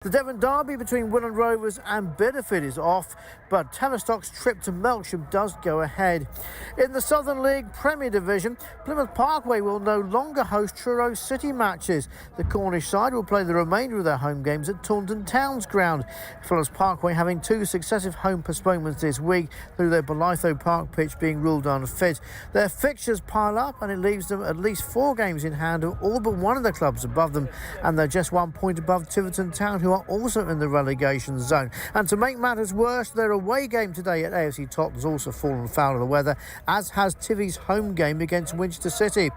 The Devon derby between Willand Rovers and Bideford is off, but Tavistock's trip to Melksham does go ahead. In the Southern League Premier Division, Plymouth Parkway will no longer host Truro City matches. The Cornish side will play the remainder of their home games at Taunton Town's ground. Plymouth Parkway having two successive home postponements this week through their Bolitho Park pitch being ruled unfit. Their fixtures pile up and it leaves them at least 4 games in hand of all but one of the clubs above them, and they're just 1 point above Tiverton Town, who are also in the relegation zone. And to make matters worse, their away game today at AFC Tottenham's also fallen foul of the weather, as has Tivy's home game against Winchester City.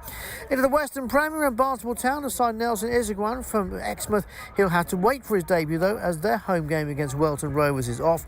Into the Western Premier and Barnstable Town aside Nelson Isiguan from Exmouth. He'll have to wait for his debut though, as their home game against Welton Rovers is off.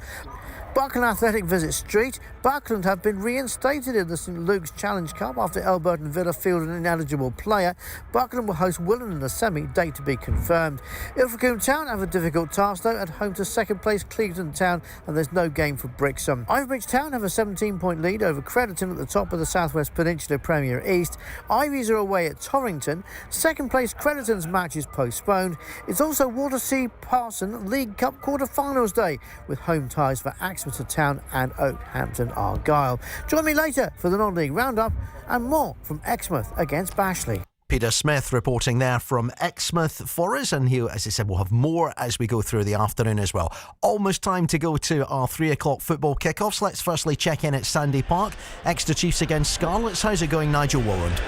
Buckland Athletic visit Street. Buckland have been reinstated in the St Luke's Challenge Cup after Elburton Villa fielded an ineligible player. Buckland will host Willand in the semi, date to be confirmed. Ilfracombe Town have a difficult task though, at home to second place Clevedon Town, and there's no game for Brixham. Ivybridge Town have a 17-point lead over Crediton at the top of the South West Peninsula Premier East. Ivies are away at Torrington. Second place Crediton's match is postponed. It's also Waltersea Parson League Cup quarter-finals day, with home ties for Axminster Town and Oakhampton Argyle. Join me later for the non-league roundup and more from Exmouth against Bashley. Peter Smith reporting there from Exmouth for us, and here, as I said, we'll have more as we go through the afternoon as well. Almost time to go to our 3 o'clock football kickoffs. Let's firstly check in at Sandy Park. Exeter Chiefs against Scarlets. How's it going, Nigel Warland?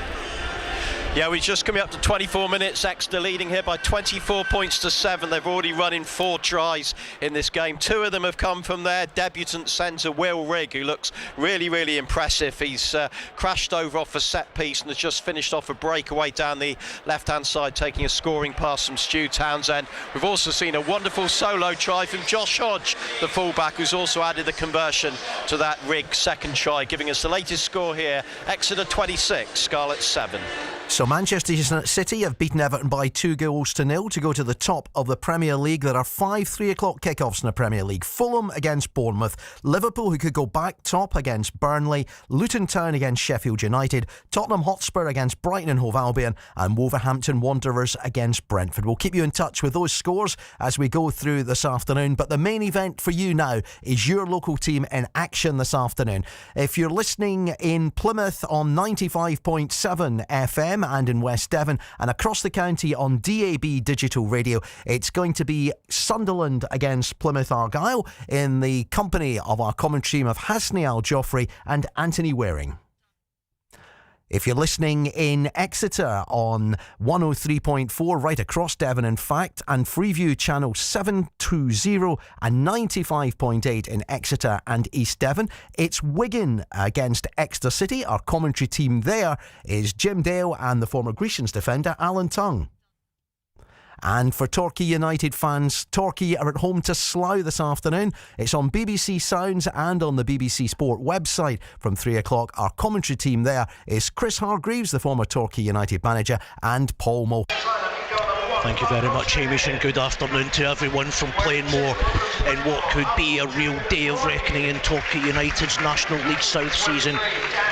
Yeah, we're just coming up to 24 minutes. Exeter leading here by 24 points to 7. They've already run in 4 tries in this game. 2 of them have come from their debutant centre, Will Rigg, who looks really, really impressive. He's crashed over off a set piece and has just finished off a breakaway down the left-hand side, taking a scoring pass from Stu Townsend. We've also seen a wonderful solo try from Josh Hodge, the fullback, who's also added the conversion to that Rigg second try, giving us the latest score here. Exeter 26, Scarlets 7. So Manchester City have beaten Everton by 2-0 to go to the top of the Premier League. There are 5 3 o'clock kickoffs in the Premier League. Fulham against Bournemouth, Liverpool, who could go back top, against Burnley, Luton Town against Sheffield United, Tottenham Hotspur against Brighton and Hove Albion, and Wolverhampton Wanderers against Brentford. We'll keep you in touch with those scores as we go through this afternoon, but the main event for you now is your local team in action this afternoon. If you're listening in Plymouth on 95.7 FM and in West Devon and across the county on DAB Digital Radio, it's going to be Sunderland against Plymouth Argyle in the company of our commentary team of Hasni Al Joffrey and Anthony Waring. If you're listening in Exeter on 103.4 right across Devon, in fact, and Freeview channel 720 and 95.8 in Exeter and East Devon, it's Wigan against Exeter City. Our commentary team there is Jim Dale and the former Grecians defender Alan Tongue. And for Torquay United fans, Torquay are at home to Slough this afternoon. It's on BBC Sounds and on the BBC Sport website from 3 o'clock. Our commentary team there is Chris Hargreaves, the former Torquay United manager, and Paul Moe. Thank you very much, Hamish, and good afternoon to everyone from Plainmoor in what could be a real day of reckoning in Torquay United's National League South season.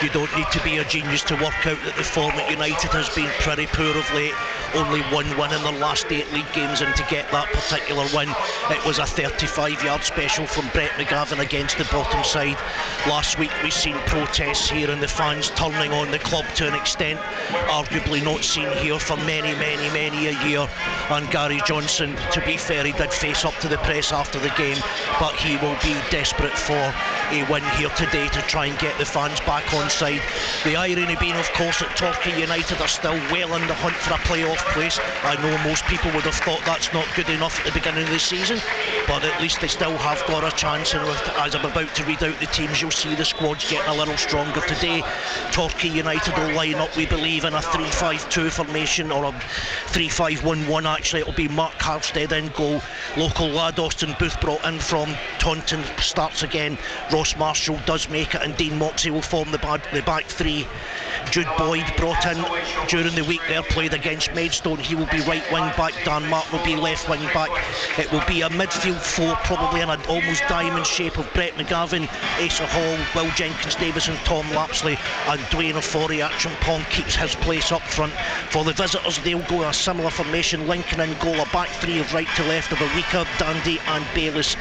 You don't need to be a genius to work out that the form at United has been pretty poor of late. Only 1 win in the last 8 league games, and to get that particular win, it was a 35-yard special from Brett McGavin against the bottom side. Last week we've seen protests here and the fans turning on the club to an extent arguably not seen here for many a year. And Gary Johnson, to be fair, he did face up to the press after the game, but he will be desperate for a win here today to try and get the fans back on side. The irony being, of course, that Torquay United are still well in the hunt for a playoff place. I know most people would have thought that's not good enough at the beginning of the season, but at least they still have got a chance, and as I'm about to read out the teams, you'll see the squad's getting a little stronger today. Torquay United will line up, we believe, in a 3-5-2 formation, or a 3-5-1-1 actually. It'll be Mark Halstead in goal. Local lad Austin Booth brought in from Taunton starts again. Ross Marshall does make it, and Dean Moxey will form the back 3. Jude Boyd brought in during the week there, played against Maidstone. He will be right wing back. Dan Mark will be left wing back. It will be a midfield midfield four, probably in an almost diamond shape of Brett McGavin, Asa Hall, Will Jenkins-Davis and Tom Lapsley, and Dwayne Ofori. Acheampong keeps his place up front. For the visitors, they'll go a similar formation. Lincoln in goal, a back three of right to left of Awika, Dandy and Bayliss.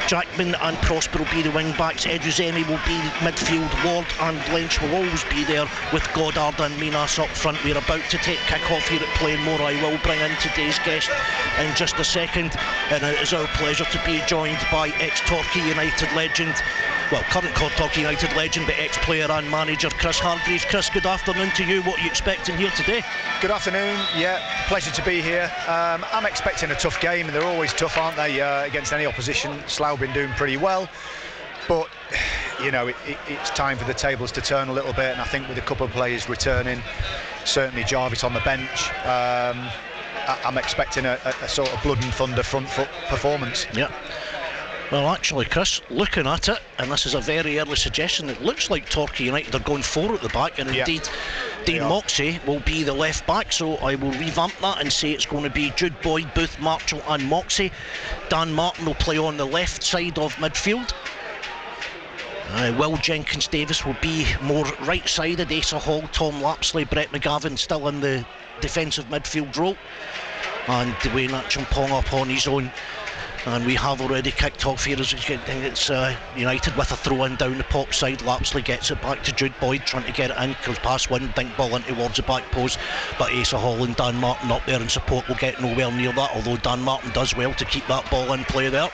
Jackman and Prosper will be the wing backs. Eduzemi will be midfield. Ward and Blench will always be there, with Goddard and Minas up front. We're about to take kick-off here at Plainmoor. I will bring in today's guest in just a second, and it is our pleasure to be joined by ex-Torquay United legend, well, current Torquay United legend, but ex-player and manager Chris Hargreaves. Chris, good afternoon to you. What are you expecting here today? Good afternoon. Yeah, pleasure to be here. I'm expecting a tough game, and they're always tough, aren't they, against any opposition. Slough been doing pretty well, but you know, it's time for the tables to turn a little bit, and I think with a couple of players returning, certainly Jarvis on the bench, I'm expecting a sort of blood and thunder front foot performance. Yeah. Well, actually, Chris, looking at it, and this is a very early suggestion, it looks like Torquay United are going four at the back, and indeed Dean Moxey will be the left back, so I will revamp that and say it's going to be Jude Boyd, Booth, Marshall and Moxey. Dan Martin will play on the left side of midfield. Will Jenkins-Davis will be more right-sided. Asa Hall, Tom Lapsley, Brett McGavin still in the defensive midfield role, and Dwayne Acheampong up on his own. And we have already kicked off here as it's United with a throw-in down the pop side. Lapsley gets it back to Jude Boyd, trying to get it in, goes past one, dink ball in towards the back post, but Asa Hall and Dan Martin up there in support will get nowhere near that, although Dan Martin does well to keep that ball in play there.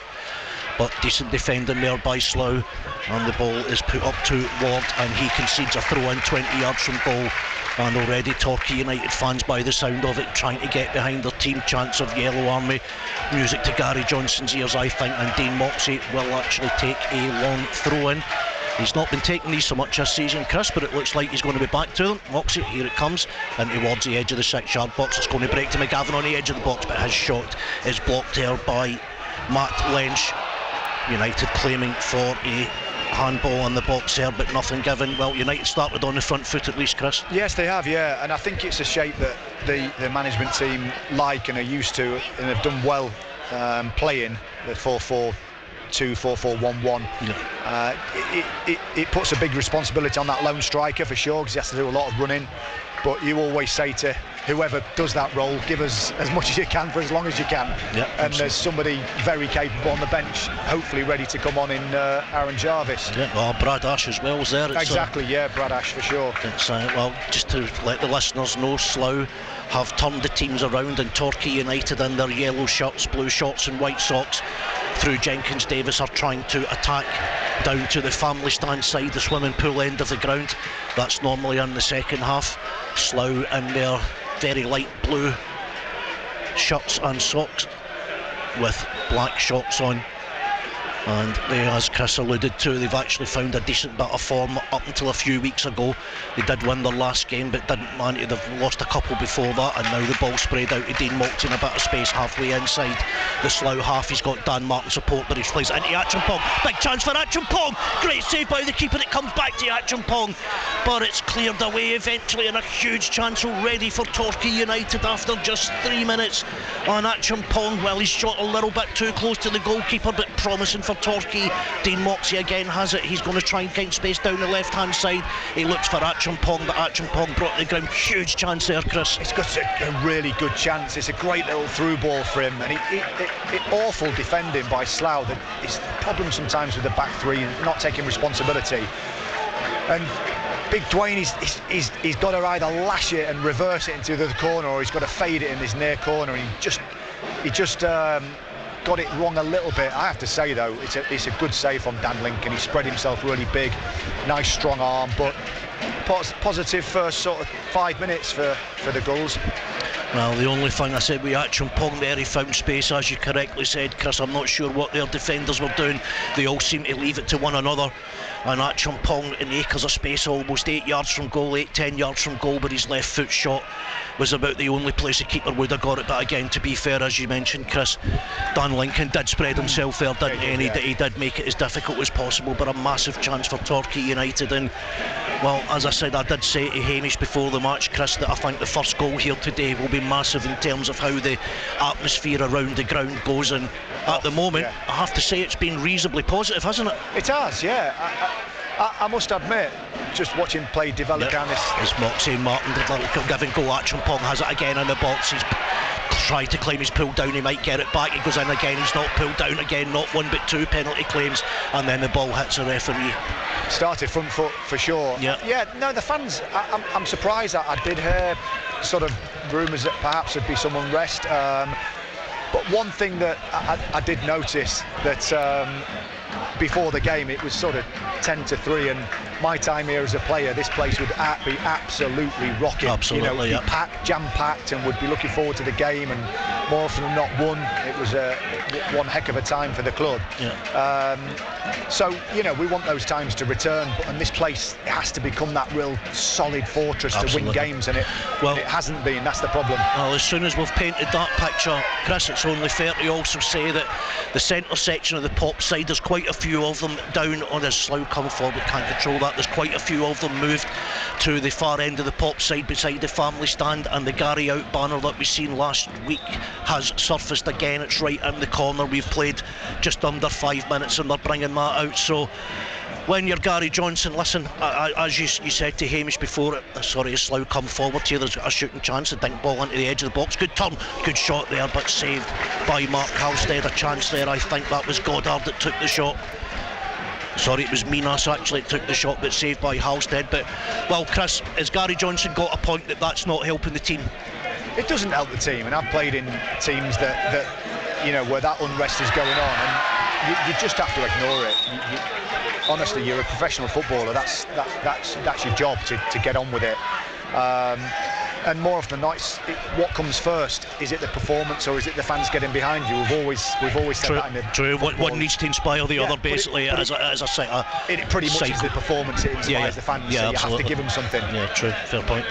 But decent defending there by Slough, and the ball is put up to Ward, and he concedes a throw-in 20 yards from goal. And already Torquay United fans, by the sound of it, trying to get behind their team. Chance of Yellow Army. Music to Gary Johnson's ears, I think, and Dean Moxey will actually take a long throw-in. He's not been taking these so much this season, Chris, but it looks like he's going to be back to them. Moxey, here it comes, and towards the edge of the 6-yard box. It's going to break to McGavin on the edge of the box, but his shot is blocked there by Matt Lench. United claiming for a handball on the box there, but nothing given. Well, United started on the front foot at least, Chris. Yes, they have, yeah, and I think it's a shape that the management team like and are used to, and have done well playing the 4-4-2, 4-4-1-1. Yeah. It puts a big responsibility on that lone striker for sure, because he has to do a lot of running, but you always say to whoever does that role, give us as much as you can for as long as you can. Yep, and there's somebody very capable on the bench, hopefully ready to come on in Aaron Jarvis. Yeah, well, Brad Ash as well is there. Exactly, yeah, Brad Ash for sure. It's, well, just to let the listeners know, Slough have turned the teams around, and Torquay United in their yellow shirts, blue shorts and white socks, through Jenkins-Davis, are trying to attack down to the family stand side, the swimming pool end of the ground. That's normally in the second half. Slough in their very light blue shirts and socks with black shorts on, and they, as Chris alluded to, they've actually found a decent bit of form up until a few weeks ago. They did win their last game but didn't manage, they've lost a couple before that, and now the ball spread out to Dean Moxey in a bit of space halfway inside the Slough half. He's got Dan Martin support, but he plays into Acheampong. Big chance for Acheampong, great save by the keeper. It comes back to Acheampong, but it's cleared away eventually, and a huge chance already for Torquay United after just 3 minutes. And Acheampong, well, he's shot a little bit too close to the goalkeeper, but promising for Torquay. Dean Moxey again has it. He's going to try and gain space down the left hand side. He looks for Acheampong, but Acheampong brought to the ground. Huge chance there, Chris. It's got a really good chance. It's a great little through ball for him, and it awful defending by Slough. That is the problem sometimes with the back three, not taking responsibility. And Big Dwayne, he's got to either lash it and reverse it into the corner, or he's got to fade it in this near corner, and he just got it wrong a little bit. I have to say though, it's a good save from Dan Lincoln. He spread himself really big, nice strong arm, but positive first sort of 5 minutes for the Gulls. Well, the only thing I said with Acheampong there, he found space, as you correctly said, Chris. I'm not sure what their defenders were doing. They all seem to leave it to one another, and Acheampong in acres of space, almost 8 yards from goal, 8-10 yards from goal, but his left foot shot was about the only place the keeper would have got it. But again, to be fair, as you mentioned, Chris, Dan Lincoln did spread himself there, didn't he? And he did make it as difficult as possible, but a massive chance for Torquay United. And well, as I said, I did say to Hamish before the match, Chris, that I think the first goal here today will be massive in terms of how the atmosphere around the ground goes, and at the moment, I have to say it's been reasonably positive, hasn't it? It has, yeah. I must admit, just watching play develop down this... As Moxie and Martin did little give and go, Acheampong has it again in the box. He's tried to claim he's pulled down, he might get it back, he goes in again, he's not pulled down again, not one but two penalty claims, and then the ball hits the referee. Started front foot for sure. Yeah, no, the fans, I'm surprised that I did hear sort of rumours that perhaps there'd be some unrest. But one thing that I did notice, that before the game it was sort of 10-3, and my time here as a player, this place would be absolutely rocking. Absolutely, you know, packed, jam-packed, and would be looking forward to the game, and more often than not won. It was one heck of a time for the club. So, you know, we want those times to return, and this place has to become that real solid fortress to win games, and it hasn't been. That's the problem. Well, as soon as we've painted that picture, Chris, it's only fair to also say that the centre section of the pop side, there's quite a few of them down on as Slough come forward, can't control that. There's quite a few of them moved to the far end of the pop side beside the family stand, and the Gary Out banner that we seen last week has surfaced again. It's right in the corner. We've played just under 5 minutes and they're bringing that out. So when you're Gary Johnson, listen, as you said to Hamish before it, as Slough come forward here, there's a shooting chance, a dink ball into the edge of the box, good turn, good shot there, but saved by Mark Halstead. A chance there, I think that was Goddard that took the shot. Sorry, it was Minas actually that took the shot, but saved by Halstead. But, well, Chris, has Gary Johnson got a point that that's not helping the team? It doesn't help the team, and I've played in teams that you know, where that unrest is going on, and you just have to ignore it. Honestly, you're a professional footballer. That's your job to get on with it. And more often than not, what comes first? Is it the performance, or is it the fans getting behind you? We've always said that in the true. One needs to inspire the other, basically, as a set. It pretty much is the performance. It inspires the fans. So you have to give them something. Yeah, true. Fair point.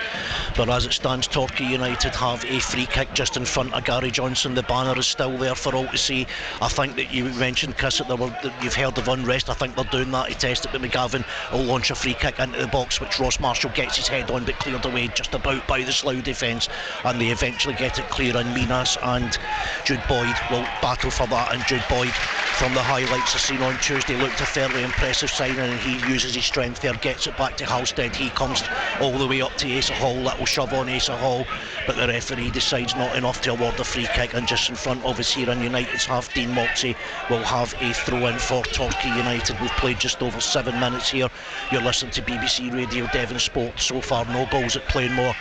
But as it stands, Torquay United have a free kick just in front of Gary Johnson. The banner is still there for all to see. I think that you mentioned, Chris, that you've heard of unrest. I think they're doing that to test it. But McGavin will launch a free kick into the box, which Ross Marshall gets his head on, but cleared away just about by the Slough defence, and they eventually get it clear. And Minas and Jude Boyd will battle for that. And Jude Boyd, from the highlights I've seen on Tuesday, looked a fairly impressive signing, and he uses his strength there, gets it back to Halstead. He comes all the way up to Asa Hall. Little shove on Asa Hall, but the referee decides not enough to award the free kick. And just in front of us here in United's half, Dean Moxie will have a throw in for Torquay United. We've played just over 7 minutes here. You're listening to BBC Radio Devon Sport. So far no goals at Plainmoor,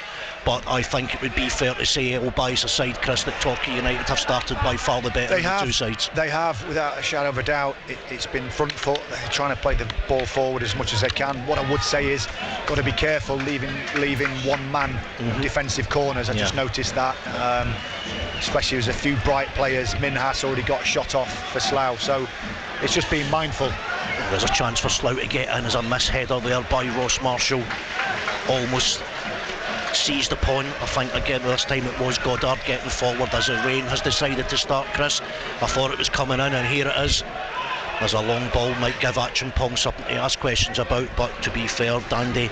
but I think it would be fair to say, all bias aside, Chris, that Torquay United have started by far the better of the two sides. They have, without a shadow of a doubt. It's been front foot. They're trying to play the ball forward as much as they can. What I would say is, got to be careful leaving one man defensive corners. I just noticed that, especially as a few bright players. Minhas already got shot off for Slough, so it's just being mindful. There's a chance for Slough to get in as a misheader there by Ross Marshall. Almost seized upon. I think again this time it was Goddard getting forward as the rain has decided to start, Chris. I thought it was coming in, and here it is. There's a long ball, might give Acheampong something to ask questions about, but to be fair, Dandy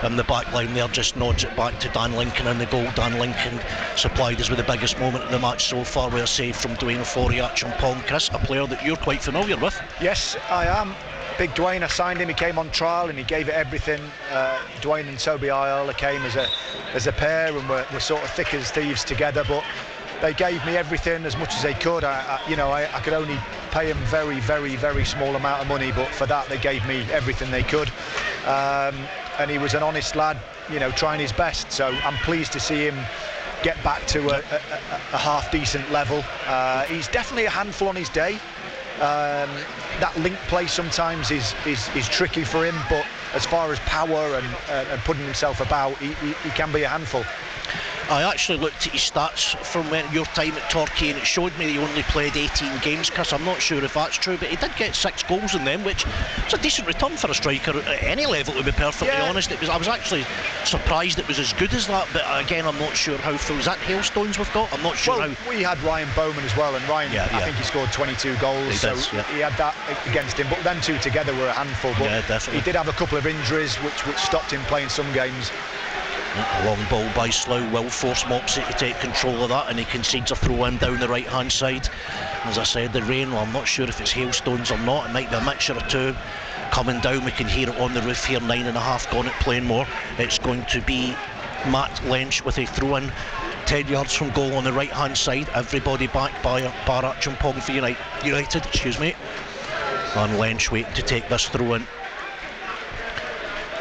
in the back line there just nods it back to Dan Lincoln in the goal. Dan Lincoln supplied us with the biggest moment in the match so far, with a save from Dwayne Forey. Acheampong, Chris, a player that you're quite familiar with. Yes, I am. Big Dwayne, I signed him, he came on trial and he gave it everything. Dwayne and Toby Iola came as a pair, and we're sort of thick as thieves together, but they gave me everything as much as they could. I could only pay them very, very, very small amount of money, but for that they gave me everything they could. And he was an honest lad, you know, trying his best, so I'm pleased to see him get back to a half decent level. He's definitely a handful on his day. That link play sometimes is tricky for him, but as far as power and putting himself about, he can be a handful. I actually looked at his stats from your time at Torquay, and it showed me he only played 18 games, Chris. I'm not sure if that's true, but he did get 6 goals in them, which is a decent return for a striker at any level, to be perfectly honest. I was actually surprised it was as good as that, but again, I'm not sure how full. Is that Hailstones we've got? I'm not sure how. We had Ryan Bowman as well, and Ryan, I think he scored 22 goals, he had that against him, but them two together were a handful. But definitely. He did have a couple of injuries which stopped him playing some games. A long ball by Slough will force Moxie to take control of that, and he concedes a throw-in down the right-hand side. As I said, the rain, well, I'm not sure if it's hailstones or not. It might be a mixture of two coming down. We can hear it on the roof here. 9.5 gone at Plainmore. It's going to be Matt Lench with a throw-in 10 yards from goal on the right-hand side. Everybody back by bar Acheampong for United, excuse me. And Lench waiting to take this throw-in.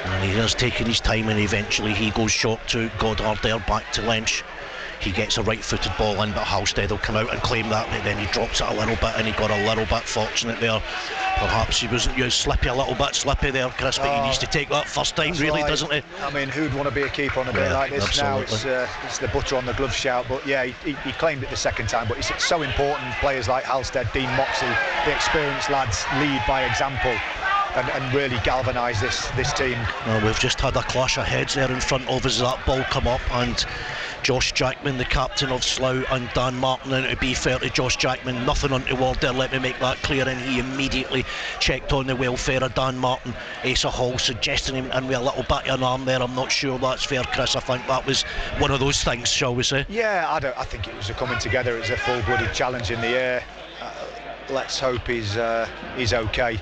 And he has taken his time, and eventually he goes short to Goddard there, back to Lench. He gets a right-footed ball in, but Halstead will come out and claim that, but then he drops it a little bit, and he got a little bit fortunate there. Perhaps he wasn't used a little bit slippy there, Chris, but he needs to take that first time, really, doesn't he? I mean, who'd want to be a keeper on a day like this? Absolutely. Now it's the butter on the glove shout, but yeah, he claimed it the second time, but it's so important. Players like Halstead, Dean Moxie, the experienced lads lead by example. And really galvanise this team. Well, we've just had a clash of heads there in front of us. That ball come up, and Josh Jackman, the captain of Slough, and Dan Martin. And to be fair to Josh Jackman, nothing untoward there, let me make that clear, and he immediately checked on the welfare of Dan Martin. Asa Hall suggesting him in with a little bit of an arm there. I'm not sure that's fair, Chris. I think that was one of those things, shall we say? Yeah, I think it was a coming together. It was a full-blooded challenge in the air. Let's hope he's okay.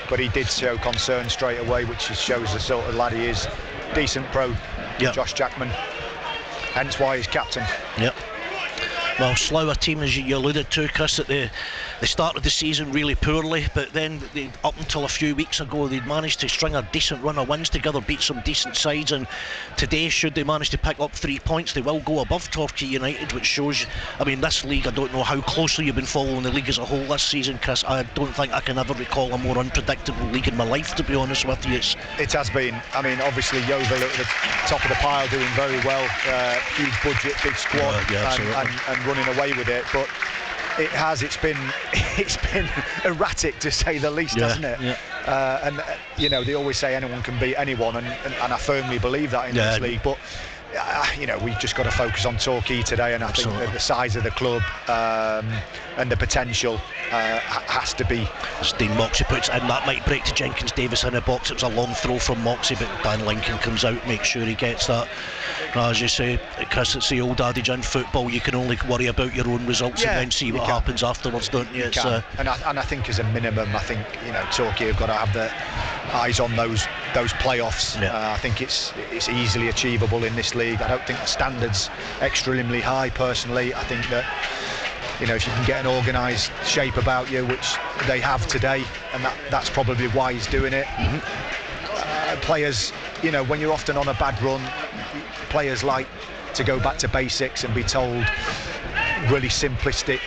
But he did show concern straight away, which shows the sort of lad he is. Decent pro, Josh Jackman. Hence why he's captain. Yep. Well, Slough, a team, as you alluded to, Chris, at they started the season really poorly, but then up until a few weeks ago, they'd managed to string a decent run of wins together, beat some decent sides, and today, should they manage to pick up 3 points, they will go above Torquay United, which shows, I mean, this league, I don't know how closely you've been following the league as a whole this season, Chris. I don't think I can ever recall a more unpredictable league in my life, to be honest with you. It has been. I mean, obviously, Yeovil at the top of the pile doing very well, huge budget, big squad, and running away with it, but it's been erratic, to say the least, hasn't it? Yeah. And you know, they always say anyone can beat anyone, and I firmly believe that in this league, but you know, we've just got to focus on Torquay today, and I think that the size of the club and the potential has to be. Dean Moxie puts in, that might break to Jenkins Davis in the box. It was a long throw from Moxie, but Dan Lincoln comes out, makes sure he gets that. As you say, Chris, it's the old adage in football, you can only worry about your own results and then see what happens afterwards, don't you? And I think as a minimum, I think, you know, Torquay have got to have their eyes on those playoffs. I think it's easily achievable in this league. I don't think the standard's extremely high, personally. I think that, you know, if you can get an organised shape about you, which they have today, and that's probably why he's doing it. Players, you know, when you're often on a bad run, players like to go back to basics and be told really simplistic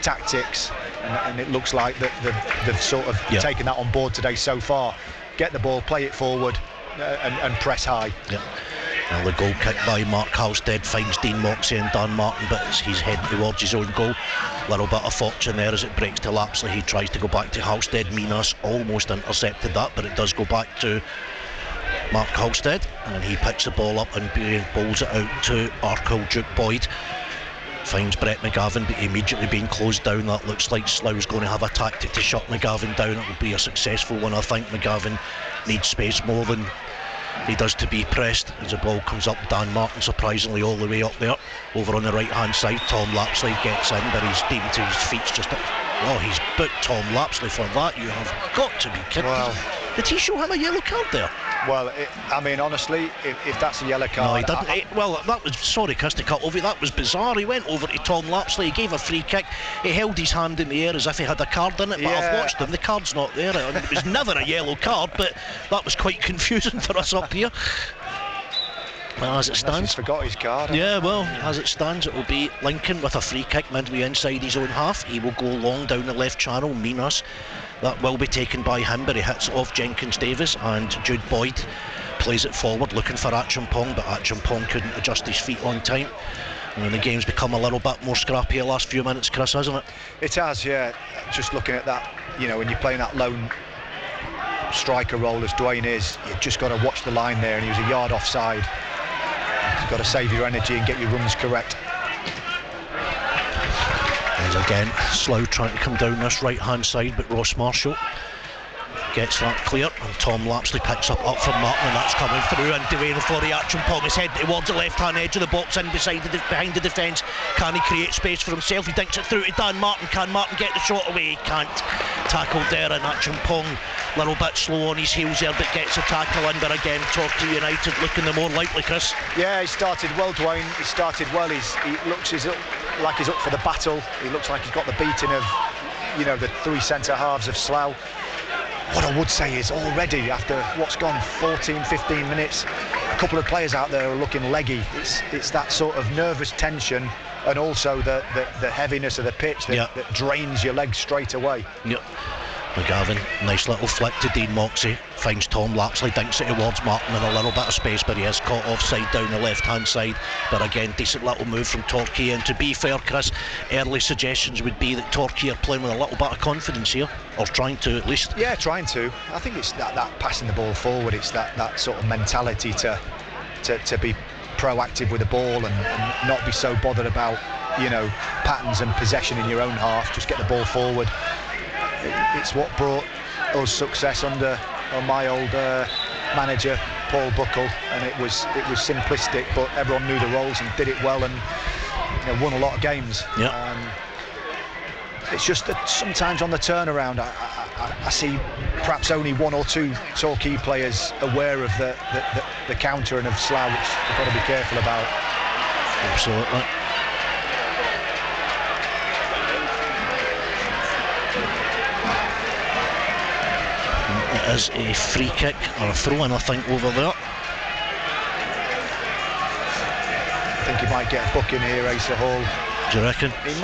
tactics, and it looks like that they've sort of taken that on board today so far. Get the ball, play it forward, and press high. Well, the goal kick by Mark Halstead finds Dean Moxie and Dan Martin, but he's heading towards his own goal. Little bit of fortune there as it breaks to Lapsley. He tries to go back to Halstead. Minas almost intercepted that, but it does go back to Mark Halstead, and he picks the ball up and bowls it out to Arkle Duke Boyd. Finds Brett McGavin, but immediately being closed down. That looks like Slough's going to have a tactic to shut McGavin down. It will be a successful one. I think McGavin needs space more than he does to be pressed. As the ball comes up, Dan Martin surprisingly all the way up there. Over on the right hand side, Tom Lapsley gets in, but he's deemed to his feet just up. Oh, he's booked Tom Lapsley for that. You have got to be kidding. Well, did he show him a yellow card there? Well, I mean, honestly, if that's a yellow card... No, he didn't. Well, that was... Sorry, Chris, to cut over. That was bizarre. He went over to Tom Lapsley, he gave a free kick, he held his hand in the air as if he had a card in it, but I've watched him, the card's not there. It was never a yellow card, but that was quite confusing for us up here. Well, as it stands... He's forgot his card. Yeah, well, as it stands, it will be Lincoln with a free kick midway inside his own half. He will go long down the left channel, Minas. That will be taken by him, but he hits it off Jenkins Davis, and Jude Boyd plays it forward looking for Acheampong, but Acheampong couldn't adjust his feet on time, and the game's become a little bit more scrappy the last few minutes, Chris, hasn't it? It has, yeah. Just looking at that, you know, when you're playing that lone striker role as Dwayne is, you've just got to watch the line there, and he was a yard offside. You've got to save your energy and get your runs correct. And again, Slough trying to come down this right hand side, but Ross Marshall gets that clear, and Tom Lapsley picks up from Martin, and that's coming through, and Devon for the action. Pong his head towards the left-hand edge of the box, in behind the defence. Can he create space for himself? He dinks it through to Dan Martin. Can Martin get the shot away? He can't. Tackled there, and Action Pong a little bit slow on his heels there, but gets a tackle in. But again, Torquay United looking the more likely, Chris. Yeah, he started well, Dwayne. He started well. He looks like he's up for the battle. He looks like he's got the beating of, you know, the three centre halves of Slough. What I would say is, already after what's gone 14-15 minutes, a couple of players out there are looking leggy. It's that sort of nervous tension, and also the heaviness of the pitch that drains your legs straight away. Yep. McGavin, nice little flick to Dean Moxey, finds Tom Lapsley, dinks it towards Martin in a little bit of space, but he is caught offside down the left-hand side. But again, decent little move from Torquay, and to be fair, Chris, early suggestions would be that Torquay are playing with a little bit of confidence here, or trying to at least. Yeah, trying to. I think it's that passing the ball forward, it's that sort of mentality to be proactive with the ball and not be so bothered about, you know, patterns and possession in your own half. Just get the ball forward. It's what brought us success under my old manager Paul Buckle, and it was simplistic, but everyone knew the roles and did it well, and, you know, won a lot of games. It's just that sometimes on the turnaround I see perhaps only one or two Torquay players aware of the counter and of Slough, which they've got to be careful about. Absolutely. It is a free kick or a throw-in, I think, over there. I think he might get a booking here, Asa Hall. Do you reckon? He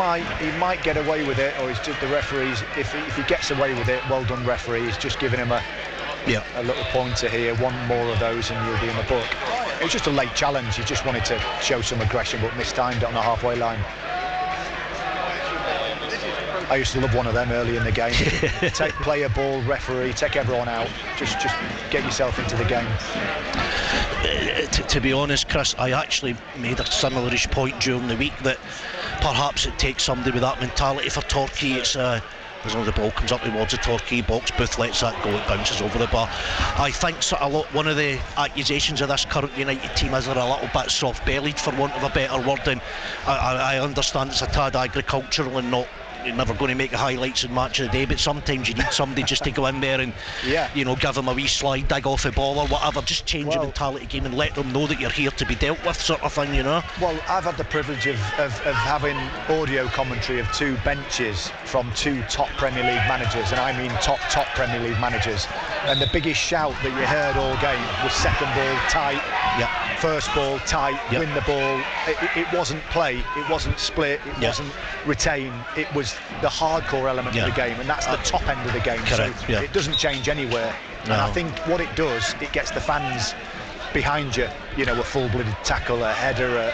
might get away with it, or he's just the referees. If he gets away with it, well done, referee. He's just giving him a little pointer here. One more of those, and you'll be in the book. It was just a late challenge. He just wanted to show some aggression, but mistimed it on the halfway line. I used to love one of them early in the game. Take player, ball, referee, take everyone out. Just get yourself into the game. To be honest, Chris, I actually made a similar-ish point during the week that perhaps it takes somebody with that mentality. For Torquay, it's as long as the ball comes up towards the Torquay box, Booth lets that go, it bounces over the bar. I think one of the accusations of this current United team is they're a little bit soft-bellied, for want of a better word, and I understand it's a tad agricultural and you're never going to make the highlights and match of the day, but sometimes you need somebody just to go in there and you know, give them a wee slide, dig off a ball or whatever, just change the mentality game and let them know that you're here to be dealt with, sort of thing, you know. Well, I've had the privilege of having audio commentary of two benches from two top Premier League managers, and I mean top Premier League managers, and the biggest shout that you heard all game was second ball tight, first ball tight, win the ball. It wasn't play, it wasn't split, it wasn't retain, it was the hardcore element of the game, and that's the top end of the game. Correct, so it doesn't change anywhere. No. And I think what it does, it gets the fans behind you, you know, a full-blooded tackle, a header,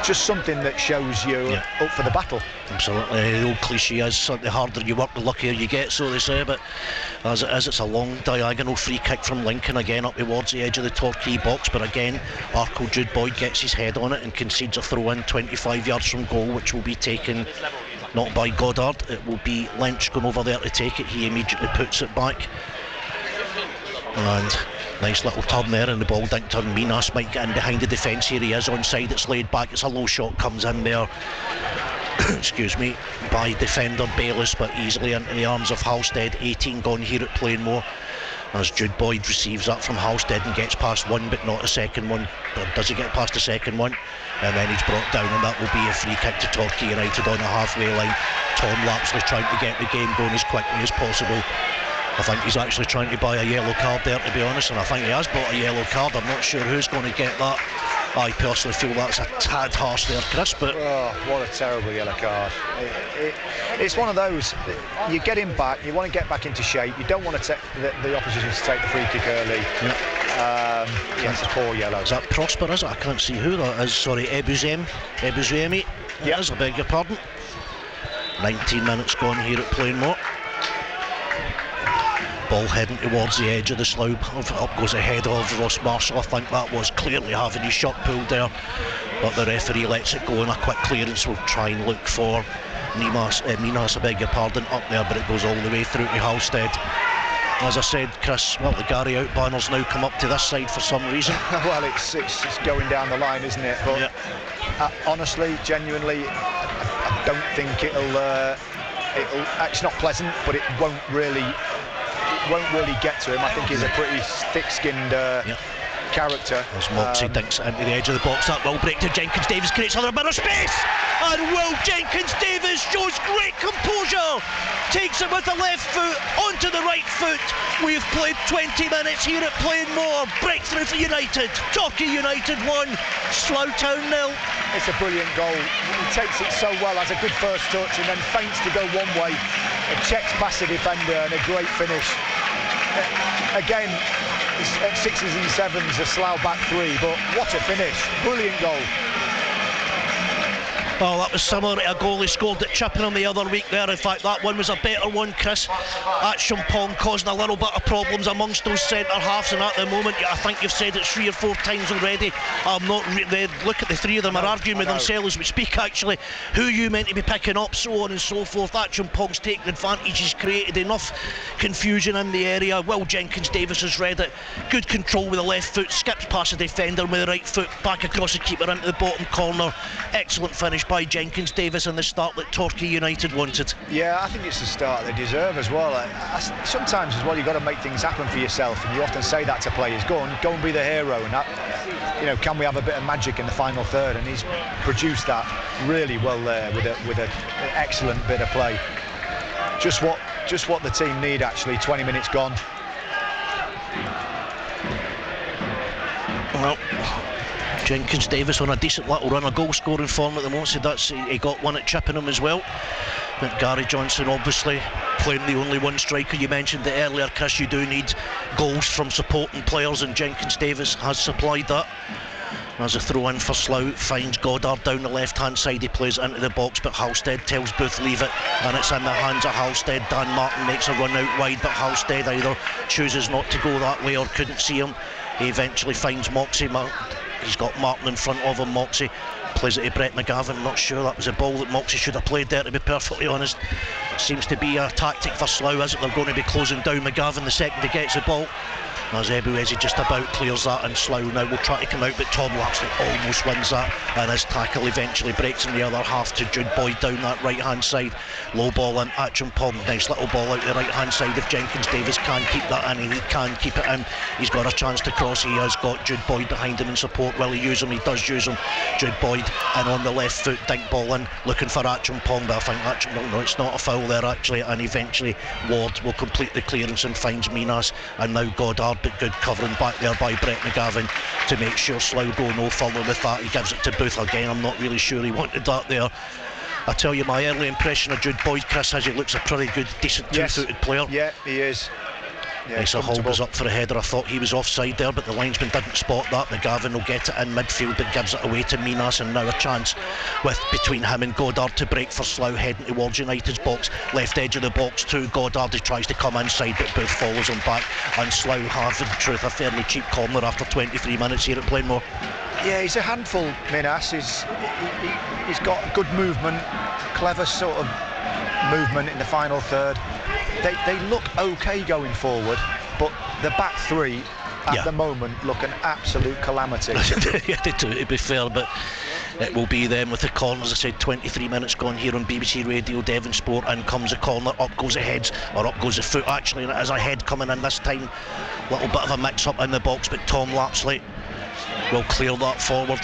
just something that shows you up for the battle. Absolutely. The old cliche is the harder you work, the luckier you get, so they say, but as it is, it's a long diagonal free kick from Lincoln, again up towards the edge of the Torquay box, but again Arco Jude Boyd gets his head on it and concedes a throw-in 25 yards from goal, which will be taken not by Goddard, it will be Lynch going over there to take it. He immediately puts it back, and nice little turn there, and the ball didn't turn. Minas might get in behind the defence here. He is onside, it's laid back, it's a low shot, comes in there excuse me, by defender Bayliss, but easily into the arms of Halstead. 18 gone here at Plainmoor, as Jude Boyd receives that from Halstead and gets past one but not a second one. Or does he get past the second one? And then he's brought down, and that will be a free kick to Torquay United on the halfway line. Tom Lapsley trying to get the game going as quickly as possible. I think he's actually trying to buy a yellow card there, to be honest, and I think he has bought a yellow card. I'm not sure who's going to get that. I personally feel that's a tad harsh there, Chris, but... Oh, what a terrible yellow card. It's one of those, you get him back, you want to get back into shape, you don't want to take the opposition to take the free kick early. It's a poor yellow. Is that Prosper, is it? I can't see who that is. Sorry, Ebuziemi. Yes, I beg your pardon. 19 minutes gone here at Plainmoor. Ball heading towards the edge of the Slough. Up goes the head of Ross Marshall. I think that was clearly having his shot pulled there, but the referee lets it go, and a quick clearance will try and look for Minas, I beg your pardon, up there, but it goes all the way through to Halstead. As I said, Chris, well, the Gary out banner's now come up to this side for some reason. Well, it's going down the line, isn't it? But honestly, genuinely, I don't think it'll. It's not pleasant, but it won't really get to him. I think he's a pretty thick-skinned character. As Moxie dinks it into the edge of the box, that will break to Jenkins Davis, creates another bit of space, and Will Jenkins Davis shows great composure, takes it with the left foot onto the right foot. We've played 20 minutes here at Plainmoor. Breakthrough for United. Torquay United 1, Slough Town 0. It's a brilliant goal. He takes it so well, has a good first touch, and then feints to go one way, and checks past the defender, and a great finish. Again, at 6s and 7s, a Slough back 3, but what a finish. Brilliant goal. Oh, that was similar to a goal he scored at Chippenham the other week there. In fact, that one was a better one, Chris. Acheampong causing a little bit of problems amongst those centre halves, and at the moment, I think you've said it 3 or 4 times already. I'm not. Look at the 3 of them are arguing with themselves as we speak. Actually, who you meant to be picking up, so on and so forth. Acheampong's taking advantage. He's created enough confusion in the area. Will Jenkins Davis has read it. Good control with the left foot. Skips past the defender with the right foot, back across the keeper into the bottom corner. Excellent finish by Jenkins Davis, and the start that Torquay United wanted. Yeah, I think it's the start they deserve as well. Sometimes as well, you've got to make things happen for yourself, and you often say that to players, go and be the hero, and that, you know, can we have a bit of magic in the final third? And he's produced that really well there with an excellent bit of play. Just what the team need, actually. 20 minutes gone. Well, Jenkins Davis on a decent little run of goal scoring form at the moment. So he got one at Chippenham as well. But Gary Johnson obviously playing the only one striker. You mentioned it earlier, Chris, you do need goals from supporting players, and Jenkins Davis has supplied that. As a throw in for Slough, finds Goddard down the left hand side, he plays into the box, but Halstead tells Booth leave it, and it's in the hands of Halstead. Dan Martin makes a run out wide, but Halstead either chooses not to go that way or couldn't see him. He eventually finds Moxie. He's got Martin in front of him. Moxie plays it to Brett McGavin. Not sure that was a ball that Moxie should have played there, to be perfectly honest. Seems to be a tactic for Slough, is it? They're going to be closing down McGavin the second he gets the ball. As Ebuezi just about clears that, and Slough now will try to come out, but Tom Lapsley almost wins that, and his tackle eventually breaks in the other half to Jude Boyd down that right hand side. Low ball in, Acheampong, nice little ball out the right hand side. If Jenkins Davis can keep that in, and he can keep it in, he's got a chance to cross. He has got Jude Boyd behind him in support. Will he use him? He does use him. Jude Boyd, and on the left foot, dink ball in, looking for Acheampong, but I think Acheampong, no, it's not a foul there actually, and eventually Ward will complete the clearance and finds Minas, and now Goddard, but good covering back there by Brett McGavin to make sure Slough go no further with that. He gives it to Booth again. I'm not really sure he wanted that there. I tell you, my early impression of Jude Boyd, Chris, is he looks a pretty good, decent two-footed player. Yeah, he is. Yeah, nice, Hull was up for a header. I thought he was offside there, but the linesman didn't spot that. McGavin will get it in midfield, but gives it away to Minas, and now a chance with between him and Goddard to break for Slough, heading towards United's box. Left edge of the box to Goddard. He tries to come inside, but Booth follows him back, and Slough have in truth a fairly cheap corner after 23 minutes here at Plainmoor. Yeah, he's a handful, Minas. He's got good movement, clever sort of movement in the final third. They look okay going forward, but the back 3 at the moment look an absolute calamity. Yeah, they do, to be fair, but it will be them with the corners. I said 23 minutes gone here on BBC Radio Devon Sport, and comes a corner, up goes the heads, or up goes the foot actually, and it is a head coming in this time. Little bit of a mix up in the box, but Tom Lapsley will clear that forward,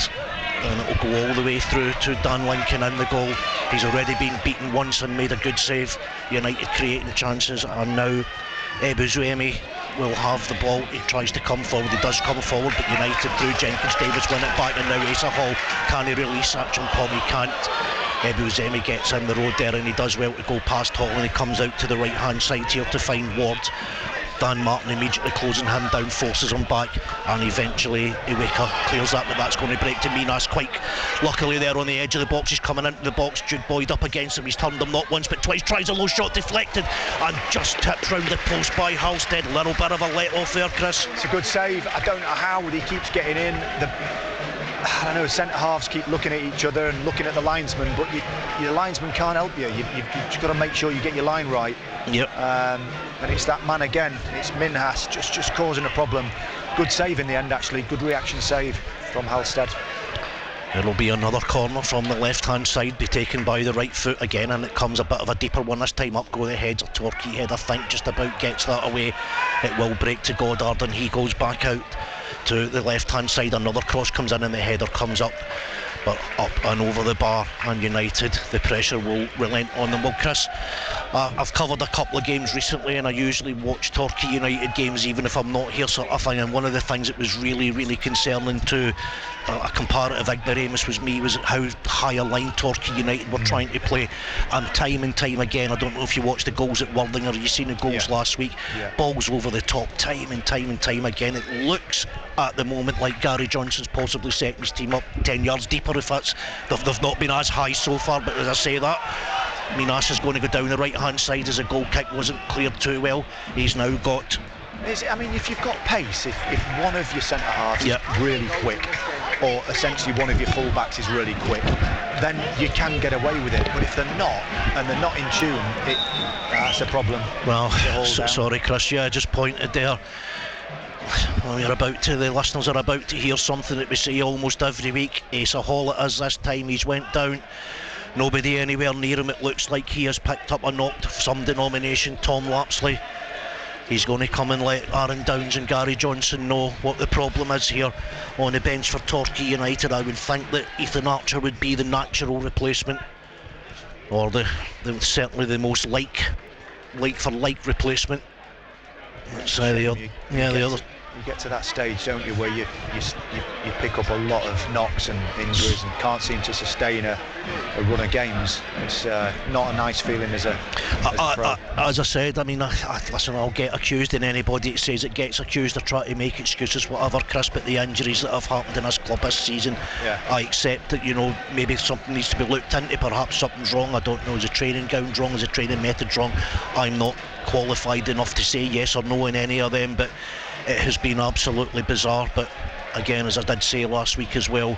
and it will go all the way through to Dan Lincoln in the goal. He's already been beaten once and made a good save. United creating chances, and now Ebuezi will have the ball. He tries to come forward, he does come forward, but United through Jenkins Davis win it back, and now Asa Hall, can he release Acheampong? He can't. Ebuezi gets in the road there, and he does well to go past Hall, and he comes out to the right hand side here to find Ward. Dan Martin immediately closing him down, forces him back, and eventually Iweka clears that, but that's going to break to Minas quite luckily there on the edge of the box. He's coming into the box, Jude Boyd up against him, he's turned him not once but twice, tries a low shot deflected, and just tipped round the post by Halstead. Little bit of a let off there, Chris. It's a good save. I don't know how he keeps getting in. I don't know, centre halves keep looking at each other and looking at the linesman, but your linesman can't help you. You've just got to make sure you get your line right. Yep. And it's that man again. It's Minhas just causing a problem. Good save in the end, actually. Good reaction save from Halstead. It'll be another corner from the left-hand side, be taken by the right foot again, and it comes a bit of a deeper one this time. Up go the heads of Torquay head, I think, just about gets that away. It will break to Goddard, and he goes back out to the left-hand side. Another cross comes in, and the header comes up, but up and over the bar, and United, the pressure will relent on them. Well, Chris, I've covered a couple of games recently, and I usually watch Torquay United games even if I'm not here, sort of thing, and one of the things that was really, really concerning to a comparative ignoramus was how high a line Torquay United were trying to play, and time again, I don't know if you watched the goals at Worthing or you seen the goals last week, balls over the top time and time again. It looks at the moment like Gary Johnson's possibly setting his team up 10 yards deeper, if that's, they've not been as high so far, but as I say that, Minas is going to go down the right hand side as a goal kick wasn't cleared too well. He's now got, I mean, if you've got pace, if one of your centre halves is really quick, or essentially one of your full-backs is really quick, then you can get away with it. But if they're not, and they're not in tune, that's a problem. Well, sorry Chris, I just pointed there. The listeners are about to hear something that we say almost every week. Asa Hall it is this time. He's went down. Nobody anywhere near him. It looks like he has picked up a knock of some denomination. Tom Lapsley. He's going to come and let Aaron Downs and Gary Johnson know what the problem is here on the bench for Torquay United. I would think that Ethan Archer would be the natural replacement, or certainly the most like for like replacement. You get to that stage, don't you, where you pick up a lot of knocks and injuries and can't seem to sustain a run of games. It's not a nice feeling as a pro. As I said, I mean, listen, I'll get accused, and anybody that says it gets accused of trying to make excuses, whatever, Chris, but the injuries that have happened in this club this season, I accept that, maybe something needs to be looked into, perhaps something's wrong, I don't know, is the training ground wrong, is the training method wrong? I'm not qualified enough to say yes or no in any of them, but it has been absolutely bizarre. But again, as I did say last week as well,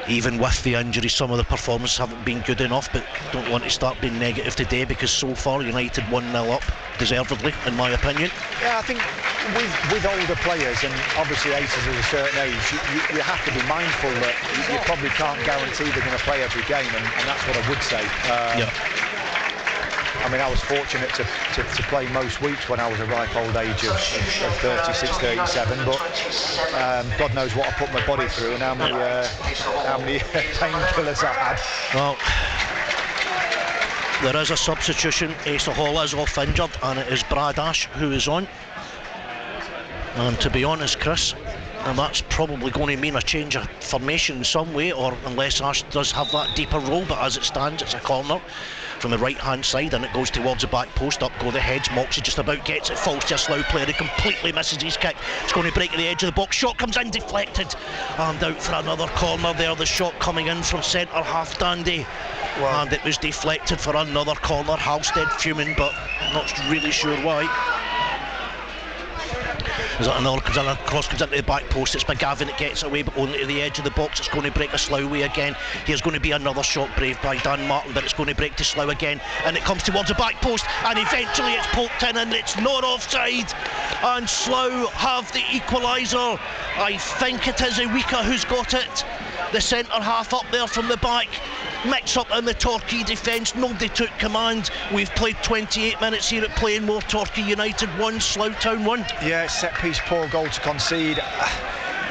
even with the injury, some of the performances haven't been good enough, but don't want to start being negative today, because so far United 1-0 up, deservedly in my opinion. Yeah, I think with older players, and obviously aces at a certain age, you have to be mindful that you probably can't guarantee they're going to play every game, and that's what I would say. I mean, I was fortunate to play most weeks when I was a ripe old age of 36, 37, but God knows what I put my body through and how many painkillers I had. Well, there is a substitution. Asa Hall is off injured, and it is Brad Ash who is on. And to be honest, Chris, and that's probably going to mean a change of formation in some way, or unless Ash does have that deeper role, but as it stands, it's a corner from the right hand side, and it goes towards the back post. Up go the heads. Moxie just about gets it, falls to a Slough player. He completely misses his kick. It's going to break at the edge of the box. Shot comes in, deflected, and out for another corner there. The shot coming in from centre half Dandy, and it was deflected for another corner. Halstead fuming, but not really sure why. There's another cross comes into the back post. It's McGavin that gets away, but only to the edge of the box. It's going to break a Slough way again. Here's going to be another shot braved by Dan Martin, but it's going to break to Slough again, and it comes towards the back post, and eventually it's poked in, and it's not offside, and Slough have the equaliser. I think it is Iwika who's got it. The centre half up there from the back. Mix up in the Torquay defence. Nobody took command. We've played 28 minutes here at Plainmoor. Torquay United 1, Slough Town 1. Yeah, set piece, poor goal to concede.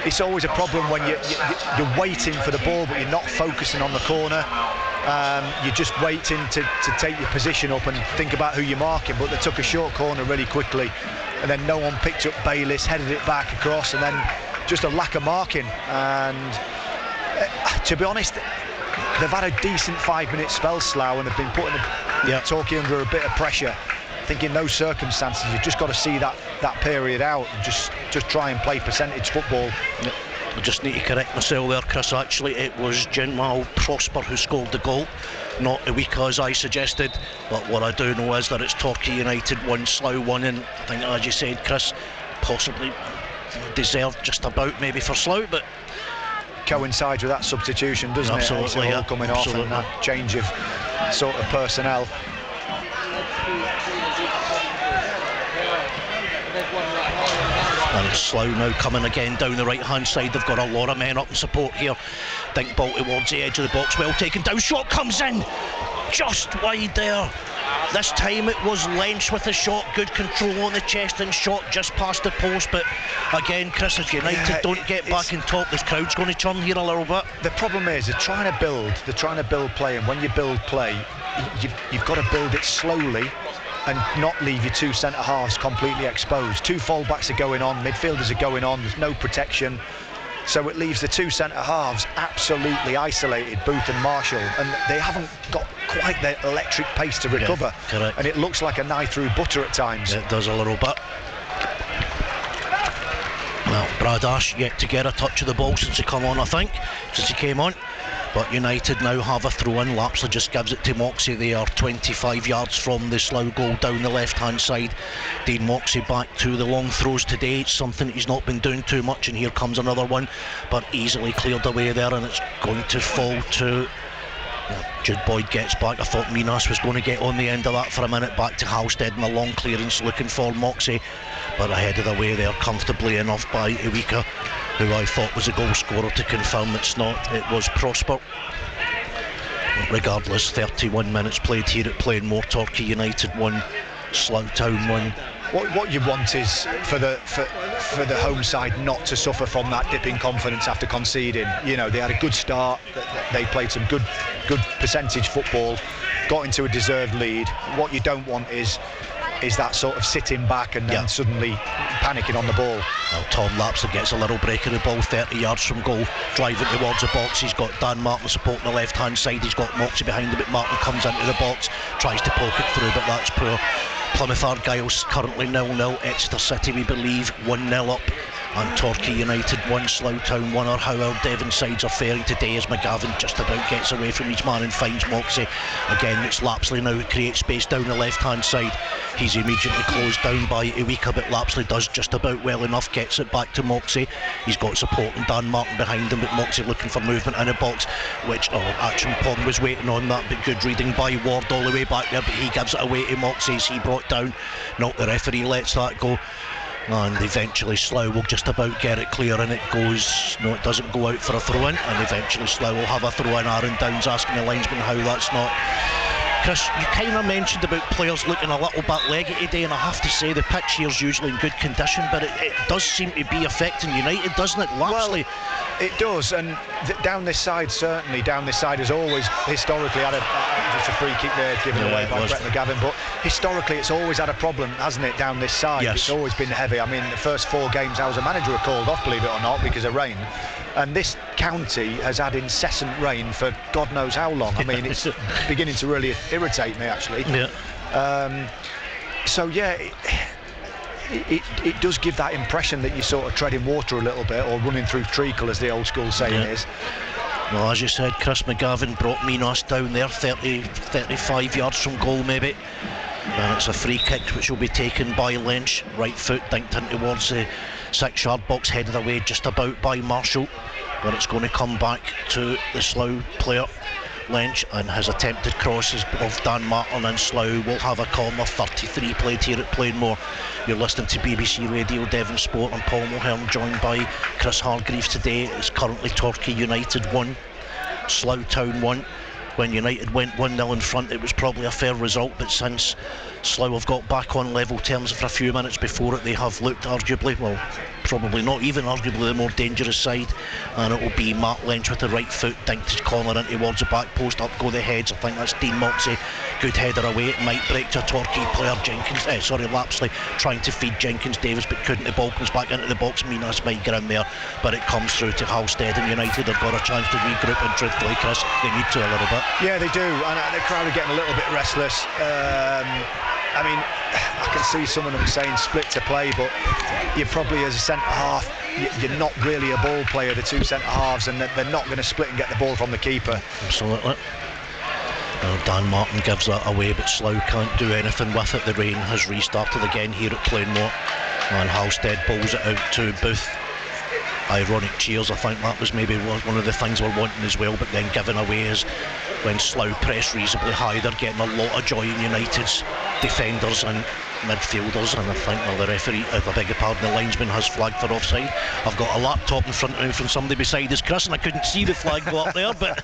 It's always a problem when you're waiting for the ball, but you're not focusing on the corner. You're just waiting to take your position up and think about who you're marking, but they took a short corner really quickly, and then no one picked up Bayliss, headed it back across, and then just a lack of marking. And to be honest, they've had a decent 5-minute spell, Slough, and they've been putting Torquay under a bit of pressure. I think in those circumstances you've just got to see that period out and just try and play percentage football. I just need to correct myself there, Chris. Actually, it was Genmal Prosper who scored the goal, not Iwika as I suggested. But what I do know is that it's Torquay United 1, Slough 1, and I think, as you said, Chris, possibly deserved just about maybe for Slough, but coincides with that substitution, doesn't Absolutely, it? It's all coming off, and that change of sort of personnel. And it's Slough now coming again down the right hand side. They've got a lot of men up in support here. Dink ball towards the edge of the box, well taken down, shot comes in just wide there. This time it was Lynch with a shot, good control on the chest and shot just past the post. But again, Chris, if United don't get back in top, this crowd's going to turn here a little bit. The problem is they're trying to build play, and when you build play, you've got to build it slowly and not leave your two centre-halves completely exposed. Two full-backs are going on, midfielders are going on, there's no protection. So it leaves the two centre-halves absolutely isolated, Booth and Marshall, and they haven't got quite the electric pace to recover. Yeah, correct. And it looks like a knife through butter at times. It does a little bit. Well, Brad Ash yet to get a touch of the ball since he came on. But United now have a throw-in. Lapsley just gives it to Moxey. They are 25 yards from the Slough goal down the left-hand side. Dean Moxey back to the long throws today. It's something he's not been doing too much, and here comes another one, but easily cleared away there, and it's going to fall to... Jude Boyd gets back. I thought Minas was going to get on the end of that for a minute. Back to Halstead and a long clearance looking for Moxey, but ahead of the way there comfortably enough by Iwika, who I thought was a goal scorer, to confirm it's not. It was Prosper. Regardless, 31 minutes played here at Plainmoor. Torquay United 1, Slough Town 1. What you want is for the home side not to suffer from that dip in confidence after conceding. You know, they had a good start, they played some good percentage football, got into a deserved lead. What you don't want is that sort of sitting back and then suddenly panicking on the ball. Well, Tom Lapsley gets a little break of the ball 30 yards from goal, driving towards the box. He's got Dan Martin supporting the left hand side. He's got Moxey behind him, but Martin comes into the box, tries to poke it through, but that's poor. Plymouth Argyle's currently 0-0. Exeter City, we believe, 1-0 up. And Torquay United 1, Slough Town 1, or how our Devon sides are faring today, as McGavin just about gets away from his man and finds Moxey. Again, it's Lapsley now who creates space down the left hand side. He's immediately closed down by Iwika, but Lapsley does just about well enough, gets it back to Moxey. He's got support and Dan Martin behind him, but Moxey looking for movement in a box, which Action Pong was waiting on that, but good reading by Ward all the way back there, but he gives it away to Moxey as he brought down. Not the referee lets that go. And eventually Slough will just about get it clear, and it goes, no, it doesn't go out for a throw-in, and eventually Slough will have a throw-in. Aaron Downs asking the linesman how that's not. Chris, you kind of mentioned about players looking a little bit leggy today, and I have to say the pitch here's usually in good condition, but it does seem to be affecting United, doesn't it? Lapsley. Well, it does, and down this side has always historically had just a free kick there given away by Brett McGavin, but historically it's always had a problem, hasn't it, down this side? Yes. It's always been heavy. I mean, the first 4 games I was a manager were called off, believe it or not, because of rain. And this county has had incessant rain for God knows how long. I mean, it's beginning to really irritate me, actually. Yeah. So yeah, it does give that impression that you're sort of treading water a little bit, or running through treacle, as the old school saying is. Well, as you said, Chris McGavin brought Minas down there, 35 yards from goal maybe. And it's a free kick which will be taken by Lynch. Right foot dinked in towards the 6-yard box, headed away just about by Marshall, but it's going to come back to the Slough player Lynch, and his attempted crosses of Dan Martin, and Slough will have a corner. 33 played here at Plainmoor. You're listening to BBC Radio Devon Sport. I'm Paul Mulhern, joined by Chris Hargreaves. Today it's currently Torquay United 1, Slough Town 1. When United went 1-0 in front, it was probably a fair result, but since Slough have got back on level terms for a few minutes before it, they have looked arguably, well, probably not even arguably the more dangerous side, and it will be Mark Lynch with the right foot, dinked his corner in towards the back post, up go the heads. I think that's Dean Moxey, good header away. It might break to a Torquay player, Lapsley trying to feed Jenkins Davis, but couldn't. The ball comes back into the box. Minas might get in there, but it comes through to Halstead, and United have got a chance to regroup, and truthfully, Chris, they need to a little bit. Yeah, they do, and the crowd are getting a little bit restless. I mean, I can see some of them saying split to play, but you're probably, as a centre-half, you're not really a ball player, the two centre-halves, and they're not going to split and get the ball from the keeper. Absolutely. Well, Dan Martin gives that away, but Slough can't do anything with it. The rain has restarted again here at Plainmoor, and Halstead bowls it out to Booth. ironic cheers. I think that was maybe one of the things we're wanting as well, but then given away is when Slough press reasonably high, they're getting a lot of joy in United's defenders and midfielders, and I think the referee, I beg your pardon, the linesman has flagged for offside. I've got a laptop in front of me from somebody beside us, Chris, and I couldn't see the flag go up there, but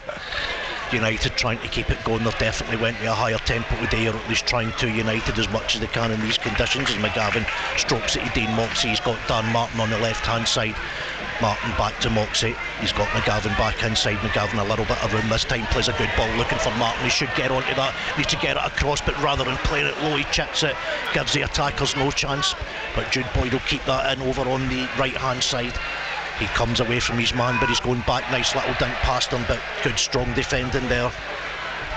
United trying to keep it going. They definitely went to a higher tempo today, or at least trying to. United as much as they can in these conditions, as McGavin strokes it to Dean Moxey. He's got Dan Martin on the left hand side, Martin back to Moxey, he's got McGavin back inside. McGavin a little bit of room this time, plays a good ball looking for Martin. He should get onto that, needs to get it across, but rather than playing it low, he chips it, gives the attackers no chance. But Jude Boyd will keep that in over on the right hand side. He comes away from his man, but he's going back. Nice little dink past him, but good strong defending there.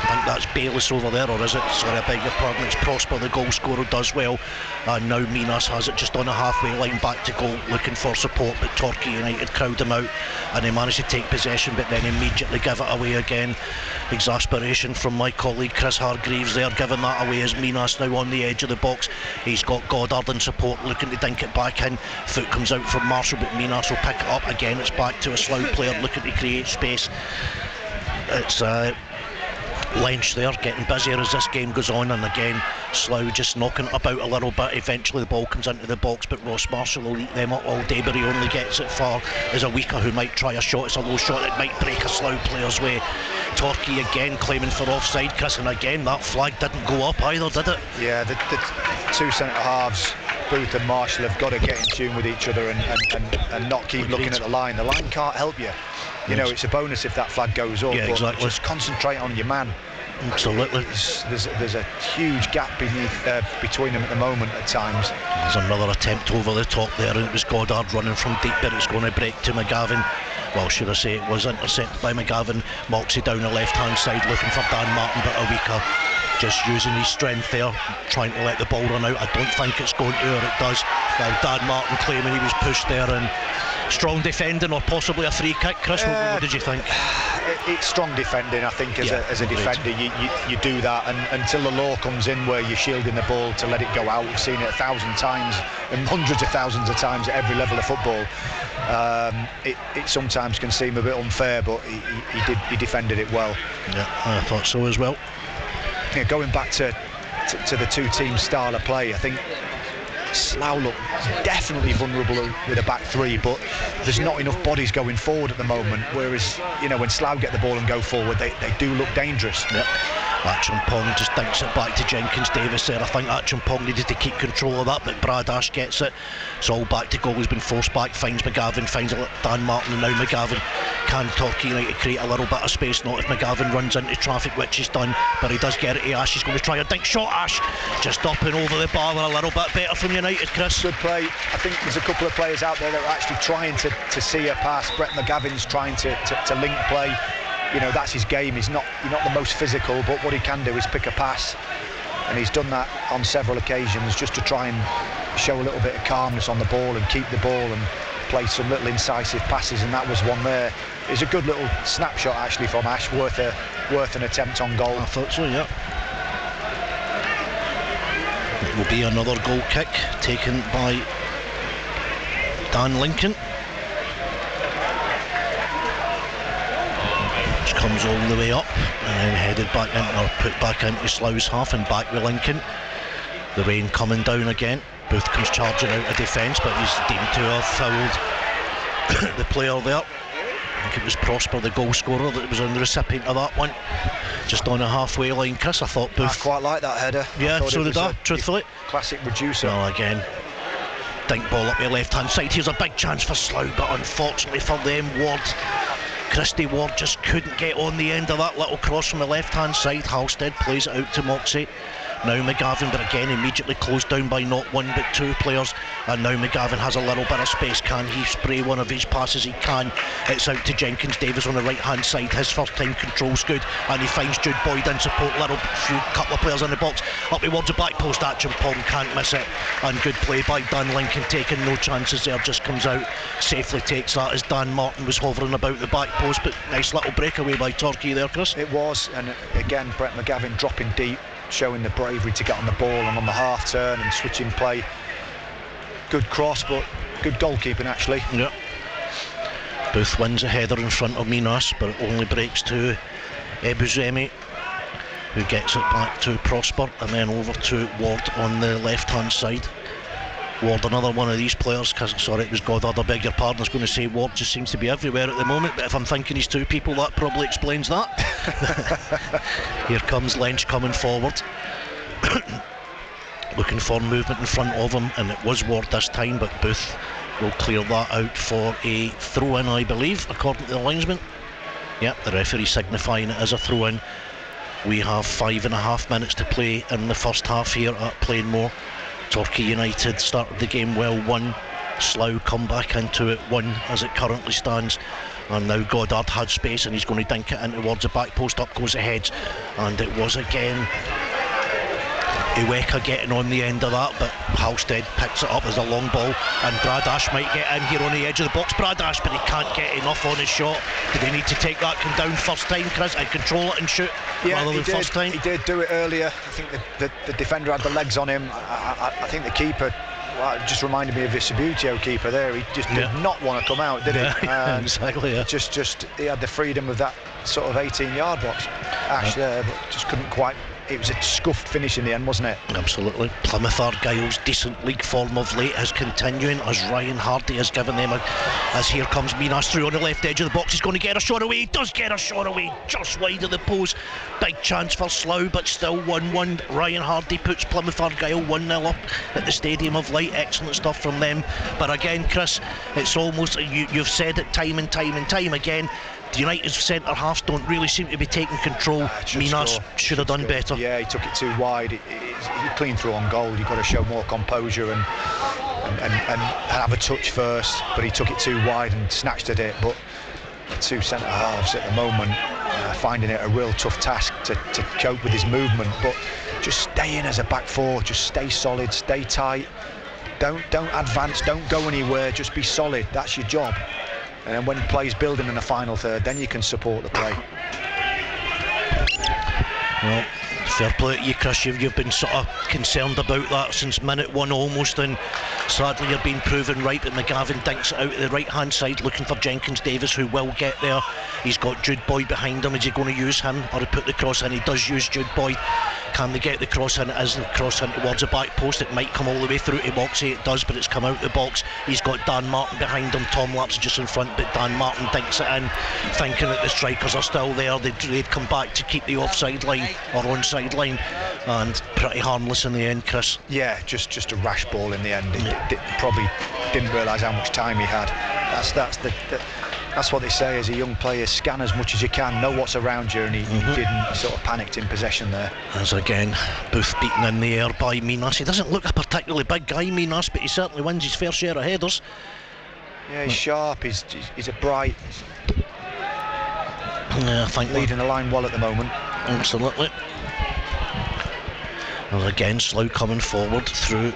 I think that's Bayliss over there, or is it? Sorry, I beg your pardon. It's Prosper, the goal scorer, does well. And now Minas has it just on the halfway line, back to goal, looking for support, but Torquay United crowd him out, and they manage to take possession, but then immediately give it away again. Exasperation from my colleague Chris Hargreaves there, giving that away as Minas now on the edge of the box. He's got Goddard in support, looking to dink it back in. Foot comes out from Marshall, but Minas will pick it up again. It's back to a Slough player looking to create space. It's Lench there getting busier as this game goes on, and again Slough just knocking it about a little bit. Eventually the ball comes into the box, but Ross Marshall will eat them up all day, but he only gets it far. As a Weaker who might try a shot, it's a low shot that might break a Slough player's way. Torquay again claiming for offside, Chris, and again that flag didn't go up either, did it? Yeah, the two centre halves, Booth and Marshall, have got to get in tune with each other and not keep looking at the line. The line can't help you. You know, it's a bonus if that flag goes up, but exactly. Just concentrate on your man. Absolutely. There's a huge gap between them at the moment at times. There's another attempt over the top there, and it was Goddard running from deep, but it's going to break to McGavin. Well, should I say it was intercepted by McGavin. Moxey down the left hand side looking for Dan Martin, but a Weaker just using his strength there, trying to let the ball run out. I don't think it's going to, or it does. Well, Dan Martin claiming he was pushed there, and strong defending, or possibly a free kick. Chris, what did you think? It's strong defending, I think, as a defender. You do that, and until the law comes in where you're shielding the ball to let it go out. We've seen it 1,000 times and hundreds of thousands of times at every level of football. It sometimes can seem a bit unfair, but he defended it well. Yeah, I thought so as well. Yeah, going back to the two teams' style of play, I think Slough look definitely vulnerable with a back three, but there's not enough bodies going forward at the moment, whereas, you know, when Slough get the ball and go forward, they do look dangerous. Yep. Acheampong just dinks it back to Jenkins Davis there. I think Acheampong needed to keep control of that, but Brad Ash gets it. It's all back to goal. He's been forced back, finds McGavin, finds Dan Martin, and now McGavin can Torquay United create a little bit of space. Not if McGavin runs into traffic, which he's done, but he does get it to Ash. He's going to try a dink shot. Ash just up and over the bar, and a little bit better from United, Chris. Good play. I think there's a couple of players out there that are actually trying to see a pass. Brett McGavin's trying to link play. You know, that's his game. He's not the most physical, but what he can do is pick a pass, and he's done that on several occasions just to try and show a little bit of calmness on the ball and keep the ball and play some little incisive passes, and that was one there. It's a good little snapshot actually from Ash, worth an attempt on goal. I thought so, yeah. It will be another goal kick taken by Dan Lincoln. Comes all the way up and then headed back into, or put back into Slough's half, and back with Lincoln. The rain coming down again. Booth comes charging out of defence, but he's deemed to have fouled the player there. I think it was Prosper, the goal scorer, that was on the recipient of that one. Just on the halfway line, Chris. I thought Booth... I quite like that header. Yeah, so did I, truthfully. Classic reducer. Well, again, dink ball up the left hand side. Here's a big chance for Slough, but unfortunately for them, Ward, Christy Ward, just couldn't get on the end of that little cross from the left hand side. Halstead plays it out to Moxey. Now McGavin, but again immediately closed down by not one but two players, and now McGavin has a little bit of space. Can he spray one of his passes? He can. It's out to Jenkins Davis on the right hand side. His first time control's good, and he finds Jude Boyd in support. Couple of players in the box, up towards the back post. Acheampong can't miss it, and good play by Dan Lincoln, taking no chances there, just comes out, safely takes that as Dan Martin was hovering about the back post. But nice little breakaway by Torquay there, Chris. It was, and again Brett McGavin dropping deep, showing the bravery to get on the ball and on the half turn and switching play. Good cross, but good goalkeeping actually. Yeah. Booth wins a header in front of Minas, but it only breaks to Ebuzemi, who gets it back to Prosper, and then over to Ward on the left hand side. Ward, another one of these players, sorry, it was Goddard, I beg your pardon. I was going to say Ward just seems to be everywhere at the moment, but if I'm thinking he's two people, that probably explains that. Here comes Lench coming forward. Looking for movement in front of him, and it was Ward this time, but Booth will clear that out for a throw-in, I believe, according to the linesman. Yep, the referee signifying it as a throw-in. We have 5.5 minutes to play in the first half here at Plainmoor. Torquay United started the game well, 1. Slough come back into it, 1 as it currently stands. And now Goddard had space, and he's going to dink it in towards the back post. Up goes the heads, and it was again Iweka getting on the end of that, but Halstead picks it up as a long ball, and Bradash might get in here on the edge of the box. Bradash, but he can't get enough on his shot. Did they need to take that down first time, Chris, and control it and shoot rather than first time? He did do it earlier. I think the defender had the legs on him. I think the keeper, well, it just reminded me of the Sabutio keeper there. He just did not want to come out, did he? Exactly. Yeah. Just he had the freedom of that sort of 18-yard box. Ash there, but just couldn't quite. It was a scuffed finish in the end, wasn't it? Absolutely. Plymouth Argyle's decent league form of late is continuing, as Ryan Hardy has given them as here comes Minas through on the left edge of the box. He's going to get a shot away. He does get a shot away, just wide of the post. Big chance for Slough, but still 1-1. Ryan Hardy puts Plymouth Argyle 1-0 up at the Stadium of Light. Excellent stuff from them. But again, Chris, it's almost, you've said it time and time again, the United's centre halves don't really seem to be taking control. Minas should have done better. Yeah, he took it too wide. He clean through on goal. You've got to show more composure and have a touch first, but he took it too wide and snatched at it. But the two centre halves at the moment finding it a real tough task to cope with his movement. But just stay in as a back four. Just stay solid, stay tight. Don't advance. Don't go anywhere. Just be solid. That's your job. And then when play's building in the final third, then you can support the play. Well, fair play to you, Chris. You've been sort of concerned about that since minute 1 almost, and sadly you're being proven right. But McGavin dinks it out to the right hand side, looking for Jenkins Davis, who will get there. He's got Jude Boyd behind him. Is he going to use him or to put the cross in? He does use Jude Boyd. Can they get the cross in? It is the cross in towards the back post. It might come all the way through to Moxie. It does, but it's come out the box. He's got Dan Martin behind him. Tom Laps just in front, but Dan Martin dinks it in, thinking that the strikers are still there. They'd come back to keep the offside line or onside line, and pretty harmless in the end, Chris. Yeah, just a rash ball in the end. He probably didn't realise how much time he had. That's what they say as a young player: scan as much as you can, know what's around you, and he didn't. He sort of panicked in possession there. As again, Booth beaten in the air by Minas. He doesn't look a particularly big guy, Minas, but he certainly wins his fair share of headers. Yeah, he's sharp. He's a bright. Yeah, I think leading the line well at the moment. Absolutely. And again, Slough coming forward through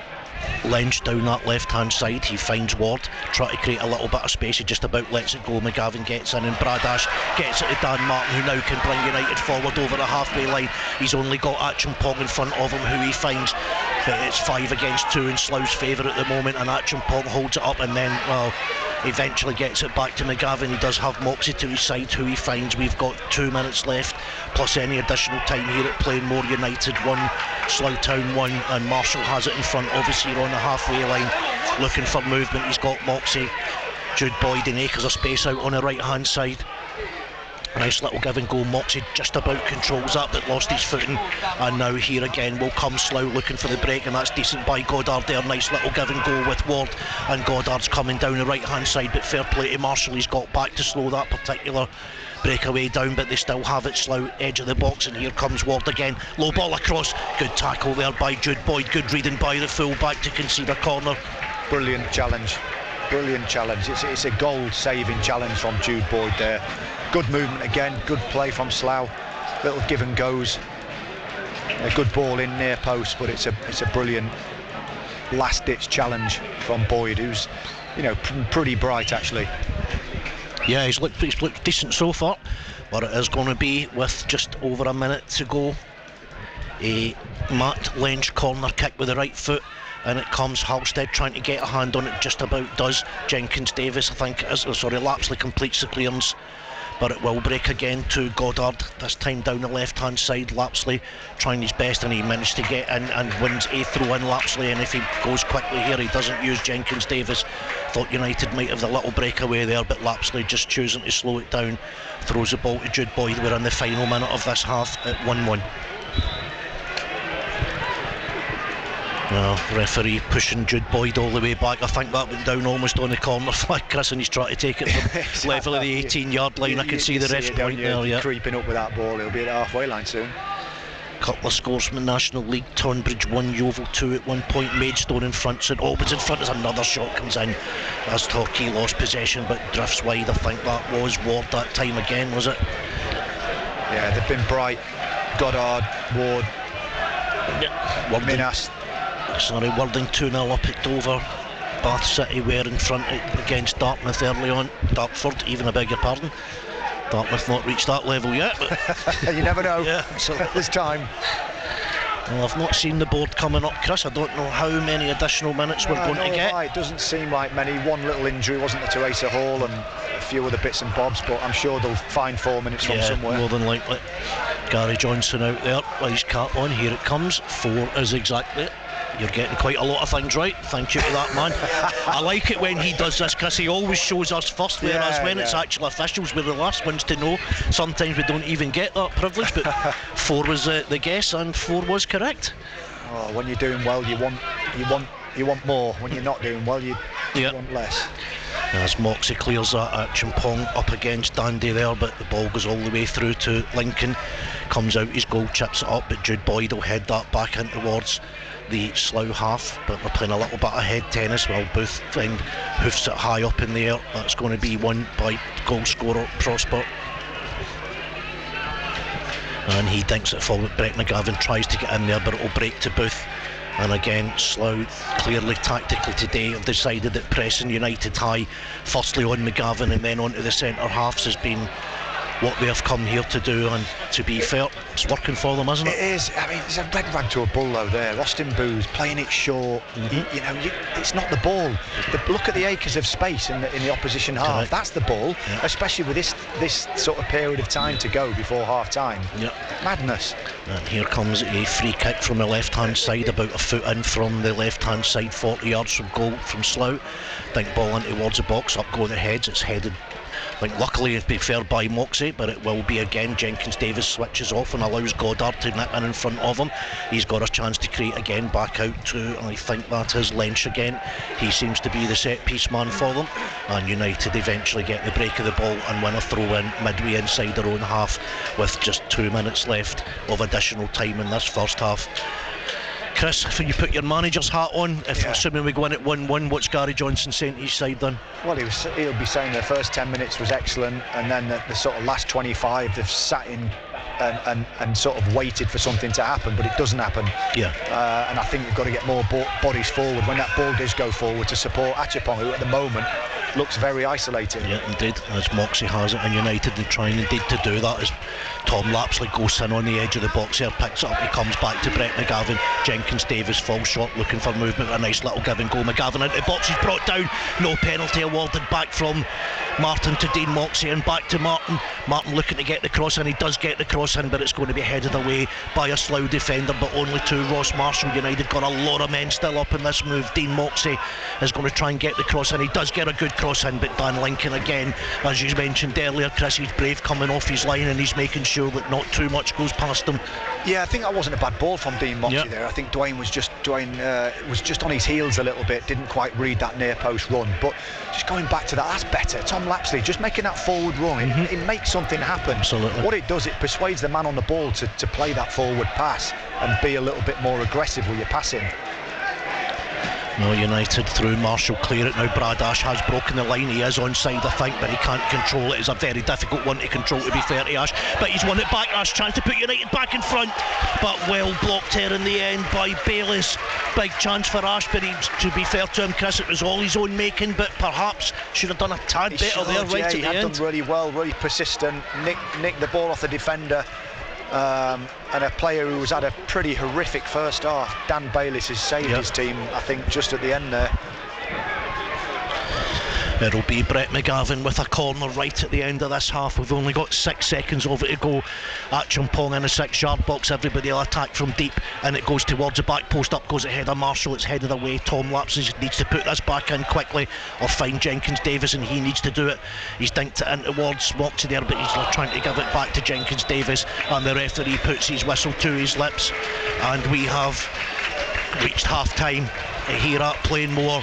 Lench down that left hand side. He finds Ward, try to create a little bit of space. He just about lets it go. McGavin gets in, and Bradash gets it to Dan Martin, who now can bring United forward over the halfway line. He's only got Acheampong in front of him, who he finds. But it's 5 against 2 in Slough's favour at the moment, and Acheampong holds it up, and then, well, eventually gets it back to McGavin. He does have Moxie to his side, who he finds. We've got 2 minutes left, plus any additional time here at Plainmoor. United 1, Slough Town 1, and Marshall has it in front of us here on the halfway line, looking for movement. He's got Moxie, Jude Boyd, and acres of space out on the right hand side. Nice little give and go. Moxie just about controls that, but lost his footing, and now here again will come Slough looking for the break, and that's decent by Goddard there. Nice little give and go with Ward, and Goddard's coming down the right hand side, but fair play to Marshall. He's got back to slow that particular breakaway down, but they still have it. Slough edge of the box, and here comes Ward again. Low ball across. Good tackle there by Jude Boyd. Good reading by the full back to concede a corner. Brilliant challenge. Brilliant challenge. It's a goal-saving challenge from Jude Boyd there. Good movement again. Good play from Slough. Little give and goes. A good ball in near post, but it's a brilliant last-ditch challenge from Boyd, who's, you know, pretty bright actually. Yeah, he's looked decent so far, but it is going to be, with just over a minute to go, a Matt Lench corner kick with the right foot. and it comes. Halstead trying to get a hand on it, just about does. Jenkins Davis, I think it is, Lapsley completes the clearance, but it will break again to Goddard, this time down the left hand side. Lapsley trying his best, and he managed to get in and wins a throw in, Lapsley, and if he goes quickly here he doesn't use Jenkins Davis. Thought United might have the little breakaway there, but Lapsley just choosing to slow it down, throws the ball to Jude Boyd. We're in the final minute of this half at 1-1. Referee pushing Jude Boyd all the way back. I think that went down almost on the corner flag, Chris, and he's trying to take it from level of the 18-yard line. I can see the ref's point there. Yeah, creeping up with that ball. He'll be at the halfway line soon. Couple of scores from the National League. Tonbridge 1, Yeovil 2 at one point. Maidstone in front, St Albans in front as another shot comes in as Torquay lost possession but drifts wide. I think that was Ward that time again, was it? Yeah, they've been bright. Goddard, Ward, Minas. Worthing 2-0 up at Dover. Bath City were in front against Dartmouth early on. Dartford, even, I beg your pardon. Dartmouth not reached that level yet, but you never know. Yeah, so this time. Well, I've not seen the board coming up, Chris. I don't know how many additional minutes we're going to get. It doesn't seem like many. One little injury, wasn't there, to Asa Hall, and a few other bits and bobs, but I'm sure they'll find 4 minutes from somewhere. More than likely. Gary Johnson out there with his cap on. Here it comes. 4 is exactly it. You're getting quite a lot of things right. Thank you to that man. I like it when he does this, Chris. He always shows us first, whereas when it's actual officials, we're the last ones to know. Sometimes we don't even get that privilege, but 4 was the guess, and 4 was correct. Oh, when you're doing well, you want more. When you're not doing well, you want less. As Moxie clears that action, Pong up against Dandy there, but the ball goes all the way through to Lincoln. Comes out his goal, chips it up, but Jude Boyd will head that back in towards the Slough half, but we're playing a little bit of head tennis while Booth hoofs it high up in the air. That's going to be won by goal scorer Prosper, and he dinks it forward. Brett McGavin tries to get in there, but it'll break to Booth. And again, Slough clearly tactically today have decided that pressing United high, firstly on McGavin and then onto the centre halves, has been what they have come here to do, and to be fair, it's working for them, isn't it? It is. I mean, there's a red rag to a bull though there. Austin Booth playing it short. It's not the ball. Look at the acres of space in the opposition half. Correct. That's the ball, especially with this sort of period of time to go before half time. Madness. And here comes a free kick from the left hand side, about a foot in from the left hand side, 40 yards from goal from Slough. Think ball in towards the box, up going the heads. It's headed, I think luckily it'd be fair by Moxie, but it will be again. Jenkins Davis switches off and allows Goddard to nip in front of him. He's got a chance to create again, back out to, and I think that is Lynch again. He seems to be the set piece man for them, and United eventually get the break of the ball and win a throw in midway inside their own half with just 2 minutes left of additional time in this first half. Chris, if you put your manager's hat on, assuming we go in at 1-1, what's Gary Johnson saying to his side then? Well, he'll be saying the first 10 minutes was excellent, and then the sort of last 25 they've sat in and sort of waited for something to happen, but it doesn't happen. And I think you've got to get more bodies forward when that ball does go forward to support Achapong, who at the moment looks very isolated. Yeah, indeed, as Moxie has it, and United are trying indeed to do that as Tom Lapsley goes in on the edge of the box here, picks it up, he comes back to Brett McGavin. Jenkins Davis falls short, looking for movement, a nice little give and go. McGavin into the box, he's brought down, no penalty awarded. Back from Martin to Dean Moxie and back to Martin. Martin looking to get the cross in, he does get the cross in, but it's going to be headed away by a Slough defender, but only to Ross Marshall. United got a lot of men still up in this move. Dean Moxie is going to try and get the cross in, he does get a good cross in, but Dan Lincoln again, as you mentioned earlier, Chris, he's brave coming off his line and he's making sure that not too much goes past him. Yeah, I think that wasn't a bad ball from Dean Moxie there. I think Dwayne was just on his heels a little bit, didn't quite read that near post run, but just going back to that, that's better. Tom Lapsley just making that forward run, it makes something happen. Absolutely. What it does, it persuades the man on the ball to play that forward pass and be a little bit more aggressive with your passing. No, United through Marshall clear it now. Brad Ash has broken the line, he is onside I think, but he can't control it. It's a very difficult one to control, to be fair to Ash, but he's won it back. Ash trying to put United back in front, but well blocked here in the end by Bayliss. Big chance for Ash, but to be fair to him, Chris, it was all his own making, but perhaps should have done a tad better there right at the end. He had done really well, really persistent, nicked the ball off the defender. and a player who's had a pretty horrific first half. Dan Bayliss has saved his team, I think, just at the end there. It'll be Brett McGavin with a corner right at the end of this half. We've only got 6 seconds of it to go at Chumpong in the 6-yard box. Everybody will attack from deep, and it goes towards the back post. Up goes the header. Marshall, it's headed away. Tom Lapses needs to put this back in quickly or find Jenkins Davis, and he needs to do it. He's dinked it in towards Watson there, but he's trying to give it back to Jenkins Davis, and the referee puts his whistle to his lips, and we have reached half time here at Plainmoor.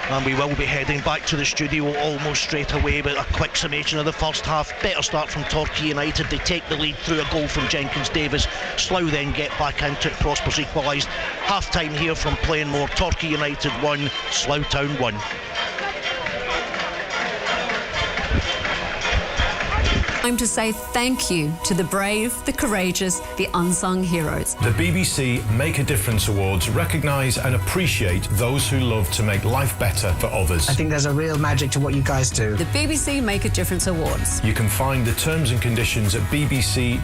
And we will be heading back to the studio almost straight away with a quick summation of the first half. Better start from Torquay United. They take the lead through a goal from Jenkins Davis. Slough then get back into it. Prospers equalised. Half time here from Plainmoor. Torquay United 1, Slough Town 1. Time to say thank you to the brave, the courageous, the unsung heroes. The BBC Make a Difference Awards recognise and appreciate those who love to make life better for others. I think there's a real magic to what you guys do. The BBC Make a Difference Awards. You can find the terms and conditions at bbc.co.uk/make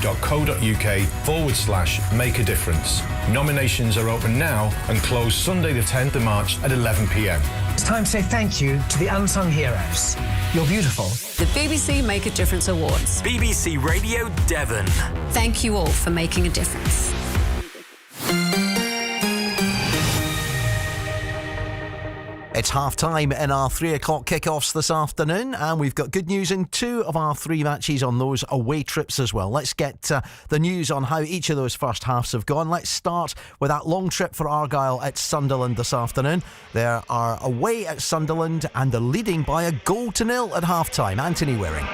a difference. Nominations are open now and close Sunday the 10th of March at 11 p.m. It's time to say thank you to the unsung heroes. You're beautiful. The BBC Make a Difference Awards. BBC Radio Devon. Thank you all for making a difference. It's half-time in our 3 o'clock kickoffs this afternoon, and we've got good news in 2 of our 3 matches on those away trips as well. Let's get the news on how each of those first halves have gone. Let's start with that long trip for Argyle at Sunderland this afternoon. They are away at Sunderland and they're leading by 1-0 at half-time. Anthony Waring.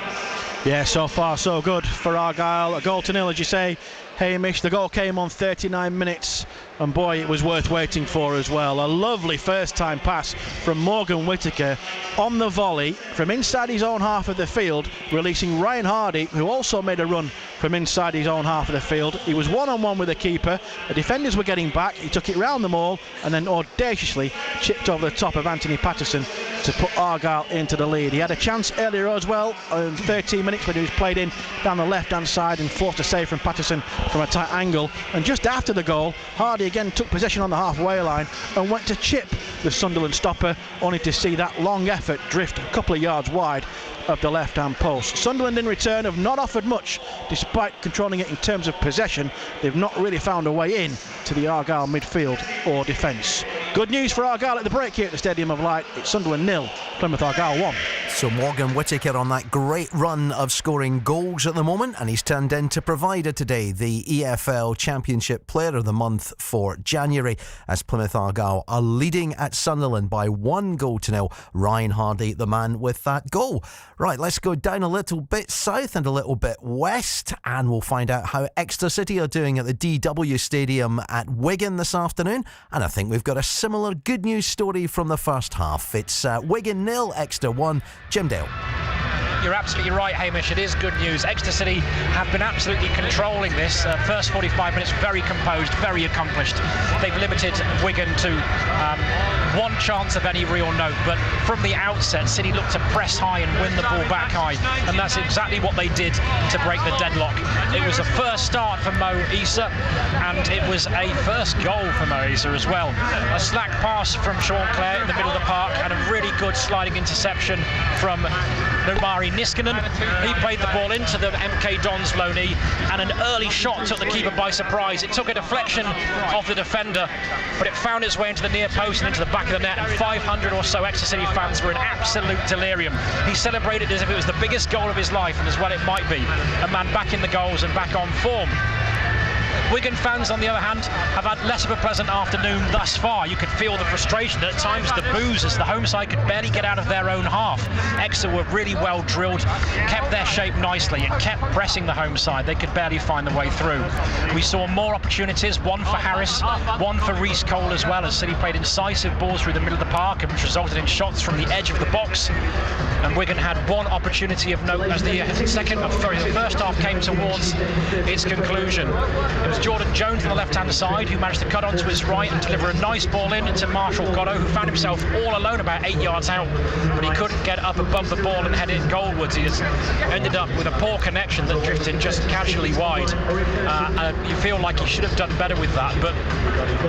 Yeah, so far so good for Argyle. 1-0, as you say, Hamish. The goal came on 39 minutes, and boy, it was worth waiting for as well. A lovely first-time pass from Morgan Whittaker on the volley from inside his own half of the field, releasing Ryan Hardy, who also made a run from inside his own half of the field. He was one-on-one with the keeper. The defenders were getting back. He took it round them all and then audaciously chipped over the top of Anthony Patterson to put Argyle into the lead. He had a chance earlier as well, 13 minutes, when he was played in down the left-hand side and forced a save from Patterson from a tight angle. And just after the goal, Hardy again took possession on the halfway line and went to chip the Sunderland stopper, only to see that long effort drift a couple of yards wide of the left-hand post. Sunderland in return have not offered much, despite controlling it in terms of possession. They've not really found a way in to the Argyle midfield or defence. Good news for Argyle at the break here at the Stadium of Light. It's Sunderland 0, Plymouth Argyle 1. So Morgan Whittaker on that great run of scoring goals at the moment, and he's turned into provider today, the EFL Championship Player of the Month for January, as Plymouth Argyle are leading at Sunderland by 1-0. Ryan Hardy, the man with that goal. Right, let's go down a little bit south and a little bit west, and we'll find out how Exeter City are doing at the DW Stadium at Wigan this afternoon. And I think we've got a similar good news story from the first half. It's Wigan 0, Exeter 1. Jim Dale. You're absolutely right, Hamish. It is good news. Exeter City have been absolutely controlling this. First 45 minutes, very composed, very accomplished. They've limited Wigan to one chance of any real note. But from the outset, City looked to press high and win the ball back high. And that's exactly what they did to break the deadlock. It was a first start for Mo Issa, and it was a first goal for Mo Issa as well. A slack pass from Sean Clare in the middle of the park, and a really good sliding interception from Nomari Niskanen. He played the ball into the MK Dons loanee, and an early shot took the keeper by surprise. It took a deflection of the defender, but it found its way into the near post and into the back of the net, and 500 or so Exeter City fans were in absolute delirium. He celebrated as if it was the biggest goal of his life, and as well it might be. A man back in the goals and back on form. Wigan fans, on the other hand, have had less of a pleasant afternoon thus far. You could feel the frustration, at times the boos, as the home side could barely get out of their own half. Exeter were really well drilled, kept their shape nicely and kept pressing the home side. They could barely find the way through. We saw more opportunities, one for Harris, one for Reece Cole as well, as City played incisive balls through the middle of the park, which resulted in shots from the edge of the box. And Wigan had one opportunity of note as the first half came towards its conclusion. It was was Jordan Jones on the left-hand side, who managed to cut onto his right and deliver a nice ball in to Marshall Gotto, who found himself all alone about 8 yards out, but he couldn't get up above the ball and head it goalwards. He has ended up with a poor connection that drifted just casually wide. You feel like he should have done better with that, but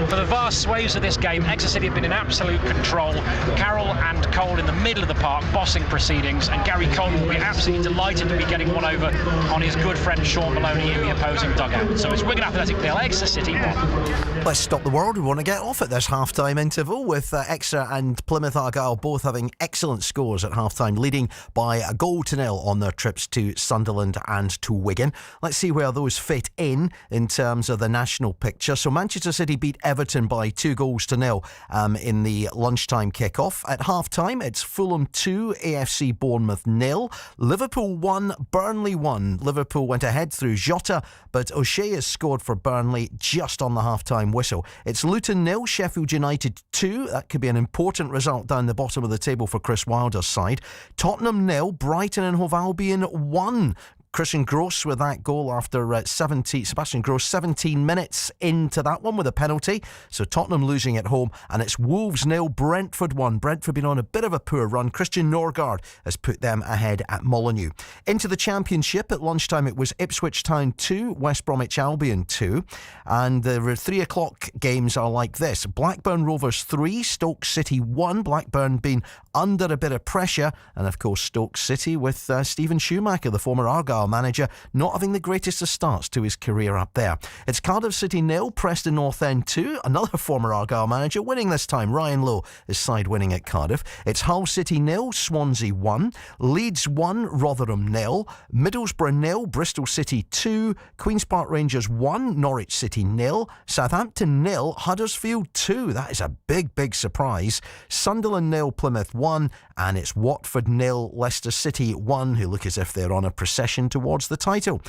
for the vast swathes of this game, Exeter City have been in absolute control. Carroll and Cole in the middle of the park, bossing proceedings, and Gary Cole will be absolutely delighted to be getting one over on his good friend Sean Maloney in the opposing dugout. So it's Wigan Athletic 0, Exeter City 1. Let's stop the world. We want to get off at this half-time interval with Exeter and Plymouth Argyle both having excellent scores at half-time, leading by a 0-0 on their trips to Sunderland and to Wigan. Let's see where those fit in terms of the national picture. So Manchester City beat Everton by 2-0 in the lunchtime kick-off. At half-time, it's Fulham 2, AFC Bournemouth 0. Liverpool 1, Burnley 1. Liverpool went ahead through Jota, but O'Shea has scored for Burnley just on the half-time whistle. It's Luton 0, Sheffield United 2. That could be an important result down the bottom of the table for Chris Wilder's side. Tottenham 0, Brighton and Hove Albion 1. Christian Gross with that goal after Sebastian Gross 17 minutes into that one with a penalty. So Tottenham losing at home, and it's Wolves 0, Brentford 1. Brentford been on a bit of a poor run. Christian Norgard has put them ahead at Molineux. Into the Championship at lunchtime, it was Ipswich Town 2, West Bromwich Albion 2. And the 3 o'clock games are like this: Blackburn Rovers 3, Stoke City 1. Blackburn being under a bit of pressure, and of course Stoke City with Stephen Schumacher, the former Argyle manager, not having the greatest of starts to his career up there. It's Cardiff City 0, Preston North End 2. Another former Argyle manager winning this time. Ryan Lowe, his side winning at Cardiff. It's Hull City 0, Swansea 1. Leeds 1, Rotherham 0. Middlesbrough 0, Bristol City 2. Queen's Park Rangers 1, Norwich City 0. Southampton 0, Huddersfield 2. That is a big surprise. Sunderland 0, Plymouth 1. And it's Watford 0, Leicester City 1, who look as if they're on a procession towards the title.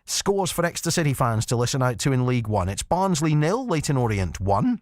Scores for Exeter City fans to listen out to in League One. It's Barnsley 0, Leyton Orient 1.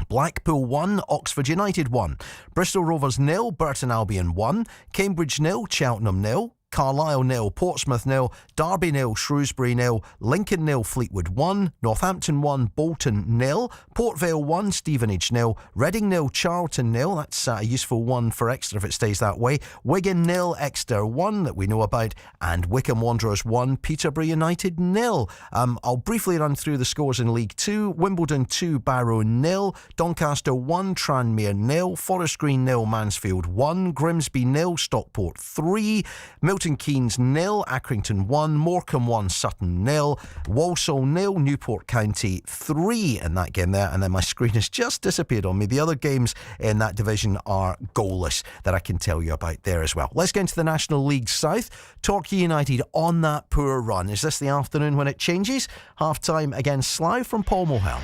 Blackpool 1, Oxford United 1. Bristol Rovers 0, Burton Albion 1. Cambridge 0, Cheltenham 0. Carlisle 0, Portsmouth 0, Derby 0, Shrewsbury 0, Lincoln 0, Fleetwood 1, Northampton 1, Bolton 0, Port Vale 1, Stevenage 0, Reading 0, Charlton 0. That's a useful one for Exeter if it stays that way. Wigan 0, Exeter 1 that we know about, and Wycombe Wanderers 1, Peterborough United 0. I'll briefly run through the scores in League 2. Wimbledon 2, Barrow 0, Doncaster 1, Tranmere 0, Forest Green 0, Mansfield 1, Grimsby 0, Stockport 3, Milton Keynes 0, Accrington 1, Morecambe 1, Sutton 0, Walsall 0, Newport County 3 in that game there, and then my screen has just disappeared on me. The other games in that division are goalless that I can tell you about there as well. Let's get into the National League South. Torquay United on that poor run. Is this the afternoon when it changes? Half time against Slough from Paul Mulhern.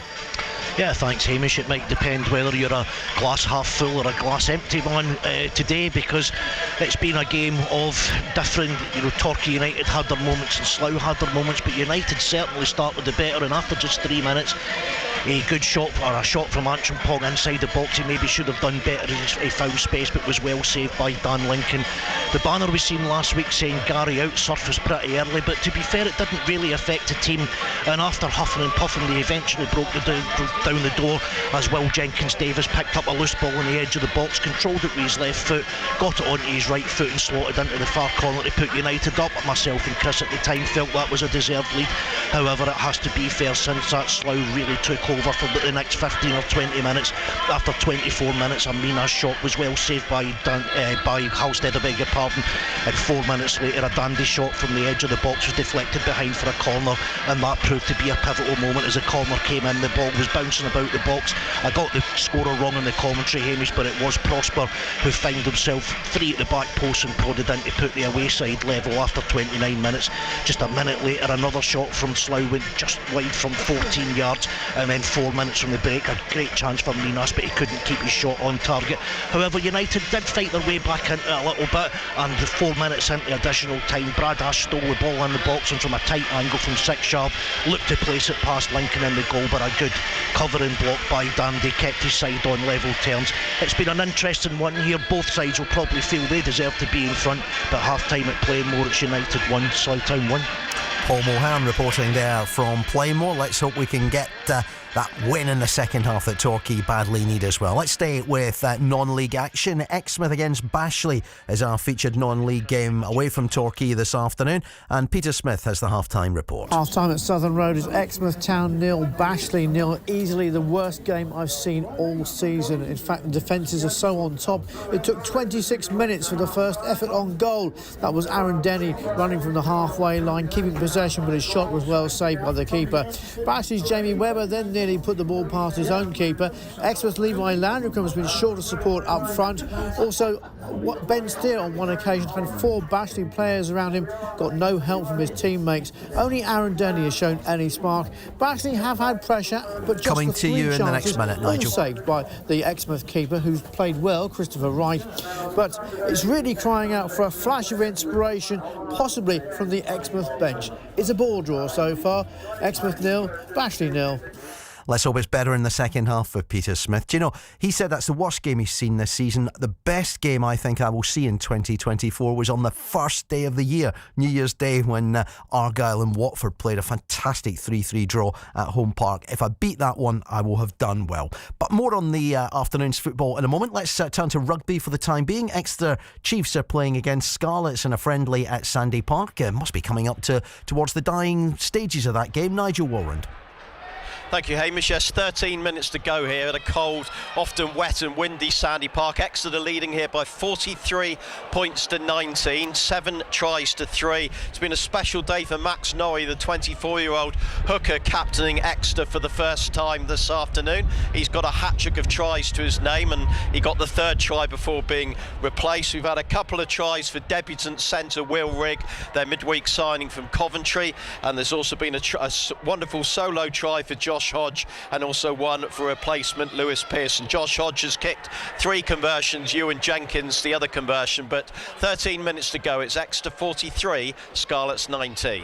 Yeah, thanks Hamish. It might depend whether you're a glass half full or a glass empty one today, because it's been a game of different, Torquay United had their moments and Slough had their moments, but United certainly started the better, and after just 3 minutes a good shot, or a shot from Antrim Pong inside the box. He maybe should have done better. He found space but was well saved by Dan Lincoln. The banner we seen last week saying Gary out surfaced pretty early, but to be fair it didn't really affect the team, and after huffing and puffing they eventually broke down the door as Will Jenkins Davis picked up a loose ball on the edge of the box, controlled it with his left foot, got it onto his right foot and slotted into the far corner to put United up. Myself and Chris at the time felt that was a deserved lead. However, it has to be fair, since that Slough really took over for the next 15 or 20 minutes. After 24 minutes, Amina's shot was well saved by Halstead, I beg your pardon, and 4 minutes later a dandy shot from the edge of the box was deflected behind for a corner, and that proved to be a pivotal moment as the corner came in. The ball was bouncing about the box. I got the scorer wrong in the commentary, Hamish, but it was Prosper who found himself free at the back post and prodded in to put the away side level after 29 minutes. Just a minute later another shot from Slough went just wide from 14 yards, and then 4 minutes from the break a great chance for Minas, but he couldn't keep his shot on target. However, United did fight their way back into it a little bit, and 4 minutes into additional time Brad Ash stole the ball in the box and from a tight angle from 6 yard looked to place it past Lincoln in the goal, but a good covering block by Dandy kept his side on level terms. It's been an interesting one here. Both sides will probably feel they deserve to be in front, but half time at Plainmoor it's United 1, Slough Town 1. Paul Mohan reporting there from Plainmoor. Let's hope we can get that win in the second half that Torquay badly need as well. Let's stay with non-league action. Exmouth against Bashley is our featured non-league game away from Torquay this afternoon, and Peter Smith has the half-time report. Half-time at Southern Road is Exmouth Town 0, Bashley 0. Easily the worst game I've seen all season. In fact, the defences are so on top. It took 26 minutes for the first effort on goal. That was Aaron Denny running from the halfway line, keeping possession, but his shot was well saved by the keeper. Bashley's Jamie Webber then nearly put the ball past his own keeper. Exmouth's Levi Landricum has been short of support up front. Also, Ben Steer on one occasion had 4 Bashley players around him, got no help from his teammates. Only Aaron Denny has shown any spark. Bashley have had pressure, but just coming for 3 to you in the next minute, Nigel. All saved by the Exmouth keeper, who's played well, Christopher Wright. But it's really crying out for a flash of inspiration, possibly from the Exmouth bench. It's a ball draw so far. Exmouth 0, Bashley 0. Let's hope it's better in the second half for Peter Smith. Do you know, he said that's the worst game he's seen this season. The best game I think I will see in 2024 was on the first day of the year, New Year's Day, when Argyle and Watford played a fantastic 3-3 draw at Home Park. If I beat that one, I will have done well. But more on the afternoon's football in a moment. Let's turn to rugby for the time being. Exeter Chiefs are playing against Scarlets in a friendly at Sandy Park. Must be coming up towards the dying stages of that game. Nigel Warren. Thank you, Hamish. Yes, 13 minutes to go here at a cold, often wet and windy Sandy Park. Exeter leading here by 43 points to 19, 7 tries to 3. It's been a special day for Max Norrie, the 24-year-old hooker captaining Exeter for the first time this afternoon. He's got a hat-trick of tries to his name, and he got the 3rd try before being replaced. We've had a couple of tries for debutant centre Will Rigg, their midweek signing from Coventry, and there's also been a wonderful solo try for Josh Hodge, and also one for replacement Lewis Pearson. Josh Hodge has kicked 3 conversions, Ewan Jenkins the other conversion, but 13 minutes to go. It's Exeter 43, Scarlets 19.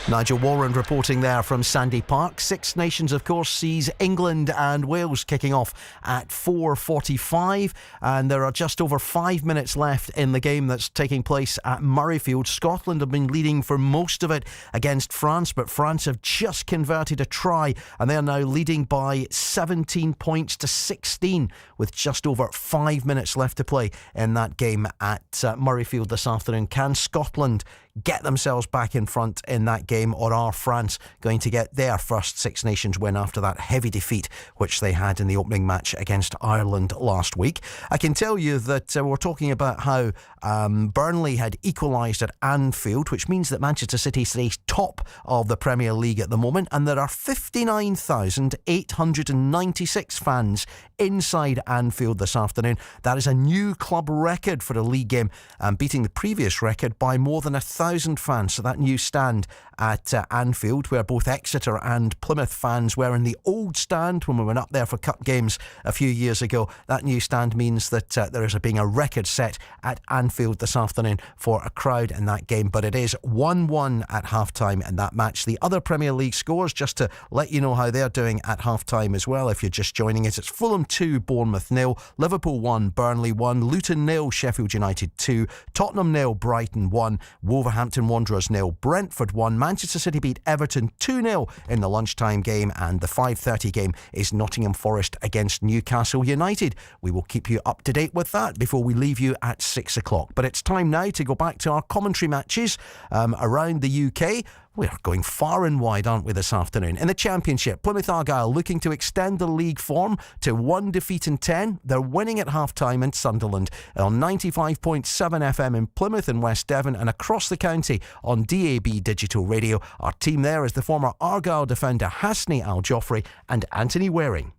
Nigel Warren reporting there from Sandy Park. Six Nations, of course, sees England and Wales kicking off at 4:45, and there are just over 5 minutes left in the game that's taking place at Murrayfield. Scotland have been leading for most of it against France, but France have just converted a try, and they are now leading by 17 points to 16 with just over 5 minutes left to play in that game at Murrayfield this afternoon. Can Scotland get themselves back in front in that game, or are France going to get their first Six Nations win after that heavy defeat which they had in the opening match against Ireland last week? I can tell you that we're talking about how Burnley had equalised at Anfield, which means that Manchester City stays top of the Premier League at the moment, and there are 59,896 fans inside Anfield this afternoon. That is a new club record for a league game, beating the previous record by more than 1,000 fans. So that new stand at Anfield, where both Exeter and Plymouth fans were in the old stand when we went up there for cup games a few years ago, that new stand means that there is being a record set at Anfield this afternoon for a crowd in that game. But it is 1-1 at half-time in that match. The other Premier League scores, just to let you know how they're doing at half-time as well, if you're just joining us, it's Fulham 2, Bournemouth 0, Liverpool 1, Burnley 1, Luton 0, Sheffield United 2, Tottenham 0, Brighton 1, Wolverhampton Wanderers 0, Brentford 1, Manchester City beat Everton 2-0 in the lunchtime game, and the 5:30 game is Nottingham Forest against Newcastle United. We will keep you up to date with that before we leave you at 6 o'clock. But it's time now to go back to our commentary matches around the UK. We're going far and wide, aren't we, this afternoon? In the Championship, Plymouth Argyle looking to extend the league form to 1 defeat in 10. They're winning at half-time in Sunderland on 95.7 FM in Plymouth and West Devon, and across the county on DAB Digital Radio. Our team there is the former Argyle defender Hasni Al-Joffrey and Anthony Waring.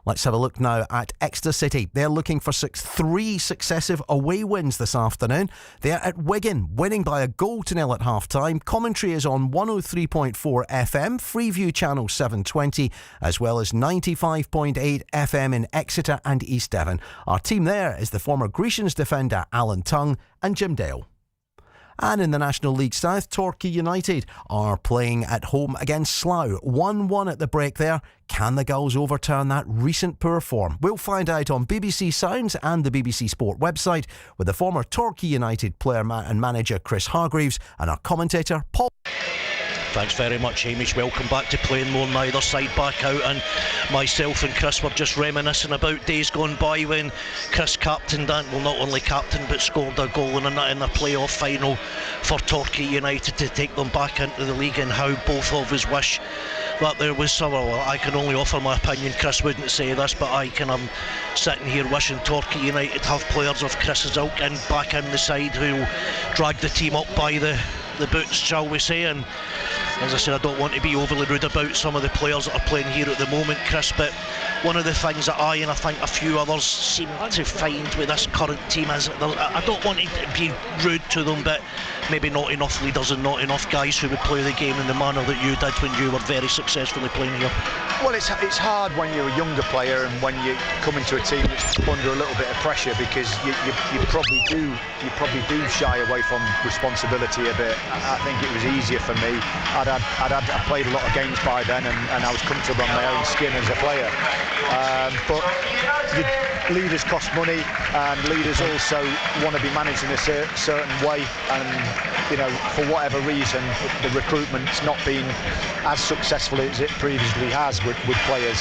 Let's have a look now at Exeter City. They're looking for 3 successive away wins this afternoon. They're at Wigan, winning by a 1-0 at half-time. Commentary is on 103.4 FM, Freeview Channel 720, as well as 95.8 FM in Exeter and East Devon. Our team there is the former Grecians defender Alan Tongue and Jim Dale. And in the National League South, Torquay United are playing at home against Slough. 1-1 at the break there. Can the Gulls overturn that recent poor form? We'll find out on BBC Sounds and the BBC Sport website with the former Torquay United player and manager Chris Hargreaves and our commentator Paul. Thanks very much, Hamish. Welcome back to playing more on either side back out, and myself and Chris were just reminiscing about days gone by when Chris captained, and well, not only captained but scored a goal in the playoff final for Torquay United to take them back into the league, and how both of us wish that there was some. Well, I can only offer my opinion. Chris wouldn't say this, but I'm sitting here wishing Torquay United have players of Chris's ilk and back in the side who drag the team up by the boots, shall we say. And as I said, I don't want to be overly rude about some of the players that are playing here at the moment, Chris, but one of the things that I and I think a few others seem to find with this current team is I don't want to be rude to them, but maybe not enough leaders and not enough guys who would play the game in the manner that you did when you were very successfully playing here. Well, it's hard when you're a younger player and when you come into a team that's under a little bit of pressure, because you probably do shy away from responsibility a bit. I think it was easier for me. I played a lot of games by then, and I was comfortable on my own skin as a player. But leaders cost money, and leaders also want to be managed in a certain way. And for whatever reason, the recruitment's not been as successful as it previously has with players.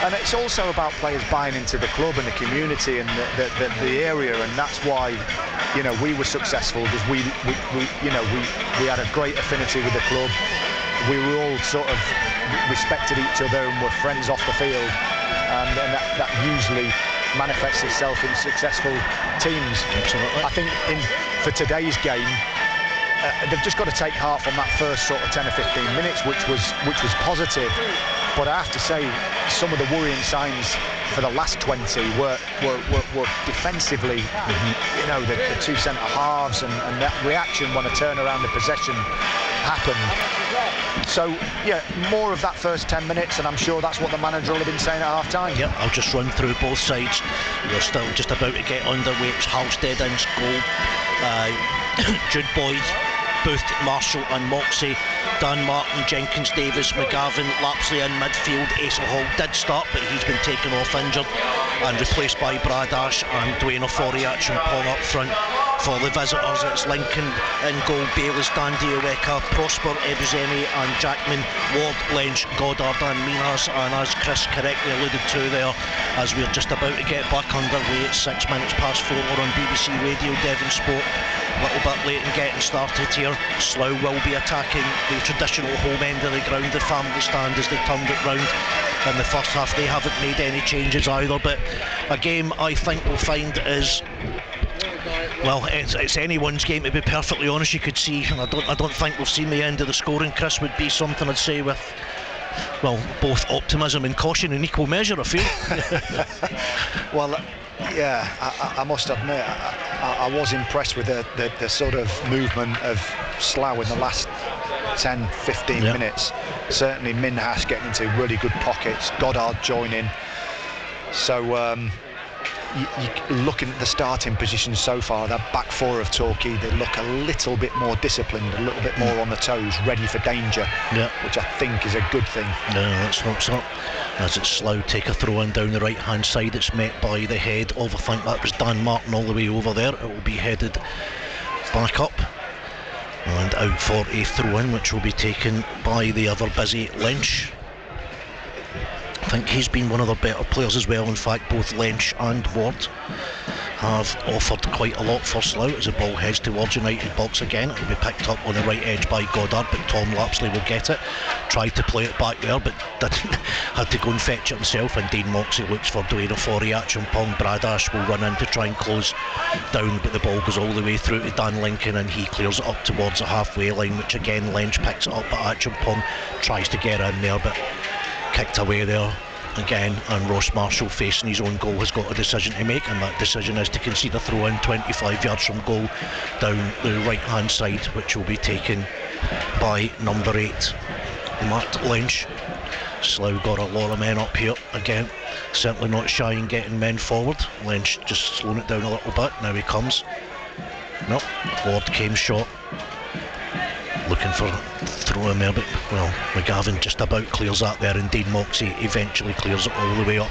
And it's also about players buying into the club and the community and the area, and that's why we were successful, because we had a great affinity with the club. We were all sort of respected each other and were friends off the field, and that usually manifests itself in successful teams. Absolutely. I think for today's game, they've just got to take heart from that first sort of 10 or 15 minutes, which was positive. But I have to say, some of the worrying signs for the last 20 were defensively. The two centre halves and that reaction when a turn around the possession happened. So yeah, more of that first 10 minutes, and I'm sure that's what the manager will have been saying at half time. Yep, I'll just run through both sides. We're still just about to get underway. It's Halstead in goal, Jude Boyd, Booth, Marshall and Moxey, Dan Martin, Jenkins, Davis, McGavin, Lapsley in midfield. Asa Hall did start, but he's been taken off injured and replaced by Brad Ash and Dwayne Oforiach and Pong up front. For the visitors, it's Lincoln in goal, Bayliss, Dandy Oweka, Prosper, Ebuzemi and Jackman, Ward, Lynch, Goddard and Minas. And as Chris correctly alluded to there, as we're just about to get back underway, it's 6 minutes past 4 on BBC Radio Devon Sport. A little bit late in getting started here. Slough will be attacking the traditional home end of the ground, the family stand, as they turned it round in the first half. They haven't made any changes either, but a game I think we'll find is, well, it's anyone's game, to be perfectly honest. You could see, and I don't think we've seen the end of the scoring, Chris, would be something I'd say with, well, both optimism and caution in equal measure, I feel. Well, yeah, I must admit, I was impressed with the sort of movement of Slough in the last 10-15 minutes. Certainly Minhas getting into really good pockets, Goddard joining. So you looking at the starting position so far, that back four of Torquay, they look a little bit more disciplined, a little bit more on the toes, ready for danger, which I think is a good thing. Yeah, let's hope so. As it's Slough take a throw in down the right hand side, it's met by the head of, I think that was Dan Martin all the way over there. It will be headed back up and out for a throw in, which will be taken by the ever busy Lynch. I think he's been one of the better players as well. In fact, both Lynch and Ward have offered quite a lot for Slough as the ball heads towards United box again. It will be picked up on the right edge by Goddard, but Tom Lapsley will get it. Tried to play it back there, but didn't. Had to go and fetch it himself, and Dean Moxey looks for Dwayne Oforiach, and Pong Bradash will run in to try and close down, but the ball goes all the way through to Dan Lincoln, and he clears it up towards the halfway line, which again Lynch picks it up, but Acheampong tries to get in there, but kicked away there again, and Ross Marshall, facing his own goal, has got a decision to make, and that decision is to concede a throw in 25 yards from goal down the right hand side, which will be taken by number 8 Matt Lynch. Slough got a lot of men up here again, certainly not shy in getting men forward. Lynch just slowing it down a little bit. Now he comes No, Ward came short. Looking for throw in there, but well, McGavin just about clears that there, and Dean Moxey eventually clears it all the way up.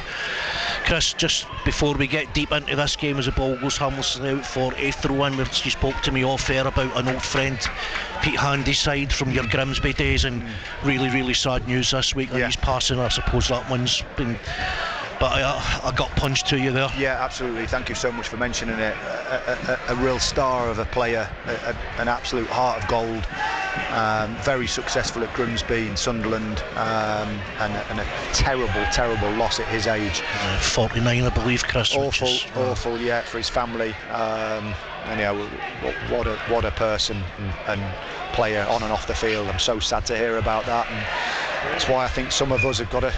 Chris, just before we get deep into this game, as the ball goes harmlessly out for a throw-in, you spoke to me off air about an old friend, Pete Handy's side from your Grimsby days, and really sad news this week that he's passing. I suppose that one's been... But I got punched to you there. Yeah, absolutely. Thank you so much for mentioning it. A real star of a player, an absolute heart of gold. Very successful at Grimsby and Sunderland, and a terrible loss at his age. 49, I believe, Chris. Awful, yeah, for his family. And yeah, what a person and player on and off the field. I'm so sad to hear about that, and that's why I think some of us have got to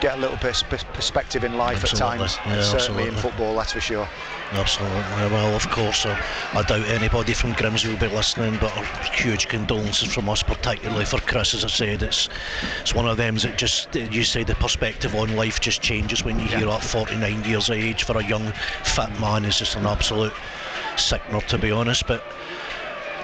get a little bit perspective in life at times, certainly in football, that's for sure. Absolutely. Well, of course, I doubt anybody from Grimsby will be listening, but huge condolences from us, particularly for Chris. As I said, it's one of them that just, you say, the perspective on life just changes when you hear at 49 years of age for a young fit man is just an absolute sickener, to be honest. But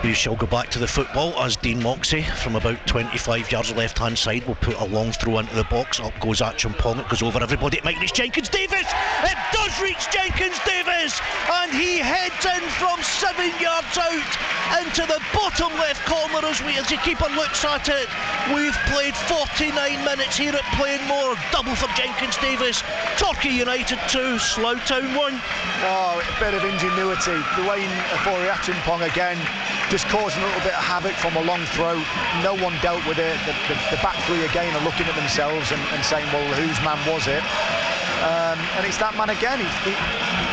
we shall go back to the football as Dean Moxey from about 25 yards left hand side will put a long throw into the box. Up goes Acheampong, it goes over everybody. It might reach Jenkins Davis. It does reach Jenkins Davis, and he heads in from 7 yards out into the bottom left corner as the keeper looks at it. We've played 49 minutes here at Plainmoor. Double for Jenkins Davis. Torquay United 2, Slough Town 1. Oh, a bit of ingenuity. Dwayne Acheampong again, just causing a little bit of havoc from a long throw. No one dealt with it. The back three again are looking at themselves and saying, well, whose man was it? And it's that man again.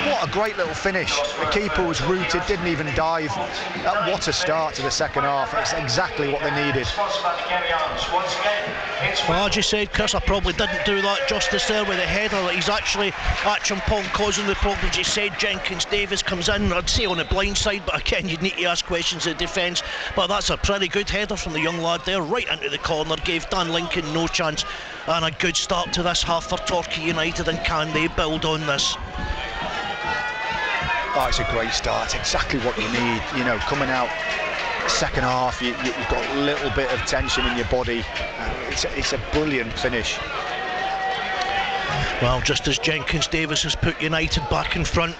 What a great little finish. The keeper was rooted, didn't even dive. What a start to the second half. It's exactly what they needed. Well, as you said, Chris, I probably didn't do that justice there with the header. He's actually Acheampong causing the problems. You said Jenkins Davis comes in, I'd say on the blind side, but again, you'd need to ask questions of defence. But that's a pretty good header from the young lad there, right into the corner, gave Dan Lincoln no chance. And a good start to this half for Torquay United, and can they build on this? Oh, it's a great start, exactly what you need. You know, coming out second half, you've got a little bit of tension in your body. It's a brilliant finish. Well, just as Jenkins Davis has put United back in front,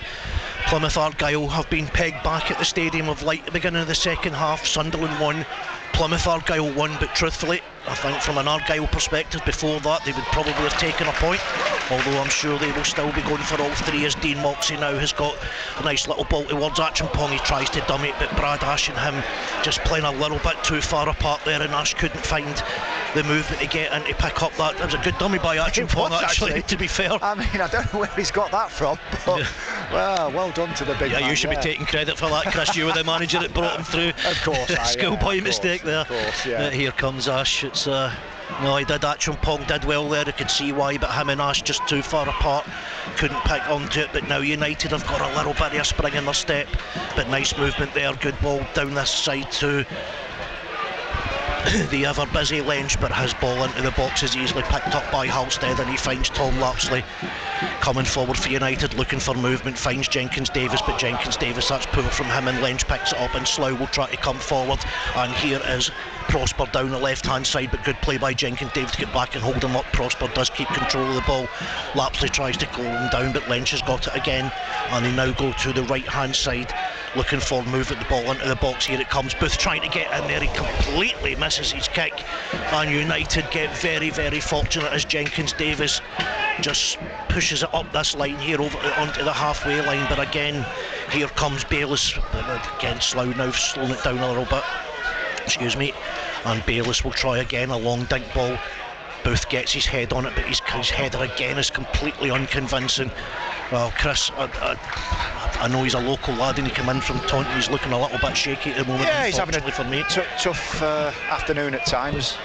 Plymouth Argyle have been pegged back at the Stadium of Light at the beginning of the second half. Sunderland won, Plymouth Argyle won, but truthfully, I think from an Argyle perspective, before that they would probably have taken a point, although I'm sure they will still be going for all three, as Dean Moxey now has got a nice little ball towards Acheampong. He tries to dummy it, but Brad Ash and him just playing a little bit too far apart there, and Ash couldn't find the movement to get in to pick up that. It was a good dummy by Acheampong, actually, to be fair. I mean, I don't know where he's got that from, but well done to the big man. You should be taking credit for that, Chris. You were the manager that brought him through. Of course. Schoolboy mistake there. Of course, yeah. Here comes Ash. It's no, he did. Acheampong did well there. You could see why, but him and Ash just too far apart, couldn't pick onto it. But now United have got a little bit of a spring in their step. But nice movement there. Good ball down this side to the ever busy Lench, but his ball into the box is easily picked up by Halstead, and he finds Tom Lapsley coming forward for United, looking for movement, finds Jenkins Davis, but Jenkins Davis, that's poor from him, and Lench picks it up, and Slough will try to come forward, and here is Prosper down the left hand side, but good play by Jenkins Davis to get back and hold him up. Prosper does keep control of the ball. Lapsley tries to close him down, but Lench has got it again, and they now go to the right hand side looking for movement, the ball into the box. Here it comes, Booth trying to get in there, he completely misses his kick, and United get very fortunate as Jenkins Davis just pushes it up this line here over onto the halfway line. But again, here comes Bayliss again. Slough now slowing it down a little bit, excuse me, and Bayliss will try again, a long dink ball. Booth gets his head on it, but his header again is completely unconvincing. Well, Chris, I know he's a local lad and he came in from Taunton. He's looking a little bit shaky at the moment. Yeah, he's having a for me. tough afternoon at times.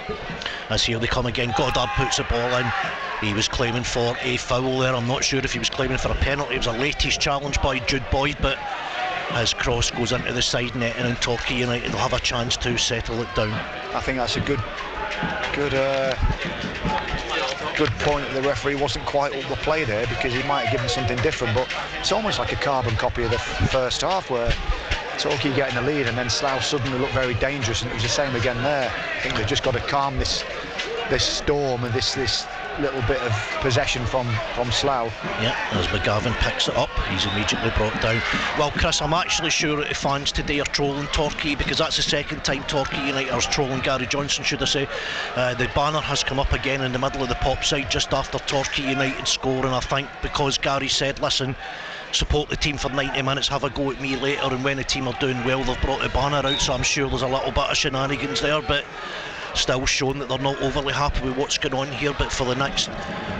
As here they come again, Goddard puts the ball in. He was claiming for a foul there. I'm not sure if he was claiming for a penalty. It was a latest challenge by Jude Boyd, but his cross goes into the side net, and Torquay United will have a chance to settle it down. I think that's a good point that the referee wasn't quite up the play there, because he might have given something different, but it's almost like a carbon copy of the first half, where Torquay getting the lead, and then Slough suddenly looked very dangerous, and it was the same again there. I think they've just got to calm this storm and this little bit of possession from Slough. Yeah, as McGavin picks it up, he's immediately brought down. Well, Chris, I'm actually sure that the fans today are trolling Torquay, because that's the second time Torquay United are trolling Gary Johnson, should I say. The banner has come up again in the middle of the pop side just after Torquay United score, and I think because Gary said, listen, support the team for 90 minutes, have a go at me later, and when the team are doing well, they've brought the banner out, so I'm sure there's a little bit of shenanigans there, but still showing that they're not overly happy with what's going on here. But for the next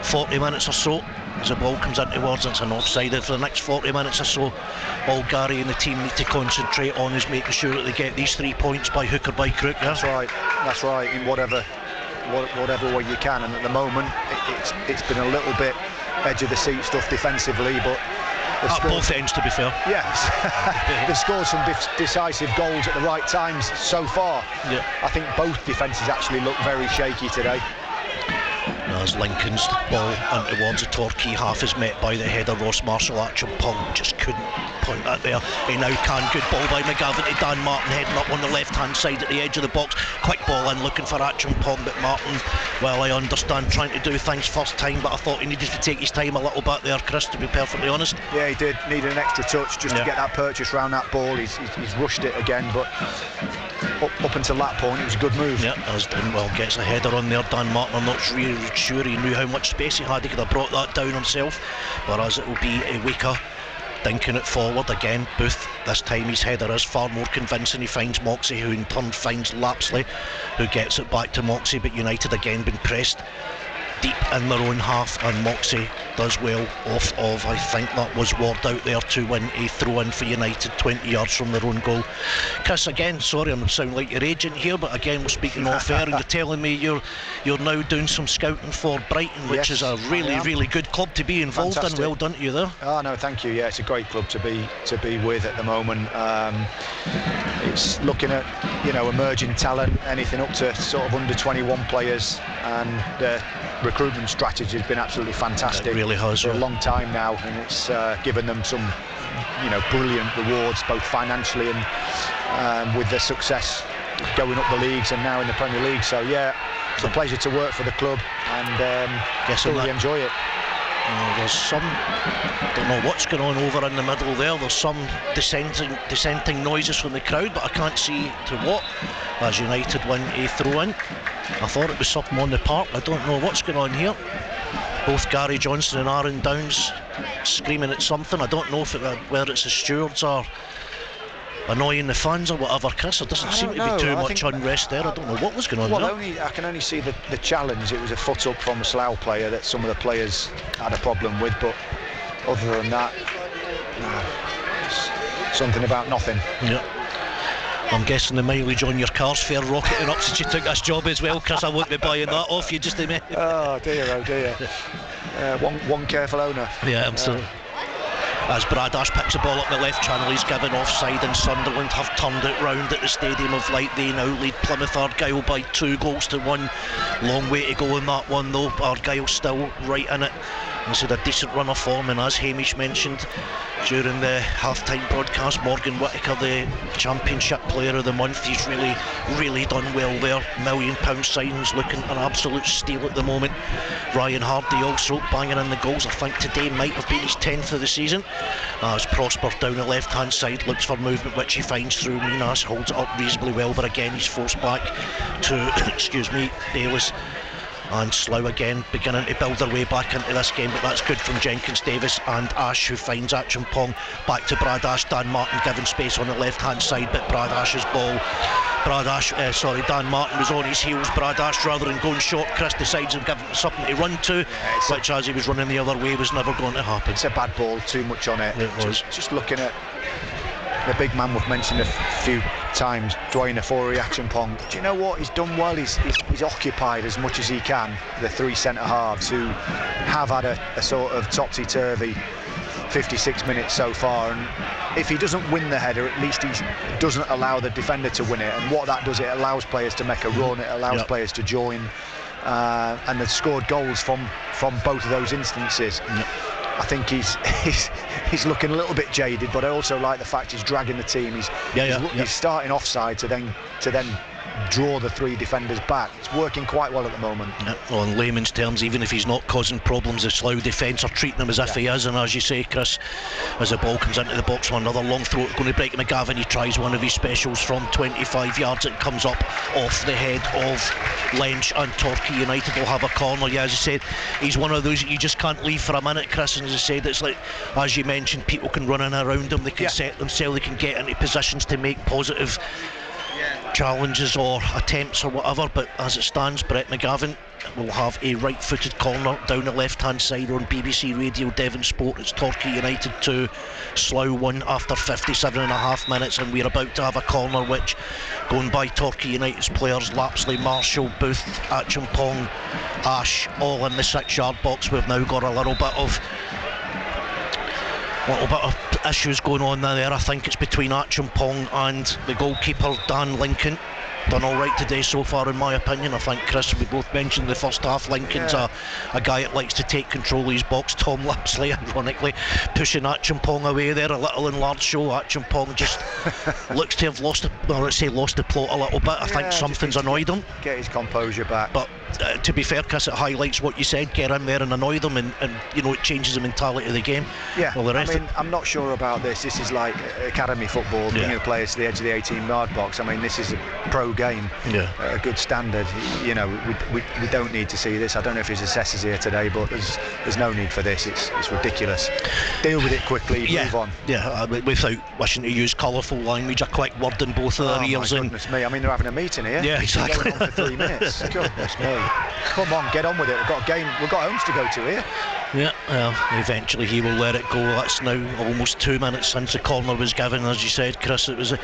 40 minutes or so, as the ball comes in towards, it's an offside. For the next 40 minutes or so, all Gary and the team need to concentrate on is making sure that they get these 3 points by hook or by crook. Yeah? That's right, in whatever way you can, and at the moment it's been a little bit edge of the seat stuff defensively, but at both ends, to be fair. Yes. They've scored some decisive goals at the right times so far. Yeah. I think both defences actually look very shaky today. As Lincoln's ball in towards the Torquay half is met by the header. Ross Marshall, Acheampong just couldn't point that there. He now can. Good ball by McGavin to Dan Martin, heading up on the left hand side at the edge of the box. Quick ball in, looking for Acheampong, but Martin, well, I understand, trying to do things first time, but I thought he needed to take his time a little bit there, Chris, to be perfectly honest. Yeah, he did. Needed an extra touch just to get that purchase round that ball. He's rushed it again, but up until that point it was a good move. Yeah, as Dinwell gets a header on there. Dan Martin, I'm not really sure he knew how much space he had. He could have brought that down himself, whereas it will be a Waker dinking it forward again. Booth, this time his header is far more convincing. He finds Moxie, who in turn finds Lapsley, who gets it back to Moxie, but United again been pressed deep in their own half, and Moxie does well off of, I think that was Ward out there, to win a throw in for United 20 yards from their own goal. Chris, again, sorry I'm sounding like your agent here, but again we're speaking off air, and you're telling me you're now doing some scouting for Brighton, which is a really good club to be involved in. Well done to you there. Oh no, thank you. Yeah, it's a great club to be with at the moment. It's looking at, emerging talent, anything up to sort of under 21 players, and recruitment strategy has been absolutely fantastic. It really has, for a long time now, and it's given them some brilliant rewards, both financially and with their success going up the leagues and now in the Premier League. So yeah, it's a pleasure to work for the club, and really enjoy it. There's some, don't know what's going on over in the middle there. There's some dissenting noises from the crowd, but I can't see to what, as United win a throw in. I thought it was something on the park. I don't know what's going on here. Both Gary Johnson and Aaron Downs screaming at something. I don't know whether it's the stewards or annoying the fans or whatever, Chris. There doesn't seem to be too much unrest there. I don't know what was going on there. I can only see the challenge. It was a foot up from a Slough player that some of the players had a problem with, but other than that, something about nothing. Yeah. I'm guessing the mileage on your car's fair rocketing up since you took this job as well, Chris. I won't be buying that off you just a minute. Oh dear. One careful owner. Yeah, absolutely. As Brad Ash picks the ball up the left channel, he's given offside, and Sunderland have turned it round at the Stadium of Light. They now lead Plymouth Argyle by 2-1. Long way to go in that one though. Argyle still right in it. This is a decent run of form, and as Hamish mentioned during the half-time broadcast, Morgan Whittaker, the Championship Player of the Month, he's really done well there. £1 million signings, looking an absolute steal at the moment. Ryan Hardy also banging in the goals. I think today might have been his 10th of the season. As Prosper down the left-hand side looks for movement, which he finds through Minas, holds it up reasonably well, but again he's forced back to Bayliss. And Slough again beginning to build their way back into this game, but that's good from Jenkins Davis and Ash, who finds Acheampong. Back to Brad Ash. Dan Martin given space on the left hand side, but Dan Martin was on his heels. Brad Ash, rather than going short, Chris decides to give him something to run to, which as he was running the other way was never going to happen. It's a bad ball, too much on it. It was. Just looking at the big man we've mentioned a few times, Dwayne Acheampong. Do you know what he's done well? He's occupied as much as he can the three centre halves, who have had a sort of topsy-turvy 56 minutes so far, and if he doesn't win the header, at least he doesn't allow the defender to win it, and what that does, it allows players to make a run, it allows players to join, and they've scored goals from both of those instances. I think he's he's looking a little bit jaded, but I also like the fact he's dragging the team. He's starting offside to then draw the 3 defenders back. It's working quite well at the moment. Well, in layman's terms, even if he's not causing problems, the Slough defence are treating him as if he is. And as you say, Chris, as the ball comes into the box on another long throw, going to break McGavin. He tries one of his specials from 25 yards. It comes up off the head of Lynch, and Torquay United will have a corner. Yeah, as I said, he's one of those that you just can't leave for a minute, Chris. And as I said, it's like, as you mentioned, people can run in around him. They can set themselves. They can get into positions to make positive challenges or attempts or whatever, but as it stands, Brett McGavin will have a right-footed corner down the left-hand side on BBC Radio Devon Sport. It's Torquay United 2, Slough 1 after 57.5 minutes, and we're about to have a corner which, going by Torquay United's players, Lapsley, Marshall, Booth, Acheampong, Ash, all in the 6-yard box. We've now got a little bit of issues going on there. I think it's between Acheampong and the goalkeeper, Dan Lincoln. Done all right today so far, in my opinion. I think, Chris, we both mentioned the first half. Lincoln's a guy that likes to take control of his box. Tom Lapsley, ironically, pushing Acheampong away there. A little enlarged show. Acheampong just looks to have lost the plot a little bit. I think something's annoyed him. Get his composure back. But to be fair, Chris, it highlights what you said. Get in there and annoy them, and you know, it changes the mentality of the game. Yeah, well, I mean, I'm not sure about this. This is like academy football, bringing players to the edge of the 18-yard box. I mean, this is a pro game, a good standard. You know, we don't need to see this. I don't know if his assessor's here today, but there's no need for this. It's ridiculous. Deal with it quickly, move on. Yeah, without wishing to use colourful language, a quick word in both of their ears. My goodness me, I mean, they're having a meeting here. Yeah, exactly. Going on for 3 minutes. Goodness me. Come on, get on with it. We've got a game, we've got homes to go to here. Yeah, well, eventually he will let it go. That's now almost 2 minutes since the corner was given. As you said, Chris, it was the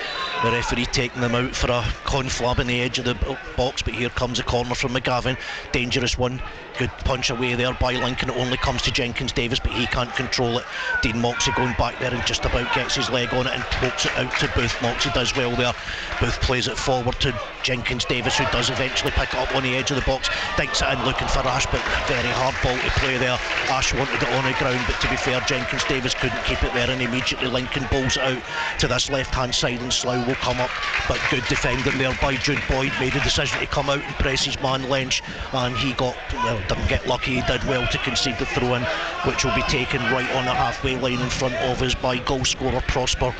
referee taking them out for a conflab in the edge of the box, but here comes a corner from McGavin. Dangerous one. Good punch away there by Lincoln. It only comes to Jenkins Davis, but he can't control it. Dean Moxey going back there and just about gets his leg on it and pokes it out to Booth. Moxey does well there. Booth plays it forward to Jenkins Davis, who does eventually pick it up on the edge of the box. Dinks it in looking for Ash, but very hard ball to play there. Ash wanted it on the ground, but to be fair, Jenkins Davis couldn't keep it there, and immediately Lincoln bowls it out to this left-hand side, and Slough will come up. But good defending there by Jude Boyd. Made a decision to come out and press his man Lynch, and he didn't get lucky. He did well to concede the throw-in, which will be taken right on the halfway line in front of us by goal scorer Prosper.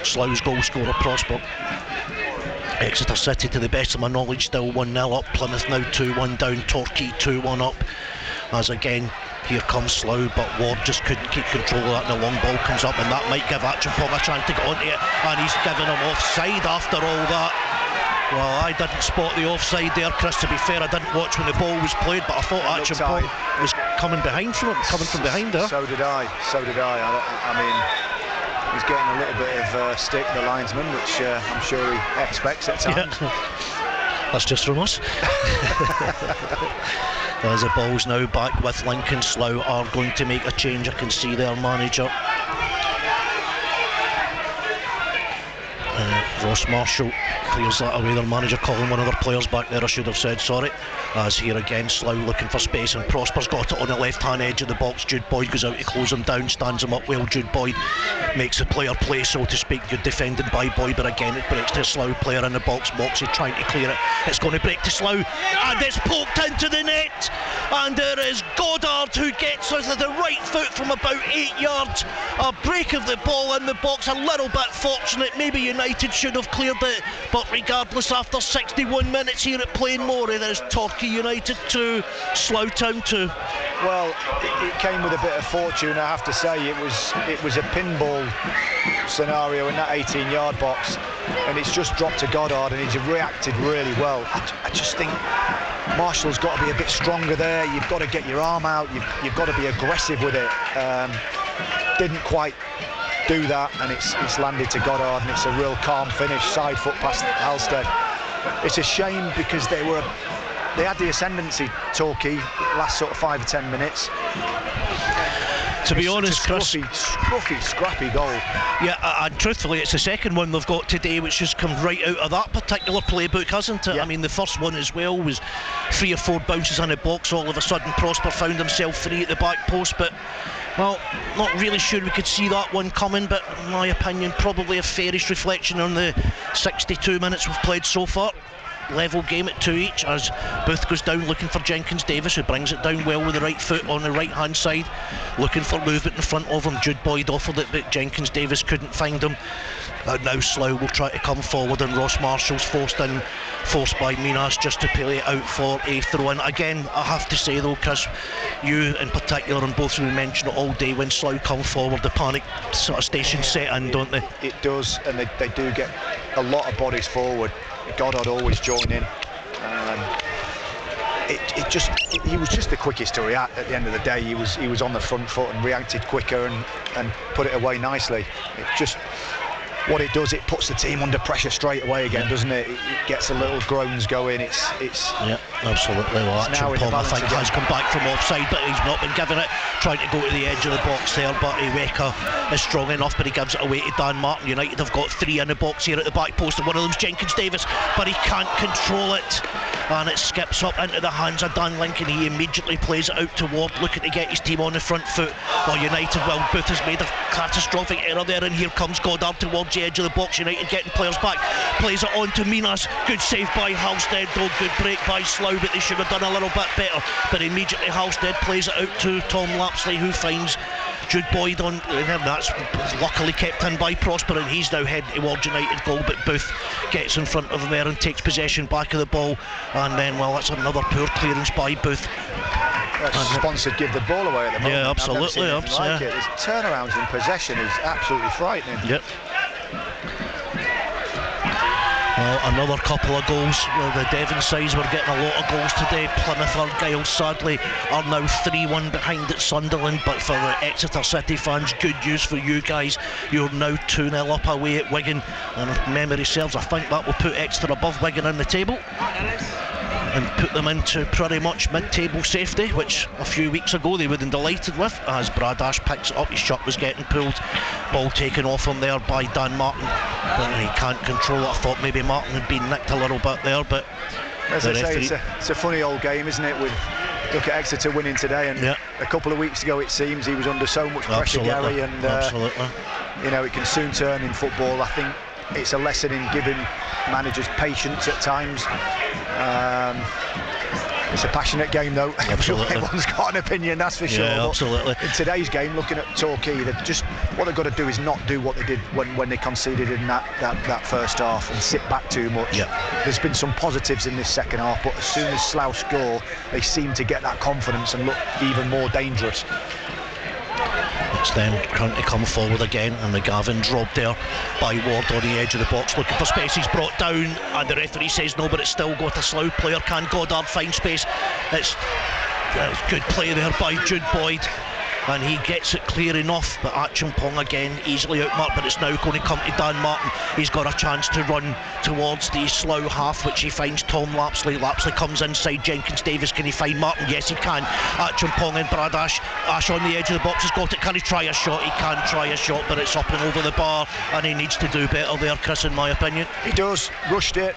Slough's goal scorer Prosper. Exeter City, to the best of my knowledge, still 1-0 up. Plymouth now 2-1 down. Torquay 2-1 up. As again, here comes Slough, but Ward just couldn't keep control of that, and the long ball comes up, and that might give Acheampong a chance to get onto it, and he's given him offside after all that. Well, I didn't spot the offside there, Chris. To be fair, I didn't watch when the ball was played, but I thought Acheampong was coming from behind there. So did I. I mean, he's getting a little bit of stick, the linesman, which I'm sure he expects at times. Yeah. That's just from us. As the ball's now back with Lincoln. Slough are going to make a change. I can see their manager, Ross Marshall, clears that away. Their manager calling one of their players back there, I should have said, sorry. As here again, Slough looking for space, and Prosper's got it on the left-hand edge of the box. Jude Boyd goes out to close him down, stands him up well. Jude Boyd makes the player play, so to speak. Good defending by Boyd, but again it breaks to a Slough player in the box. Moxey trying to clear it. It's going to break to Slough, and it's poked into the net, and there is Goddard who gets us with the right foot from about 8 yards. A break of the ball in the box, a little bit fortunate. Maybe United should have cleared it, but regardless, after 61 minutes here at Plainmoor, there's Torquay United 2, Slough Town 2. Well, it came with a bit of fortune, I have to say. It was a pinball scenario in that 18-yard box, and it's just dropped to Goddard, and he's reacted really well. I just think Marshall's got to be a bit stronger there. You've got to get your arm out. You've got to be aggressive with it. Didn't quite do that, and it's landed to Goddard, and it's a real calm finish, side foot past Halstead. It's a shame because they had the ascendancy, Torquay, last sort of 5 or 10 minutes. To be honest, Chris, scruffy, scrappy goal. Yeah, and truthfully, it's the second one they've got today, which has come right out of that particular playbook, hasn't it? Yeah. I mean, the first one as well was 3 or 4 bounces on the box. All of a sudden, Prosper found himself free at the back post, but Well, not really sure we could see that one coming, but in my opinion, probably a fairish reflection on the 62 minutes we've played so far. Level game at 2 each as Booth goes down looking for Jenkins Davis, who brings it down well with the right foot on the right hand side, looking for movement in front of him. Jude Boyd offered it, but Jenkins Davis couldn't find him. Now Slough will try to come forward, and Ross Marshall's forced by Minas just to play it out for a throw-in. Again, I have to say though, Chris, you in particular and both of you mentioned it all day, when Slough come forward the panic sort of station set in, don't they? It does, and they do get a lot of bodies forward. Goddard always join in. He was just the quickest to react at the end of the day. He was on the front foot and reacted quicker and put it away nicely. It just, what it does, it puts the team under pressure straight away again, doesn't it? It gets the little groans going. It's yeah, absolutely. Well, Action Pong, I think, has come back from offside, but he's not been given it. Trying to go to the edge of the box there, but Iweka is strong enough, but he gives it away to Dan Martin. United have got 3 in the box here at the back post, and one of them's Jenkins Davis, but he can't control it, and it skips up into the hands of Dan Lincoln. He immediately plays it out toward, looking to get his team on the front foot. While United, well, Booth has made a catastrophic error there, and here comes Goddard towards the edge of the box. United getting players back, plays it on to Minas. Good save by Halstead, though. Good break by Slough, but they should have done a little bit better. But immediately Halstead plays it out to Tom Lapsley, who finds Jude Boyd on him. That's luckily kept in by Prosper, and he's now heading towards United goal, but Booth gets in front of him there and takes possession back of the ball, and then, well, that's another poor clearance by Booth. Sponsored give the ball away at the moment. Yeah, absolutely. Like it. His turnarounds in possession is absolutely frightening. Yep. Well, another couple of goals. The Devon sides were getting a lot of goals today. Plymouth Argyle sadly are now 3-1 behind at Sunderland, but for the Exeter City fans, good news for you guys. You're now 2-0 up away at Wigan, and if memory serves, I think that will put Exeter above Wigan in the table and put them into pretty much mid-table safety, which a few weeks ago they would have been delighted with, as Brad Ash picks it up. His shot was getting pulled, ball taken off him there by Dan Martin, but he can't control it. I thought maybe Martin had been nicked a little bit there, but as I say, it's a funny old game, isn't it? With look at Exeter winning today, and a couple of weeks ago it seems he was under so much pressure, Gary, and you know, it can soon turn in football. I think it's a lesson in giving managers patience at times. It's a passionate game though. Everyone's got an opinion, that's for sure. Yeah, absolutely. In today's game, looking at Torquay, what they've got to do is not do what they did when they conceded in that first half and sit back too much. There's been some positives in this second half, but as soon as Slough score, they seem to get that confidence and look even more dangerous. It's them trying to come forward again, and the Gavin's robbed there by Ward on the edge of the box, looking for space. He's brought down, and the referee says no, but it's still got a Slough player. Can Goddard find space? It's good play there by Jude Boyd, and he gets it clear enough, but Acheampong again easily outmarked, but it's now going to come to Dan Martin. He's got a chance to run towards the Slough half, which he finds Tom Lapsley. Lapsley comes inside Jenkins Davis. Can he find Martin? Yes, he can. Acheampong and Brad Ash on the edge of the box has got it. Can he try a shot? He can try a shot, but it's up and over the bar, and he needs to do better there, Chris, in my opinion. He does. Rushed it.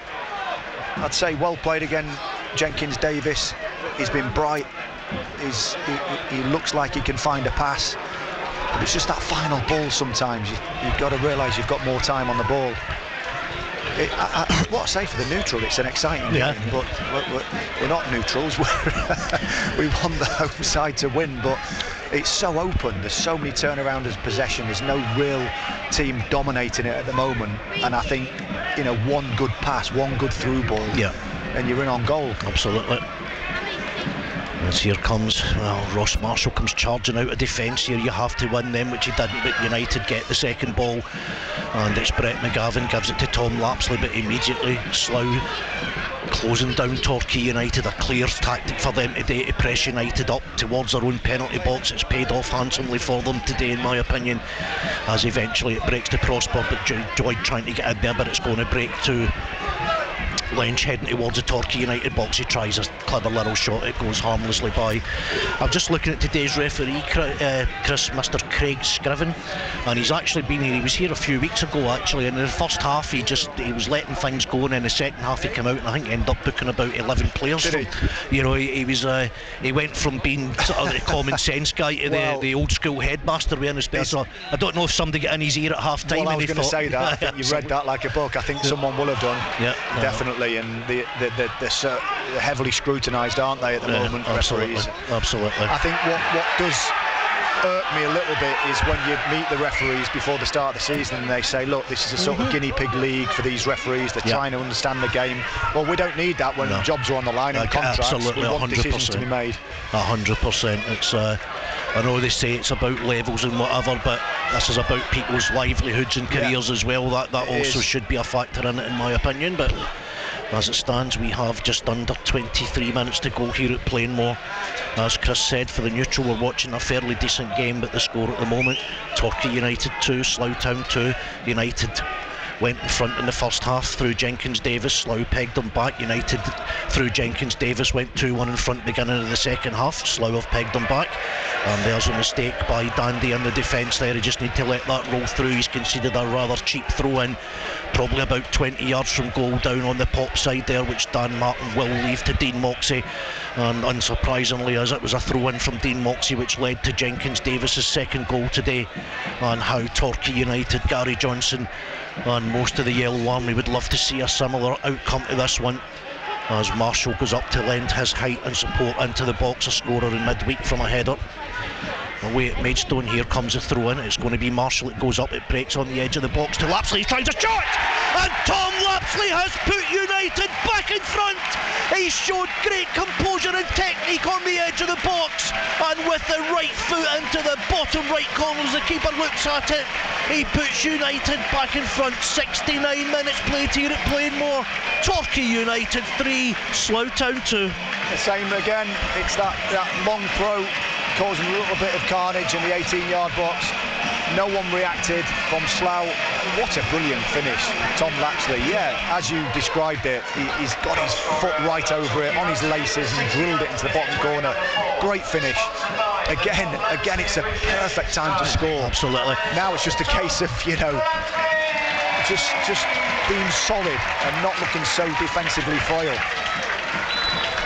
I'd say well played again, Jenkins Davis. He's been bright. He looks like he can find a pass, but it's just that final ball sometimes. You've got to realise you've got more time on the ball. What I say for the neutral, it's an exciting game, but we're not neutrals. We want the home side to win, but it's so open. There's so many turnaround as possession. There's no real team dominating it at the moment, and I think, you know, one good pass, one good through ball, and you're in on goal. Absolutely. As here comes, Ross Marshall comes charging out of defence here. You have to win them, which he didn't, but United get the second ball, and it's Brett McGavin gives it to Tom Lapsley, but immediately Slough closing down Torquay United. A clear tactic for them today to press United up towards their own penalty box. It's paid off handsomely for them today, in my opinion, as eventually it breaks to Prosper, but Joyd trying to get in there, but it's going to break to Lynch heading towards the Torquay United box. He tries a clever little shot, it goes harmlessly by. I'm just looking at today's referee, Chris, Mr. Craig Scriven, and he's actually been here. He was here a few weeks ago actually. In the first half he was letting things go, and in the second half he came out and I think ended up booking about 11 players. Did he? You know, he went from being sort of the common sense guy to the old school headmaster with his space. So I don't know if somebody got in his ear at half time. Well, I was going to say that. I think you read that like a book. I think someone will have done. Yeah, definitely. And they're heavily scrutinised, aren't they, at the moment? Absolutely. Referees. Absolutely. I think what does irk me a little bit is when you meet the referees before the start of the season and they say, look, this is a sort of guinea pig league for these referees. They're trying to understand the game. Well, we don't need that when jobs are on the line and contracts. Absolutely, we want 100%. decisions to be made. 100%. It's I know they say it's about levels and whatever, but this is about people's livelihoods and careers as well. That also should be a factor in it, in my opinion. But as it stands, we have just under 23 minutes to go here at Plainmoor. As Chris said, for the neutral, we're watching a fairly decent game, but the score at the moment, Torquay United 2, Slough Town 2. United went in front in the first half through Jenkins Davis. Slough pegged them back. United through Jenkins Davis went 2-1 in front beginning of the second half. Slough have pegged them back, and there's a mistake by Dandy in the defence there. He just need to let that roll through. He's conceded a rather cheap throw in, probably about 20 yards from goal, down on the pop side there, which Dan Martin will leave to Dean Moxey. And unsurprisingly, as it was a throw in from Dean Moxey which led to Jenkins Davis's second goal today. And how Torquay United, Gary Johnson and most of the Yellow Army would love to see a similar outcome to this one, as Marshall goes up to lend his height and support into the box, a scorer in midweek from a header. Away at Maidstone, here comes a throw in. It's going to be Marshall. It goes up, it breaks on the edge of the box to Lapsley. He tries a shot, and Tom Lapsley has put United back in front. He showed great composure and technique on the edge of the box, and with the right foot into the bottom right corner as the keeper looks at it, he puts United back in front. 69 minutes played here at Plainmoor. Torquay United 3, Slough Town 2. The same again. It's that long throw causing a little bit of carnage in the 18-yard box. No one reacted from Slough. What a brilliant finish, Tom Lapsley. Yeah, as you described it, he's got his foot right over it, on his laces, and drilled it into the bottom corner. Great finish. Again, it's a perfect time to score. Absolutely. Now it's just a case of, just being solid and not looking so defensively frail.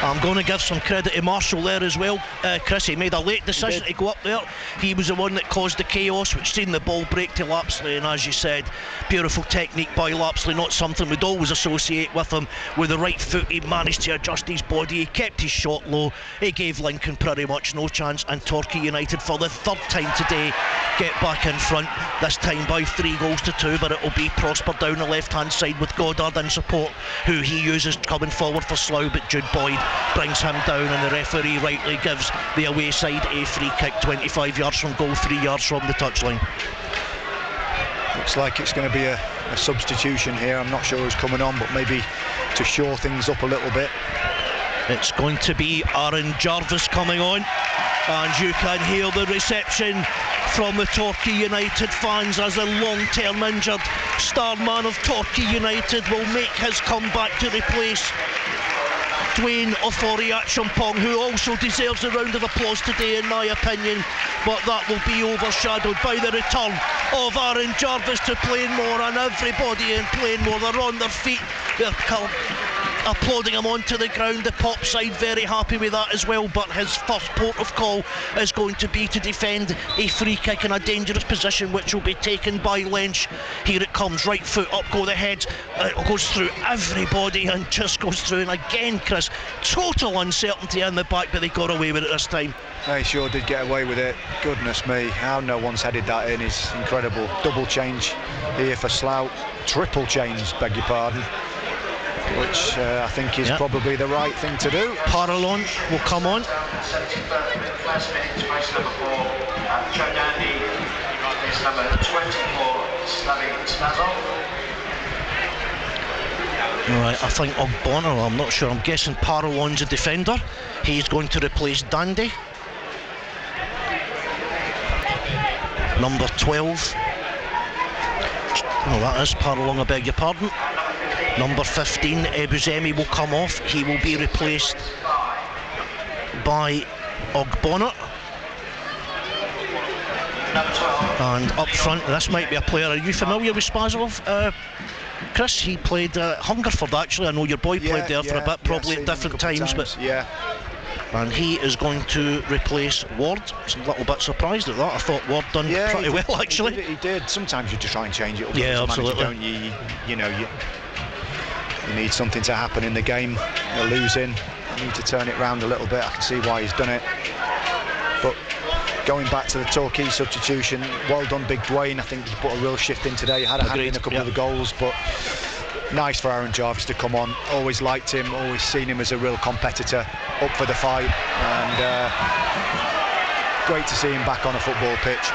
I'm going to give some credit to Marshall there as well. Chris, he made a late decision to go up there. He was the one that caused the chaos, which seen the ball break to Lapsley, and as you said, beautiful technique by Lapsley, not something we'd always associate with him. With the right foot, he managed to adjust his body, he kept his shot low, he gave Lincoln pretty much no chance, and Torquay United for the third time today get back in front, this time by 3-2, but it'll be Prosper down the left hand side with Goddard in support, who he uses coming forward for Slough, but Jude Boyd brings him down, and the referee rightly gives the away side a free kick 25 yards from goal, 3 yards from the touchline. Looks like it's going to be a substitution here. I'm not sure who's coming on, but maybe to shore things up a little bit. It's going to be Aaron Jarvis coming on, and you can hear the reception from the Torquay United fans as the long-term injured star man of Torquay United will make his comeback to replace Dwayne Ofori-Acheampong, who also deserves a round of applause today in my opinion, but that will be overshadowed by the return of Aaron Jarvis to Plainmoor, and everybody in Plainmoor, they're on their feet, they're applauding him onto the ground. The pop side very happy with that as well, but his first port of call is going to be to defend a free kick in a dangerous position, which will be taken by Lynch. Here it comes, right foot, up go the heads, it goes through everybody and just goes through, and again Chris, total uncertainty in the back, but they got away with it this time. They sure did get away with it. Goodness me, how no one's headed that in is incredible. Double change here for Slough, triple change, beg your pardon, which I think is probably the right thing to do. Parallon will come on. Right, I think Ogbonna, I'm not sure, I'm guessing Parallon's a defender. He's going to replace Dandy. Number 12. Oh, that is Parallon, I beg your pardon. Number 15, Ebuzemi, will come off. He will be replaced by Ogbonna. And up front, this might be a player. Are you familiar with Spazov, Chris? He played Hungerford, actually. I know your boy played there for a bit, probably at different times. But and he is going to replace Ward. I'm a little bit surprised at that. I thought Ward done pretty well, actually. He did. Sometimes you just try and change it up. Yeah, absolutely. Manager, don't you? You need something to happen in the game. They're losing. You need to turn it around a little bit. I can see why he's done it. But going back to the Torquay substitution, well done, Big Dwayne. I think he put a real shift in today. Had a hand in a couple of the goals, but nice for Aaron Jarvis to come on. Always liked him, always seen him as a real competitor, up for the fight, and great to see him back on a football pitch.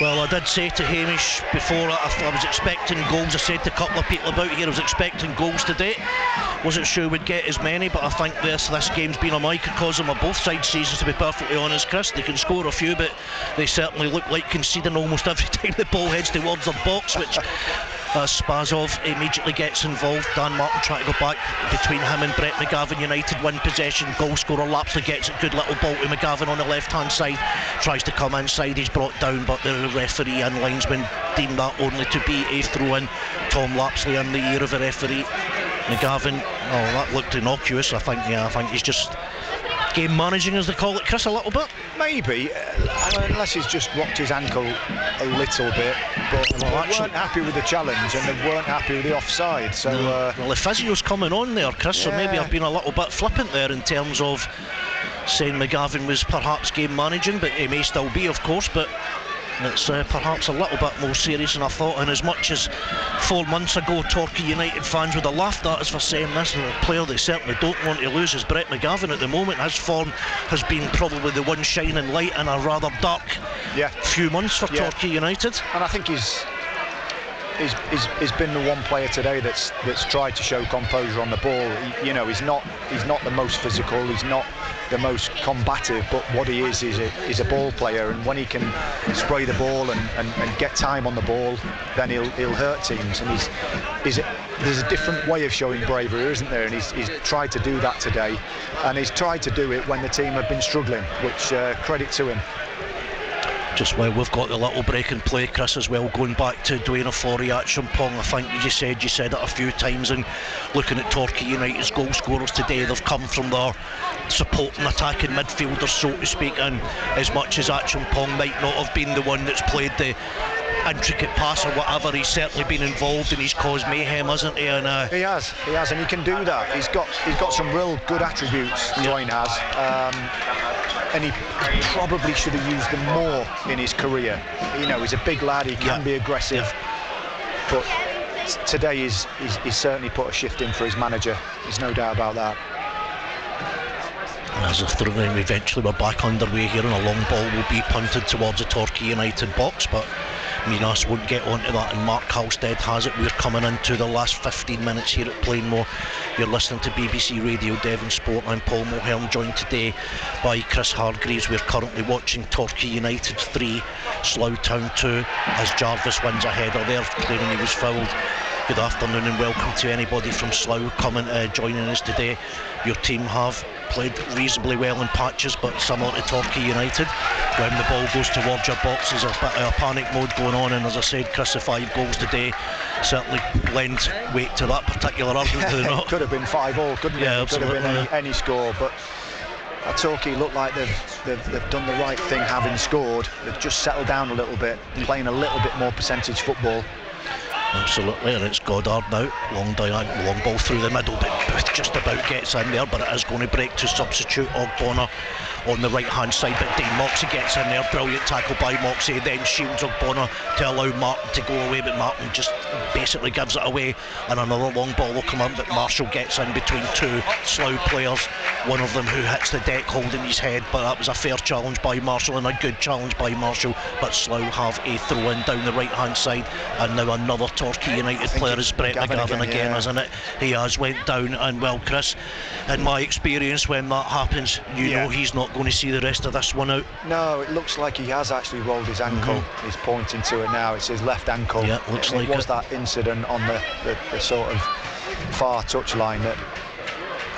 Well, I did say to Hamish before, I was expecting goals. I said to a couple of people about here, I was expecting goals today. Wasn't sure we'd get as many, but I think this game's been a microcosm of both sides' seasons, to be perfectly honest, Chris. They can score a few, but they certainly look like conceding almost every time the ball heads towards their box, which Spazov immediately gets involved. Dan Martin trying to go back between him and Brett McGavin. United win possession. Goal scorer Lapsley gets a good little ball to McGavin on the left hand side, tries to come inside, he's brought down, but the referee and linesman deemed that only to be a throw-in. Tom Lapsley in the ear of the referee. McGavin, that looked innocuous. I think he's just game managing, as they call it, Chris, a little bit. Maybe, unless he's just rocked his ankle a little bit. But they weren't happy with the challenge, and they weren't happy with the offside. So, well, the physio's coming on there, Chris. So maybe I've been a little bit flippant there in terms of saying McGavin was perhaps game managing, but he may still be, of course. But it's perhaps a little bit more serious than I thought, and as much as 4 months ago Torquay United fans would have laughed at us for saying this, and a player they certainly don't want to lose is Brett McGavin. At the moment his form has been probably the one shining light in a rather dark few months for Torquay United. And I think he's been the one player today that's tried to show composure on the ball. He's not the most physical, he's not the most combative, but what he is a ball player, and when he can spray the ball and get time on the ball, then he'll hurt teams. And there's a different way of showing bravery, isn't there? And he's tried to do that today, and he's tried to do it when the team have been struggling, which credit to him. Just while we've got the little break in play, Chris, as well, going back to Dwayne Ofori at Champong, I think you said it a few times, and looking at Torquay United's goal scorers today, they've come from their supporting attacking midfielders, so to speak, and as much as Champong might not have been the one that's played the intricate pass or whatever, he's certainly been involved and he's caused mayhem, hasn't he? And he has, and he can do that. He's got some real good attributes, Dwayne has. And he probably should have used them more in his career. He's a big lad, he can be aggressive, but today he's certainly put a shift in for his manager. There's no doubt about that. And as a throw-in, eventually we're back underway here, and a long ball will be punted towards the Torquay United box, but Minas won't get onto that, and Mark Halstead has it. We're coming into the last 15 minutes here at Plainmoor. You're listening to BBC Radio Devon Sport. I'm Paul Mulhern, joined today by Chris Hargreaves. We're currently watching Torquay United 3, Slough Town 2, as Jarvis wins a header there, claiming he was fouled. Good afternoon and welcome to anybody from Slough joining us today. Your team have played reasonably well in patches, but similar to Torquay United, when the ball goes towards your box, there's a bit of a panic mode going on, and as I said, Chris, the 5 goals today certainly lend weight to that particular argument, do they not? Could have been 5-5, couldn't it? Absolutely. Could have been any score, but Torquay look like they've done the right thing having scored. They've just settled down a little bit, playing a little bit more percentage football. Absolutely, and it's Goddard now, long ball through the middle, but Booth just about gets in there, but it is going to break to substitute Ogbonna on the right hand side, but Dane Moxey gets in there, brilliant tackle by Moxey, then shields Ogbonna to allow Martin to go away, but Martin just basically gives it away, and another long ball will come up, but Marshall gets in between 2 Slough players, one of them who hits the deck holding his head, but that was a fair challenge by Marshall and a good challenge by Marshall, but Slough have a throw in down the right hand side, and now another Torquay United player is Brett McGavin again, hasn't it? He has went down, and well, Chris, in my experience, when that happens, you know he's not going to see the rest of this one out. No, it looks like he has actually rolled his ankle. He's pointing to it now. It's his left ankle. Yeah, looks like it was that incident on the sort of far touchline that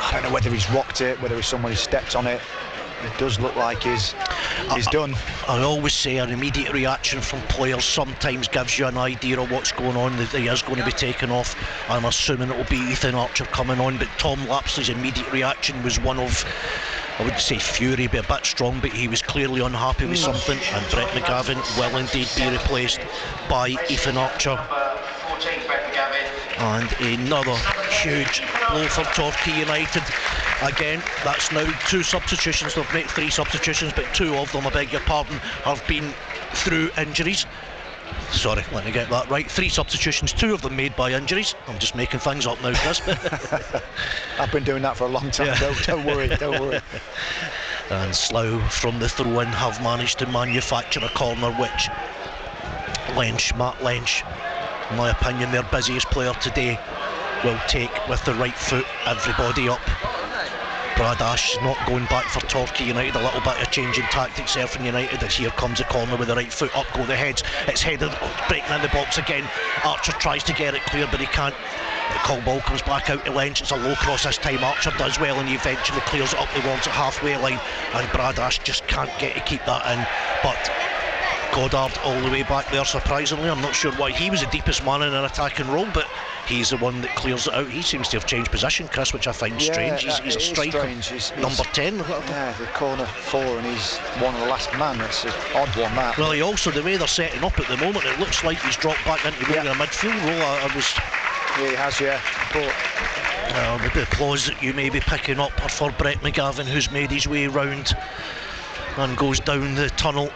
I don't know whether he's rocked it, whether somebody stepped on it. It does look like he's done. I always say an immediate reaction from players sometimes gives you an idea of what's going on, that he is going to be taken off. I'm assuming it will be Ethan Archer coming on, but Tom Lapsley's immediate reaction was one of, I wouldn't say fury, but a bit strong, but he was clearly unhappy with something, and Brett McGavin will indeed be replaced by Ethan Archer. And another huge blow for Torquay United. Again, that's now 2 substitutions. They've made 3 substitutions, but 2 of them, I beg your pardon, have been through injuries. Sorry, let me get that right. 3 substitutions, 2 of them made by injuries. I'm just making things up now, Chris. I've been doing that for a long time. Yeah. Don't worry. And Slough from the throw-in have managed to manufacture a corner, which Matt Lench, in my opinion, their busiest player today, will take with the right foot everybody up. Brad Ash not going back for Torquay United, a little bit of change in tactics there from United, as here comes a corner with the right foot, up go the heads, it's headed, breaking in the box again. Archer tries to get it clear, but he can't. The call ball comes back out to Lench, it's a low cross this time. Archer does well, and he eventually clears it up towards the halfway line, and Brad Ash just can't get to keep that in. But Goddard all the way back there, surprisingly. I'm not sure why he was the deepest man in an attacking role, but he's the one that clears it out. He seems to have changed position, Chris, which I find strange. He's a striker, he's number 10. Yeah, the corner 4, and he's one of the last man. It's an odd one, that. Well, he also, the way they're setting up at the moment, it looks like he's dropped back into being a midfield role. Yeah, he has, yeah. But the applause that you may be picking up are for Brett McGavin, who's made his way round and goes down the tunnel.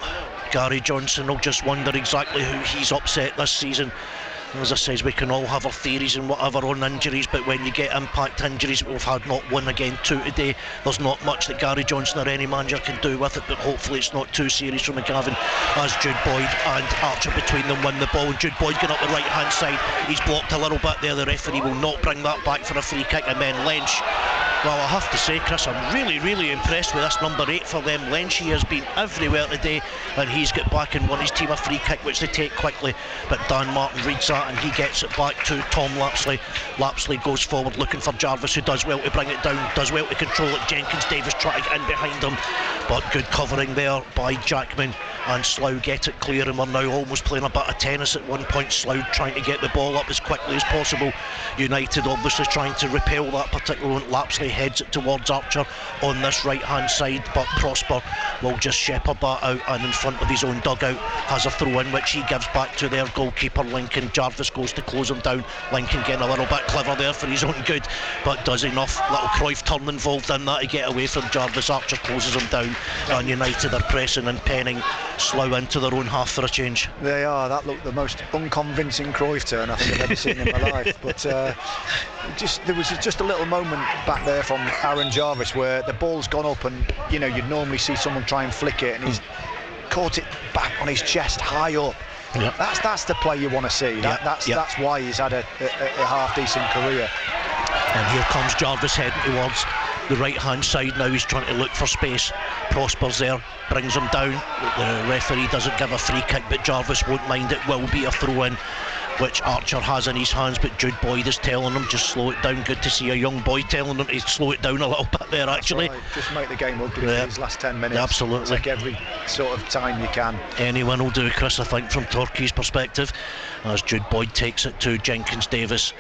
Gary Johnson will just wonder exactly who he's upset this season. As I says, we can all have our theories and whatever on injuries, but when you get impact injuries, we've had not 1 again, 2 today. There's not much that Gary Johnson or any manager can do with it, but hopefully it's not too serious for McGavin, as Jude Boyd and Archer between them win the ball. And Jude Boyd going up the right hand side, he's blocked a little bit there. The referee will not bring that back for a free kick. And then Lench, well, I have to say, Chris, I'm really impressed with this number 8 for them. Lench, he has been everywhere today, and he's got back and won his team a free kick, which they take quickly, but Dan Martin reads that and he gets it back to Tom Lapsley. Lapsley goes forward looking for Jarvis, who does well to bring it down, does well to control it. Jenkins Davis trying to get in behind him, but good covering there by Jackman, and Slough get it clear, and we're now almost playing a bit of tennis at one point. Slough trying to get the ball up as quickly as possible. United obviously trying to repel that particular one. Lapsley heads it towards Archer on this right hand side, but Prosper will just shepherd that out, and in front of his own dugout has a throw in, which he gives back to their goalkeeper Lincoln. Jarvis goes to close him down. Lincoln getting a little bit clever there for his own good, but does enough. Little Cruyff turn involved in that to get away from Jarvis. Archer closes him down, and United are pressing and penning Slough into their own half for a change. They are. That looked the most unconvincing Cruyff turn I think I've ever seen in my life, but there was just a little moment back there from Aaron Jarvis where the ball's gone up, and you'd normally see someone try and flick it, and he's caught it back on his chest high up. Yep. That's the play you want to see. That's why he's had a half decent career. And here comes Jarvis heading towards the right hand side now. He's trying to look for space. Prosper's there, brings him down. The referee doesn't give a free kick, but Jarvis won't mind. It will be a throw in, which Archer has in his hands, but Jude Boyd is telling him just slow it down. Good to see a young boy telling him to slow it down a little bit there, actually. Right. Just make the game ugly for these last 10 minutes. Absolutely. Take every sort of time you can. Anyone will do, Chris, I think, from Torquay's perspective, as Jude Boyd takes it to Jenkins Davis.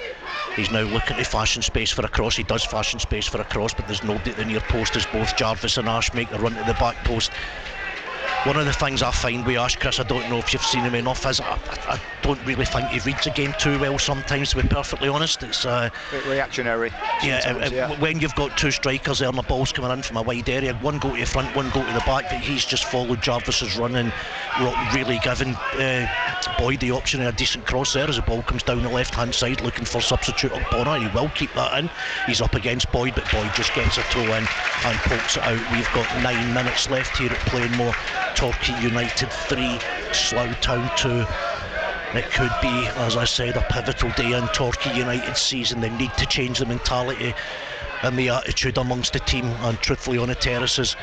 He's now looking to fashion space for a cross. He does fashion space for a cross, but there's nobody at the near post as both Jarvis and Ash make the run to the back post. One of the things I find with Ash, Chris, I don't know if you've seen him enough, is I don't really think he reads the game too well sometimes, to be perfectly honest. It's a bit reactionary. When you've got 2 strikers there and the ball's coming in from a wide area, one go to the front, one go to the back, but he's just followed Jarvis's run and really given Boyd the option of a decent cross there as the ball comes down the left hand side looking for substitute Bonner. He will keep that in. He's up against Boyd, but Boyd just gets a throw in and pokes it out. We've got 9 minutes left here at Plainmoor. Torquay United 3, Slough Town 2. It could be, as I said, a pivotal day in Torquay United's season. They need to change the mentality and the attitude amongst the team, and truthfully on the terraces.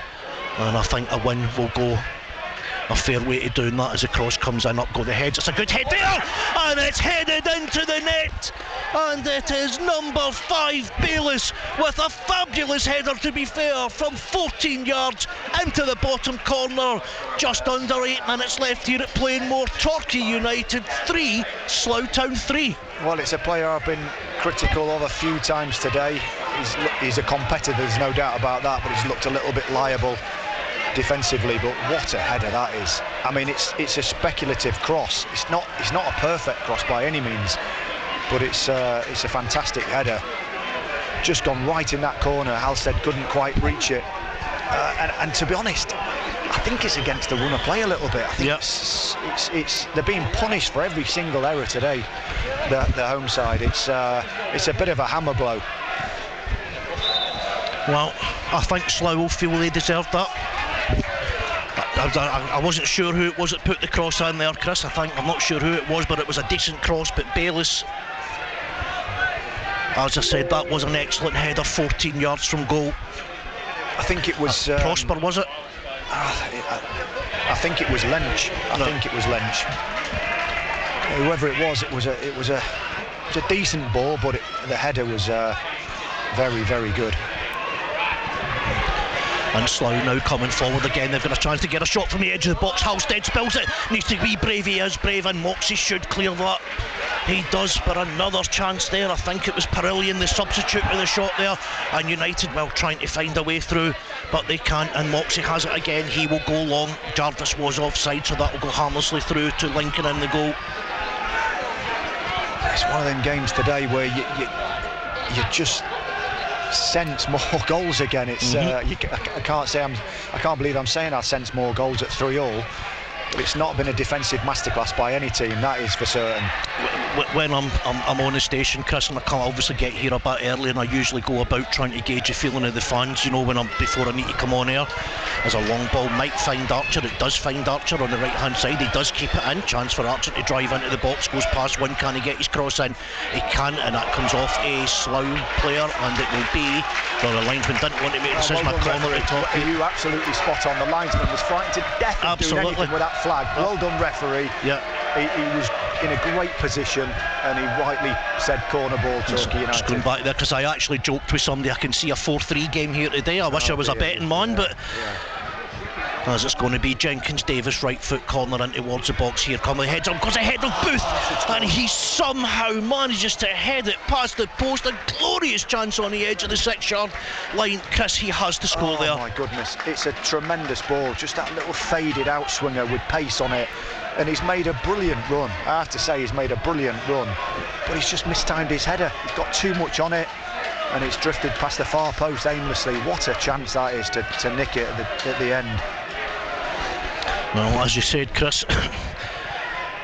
And I think a win will go a fair way to doing that as the cross comes in, up go the heads. It's a good head there, and it's headed into the net, and it is number 5 Bayliss with a fabulous header, to be fair, from 14 yards into the bottom corner. Just under 8 minutes left here at Plainmoor. Torquay United 3, Slough Town 3. Well, it's a player I've been critical of a few times today. He's a competitor, there's no doubt about that, but he's looked a little bit liable defensively. But what a header that is. I mean, it's a speculative cross. It's not a perfect cross by any means, but it's a fantastic header. Just gone right in that corner. Halstead couldn't quite reach it, and to be honest, I think it's against the runner play a little bit. I think it's they're being punished for every single error today, the home side. It's a bit of a hammer blow. Well, I think Slough will feel they deserved that. I wasn't sure who it was that put the cross in there, Chris. I'm not sure who it was, but it was a decent cross. But Bayliss, as I said, that was an excellent header, 14 yards from goal. I think it was Prosper, was it? I think it was Lynch. I think it was Lynch. Whoever it was a decent ball, but the header was very, very good. And Slough now coming forward again. They've got a chance to get a shot from the edge of the box. Halstead spills it. Needs to be brave. He is brave, and Moxie should clear that. He does, but another chance there. I think it was Perillion, the substitute, with the shot there. And United, well, trying to find a way through, but they can't. And Moxie has it again. He will go long. Jarvis was offside, so that will go harmlessly through to Lincoln in the goal. It's one of them games today where you just sense more goals again. It's I can't believe I'm saying I sense more goals at 3-3, but it's not been a defensive masterclass by any team, that is for certain. When I'm on the station, Chris, and I can't obviously get here a bit early, and I usually go about trying to gauge the feeling of the fans, you know, before I need to come on air. As a long ball might find Archer, it does find Archer on the right hand side. He does keep it in. Chance for Archer to drive into the box, goes past one. Can he get his cross in? He can, and that comes off a Slough player, and it will be, well, the linesman didn't want to make a decision. Well done, corner to Torquay. You absolutely spot on. The linesman was frightened to death of doing anything with that flag. Well done, referee. Yeah. He was in a great position, and he rightly said corner ball, Torquay United. Just going back there, because I actually joked with somebody, I can see a 4-3 game here today. I wish I was a betting man, but as it's going to be Jenkins Davis, right foot corner in towards the box. Here come the heads on, goes ahead of Booth, and he somehow manages to head it past the post. A glorious chance on the edge of the 6-yard line. Chris, he has to score there. Oh my goodness, it's a tremendous ball, just that little faded out swinger with pace on it, and he's made a brilliant run. I have to say, he's made a brilliant run, but he's just mistimed his header. He's got too much on it, and it's drifted past the far post aimlessly. What a chance that is to nick it at the end. Well, as you said, Chris,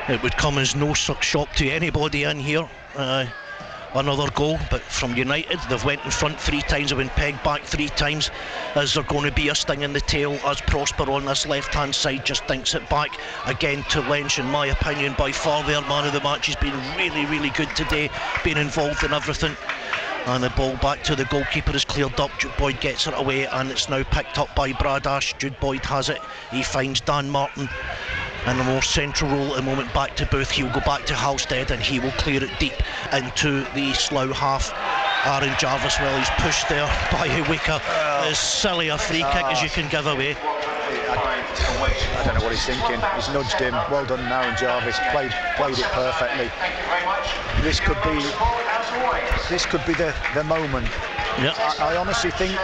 it would come as no shock to anybody in here. Another goal, but from United. They've went in front 3 times, they've been pegged back 3 times. Is there going to be a sting in the tail as Prosper on this left-hand side just thinks it back again to Lynch? In my opinion, by far their man of the match. He's been really, really good today, been involved in everything. And the ball back to the goalkeeper is cleared up. Jude Boyd gets it away, and it's now picked up by Brad Ash. Jude Boyd has it. He finds Dan Martin in a more central role at the moment. Back to Booth. He'll go back to Halstead, and he will clear it deep into the Slough half. Aaron Jarvis, well, he's pushed there by Iwika. As silly a free kick as you can give away. I don't know what he's thinking. He's nudged him. Well done, Aaron Jarvis. Played it perfectly. This could be the moment. Yeah. I honestly think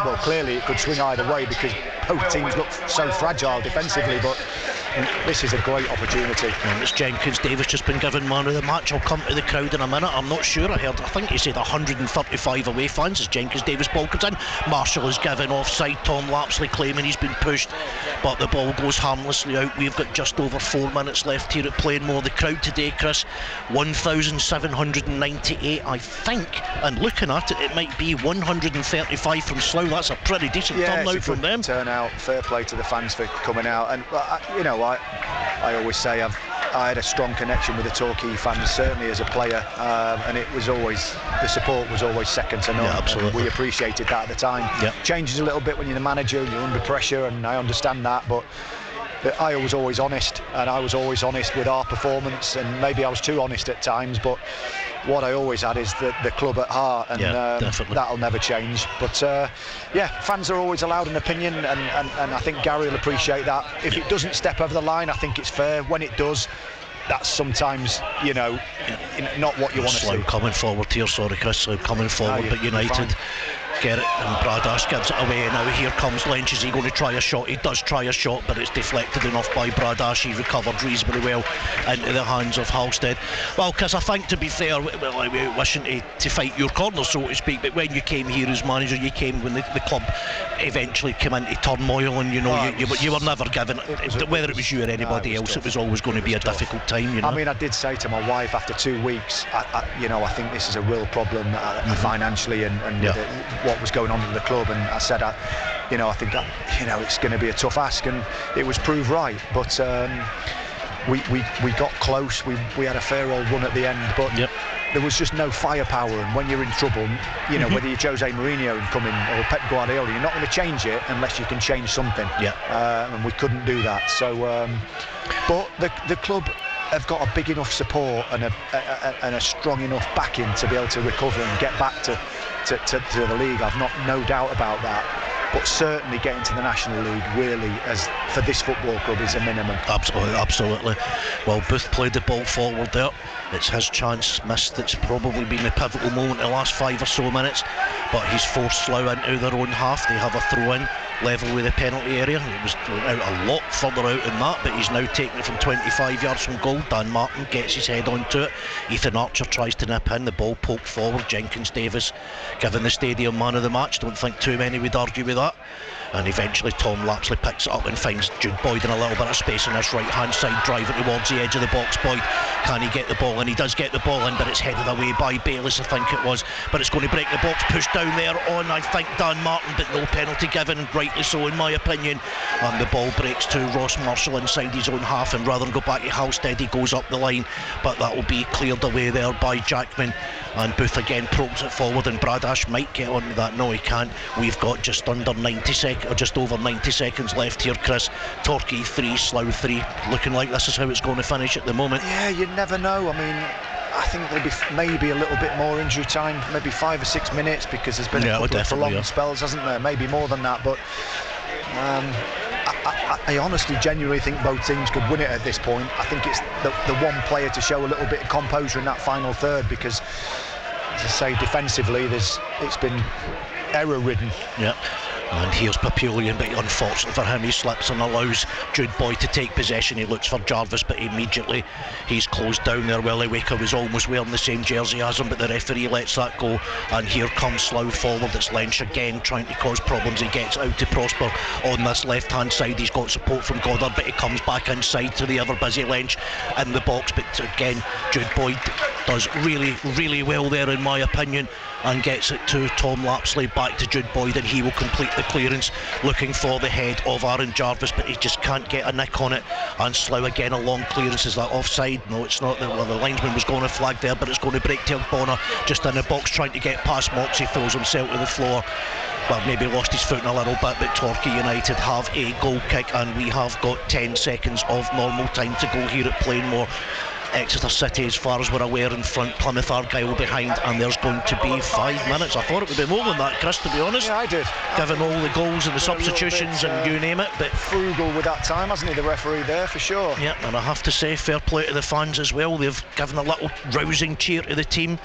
well, clearly it could swing either way because both teams look so fragile defensively, but this is a great opportunity. And it's Jenkins Davis just been given man of the match. I'll come to the crowd in a minute. I'm not sure. I think he said 135 away fans as Jenkins Davis ball comes in. Marshall is given offside. Tom Lapsley claiming he's been pushed, but the ball goes harmlessly out. We've got just over 4 minutes left here at Plainmoor. The crowd today, Chris, 1,798, I think, and looking at it, it might be 135 from Slough. That's a pretty decent turnout from them. Turnout. Fair play to the fans for coming out. And you know, I always say I've I had a strong connection with the Torquay fans, certainly as a player, and it was always, the support was always second to none. Yeah, absolutely. We appreciated that at the time. Yep. Changes a little bit when you're the manager and you're under pressure, and I understand that, but I was always honest, and I was always honest with our performance, and maybe I was too honest at times, but what I always had is the club at heart, and that'll never change. But fans are always allowed an opinion, and I think Gary will appreciate that. If it doesn't step over the line, I think it's fair. When it does, that's sometimes, not what you want to see. Coming forward here, sorry Chris, coming forward, but United get it, and Bradash gives it away, and now here comes Lynch. Is he going to try a shot? He does try a shot, but it's deflected enough by Bradash. He recovered reasonably well into the hands of Halstead. Well, because I think, to be fair, wishing to fight your corner, so to speak, but when you came here as manager, you came when the club eventually came into turmoil, and you were never given, whether it was you or anybody else, it was always going to be a difficult time. I mean, I did say to my wife after 2 weeks, I think this is a real problem financially, and what was going on in the club, and I said, I think that it's going to be a tough ask, and it was proved right. But we got close. We had a fair old run at the end, but there was just no firepower. And when you're in trouble, whether you're Jose Mourinho coming or Pep Guardiola, you're not going to change it unless you can change something. And we couldn't do that. So, but the club have got a big enough support and a strong enough backing to be able to recover and get back to the league. I've no doubt about that. But certainly getting to the National League, really, as for this football club, is a minimum. Absolutely. Well, Booth played the ball forward there. It's his chance missed. It's probably been the pivotal moment in the last 5 or so minutes. But he's forced Slough into their own half. They have a throw-in level with the penalty area. It was out a lot further out than that, but he's now taking it from 25 yards from goal. Dan Martin gets his head onto it. Ethan Archer tries to nip in. The ball poked forward. Jenkins Davis given the stadium man of the match. Don't think too many would argue with that. And eventually Tom Lapsley picks it up and finds Jude Boyd in a little bit of space on this right hand side, driving towards the edge of the box. Boyd, can he get the ball in? He does get the ball in, but it's headed away by Bayliss, I think it was, but it's going to break the box. Pushed down there on, I think, Dan Martin, but no penalty given, and rightly so in my opinion. And the ball breaks to Ross Marshall inside his own half, and rather than go back to Halstead, he goes up the line, but that will be cleared away there by Jackman. And Booth again probes it forward, and Bradash might get onto that. No, he can't. We've got just under 90 seconds, or just over 90 seconds left here, Chris. Torquay 3, Slough 3. Looking like this is how it's going to finish at the moment. Yeah, you never know. I mean, I think there'll be maybe a little bit more injury time, maybe 5 or 6 minutes, because there's been a couple of prolonged spells, hasn't there? Maybe more than that, but I honestly, genuinely think both teams could win it at this point. I think it's the one player to show a little bit of composure in that final third, because, as I say, defensively, it's been error-ridden. Yeah. And here's Papulian, but unfortunately for him, he slips and allows Jude Boyd to take possession. He looks for Jarvis, but immediately he's closed down there. Willie Waker was almost wearing the same jersey as him, but the referee lets that go. And here comes Slough forward. It's Lynch again trying to cause problems. He gets out to Prosper on this left hand side. He's got support from Goddard, but he comes back inside to the ever busy Lynch in the box. But again, Jude Boyd does really, really well there in my opinion, and gets it to Tom Lapsley, back to Jude Boyd, and he will complete the clearance, looking for the head of Aaron Jarvis, but he just can't get a nick on it. And Slough again, a long clearance. Is that offside? No, it's not. The linesman was going to flag there, but it's going to break to Bonner just in the box, trying to get past Moxie, throws himself to the floor. Well, maybe lost his foot in a little bit, but Torquay United have a goal kick, and we have got 10 seconds of normal time to go here at Plainmoor. Exeter City, as far as we're aware, in front, Plymouth Argyle behind, and there's going to be 5 minutes. I thought it would be more than that, Chris, to be honest. Yeah, I did. Given all the goals and the substitutions and you name it. But frugal with that time, hasn't he, the referee there, for sure. Yeah, and I have to say, fair play to the fans as well. They've given a little rousing cheer to the team.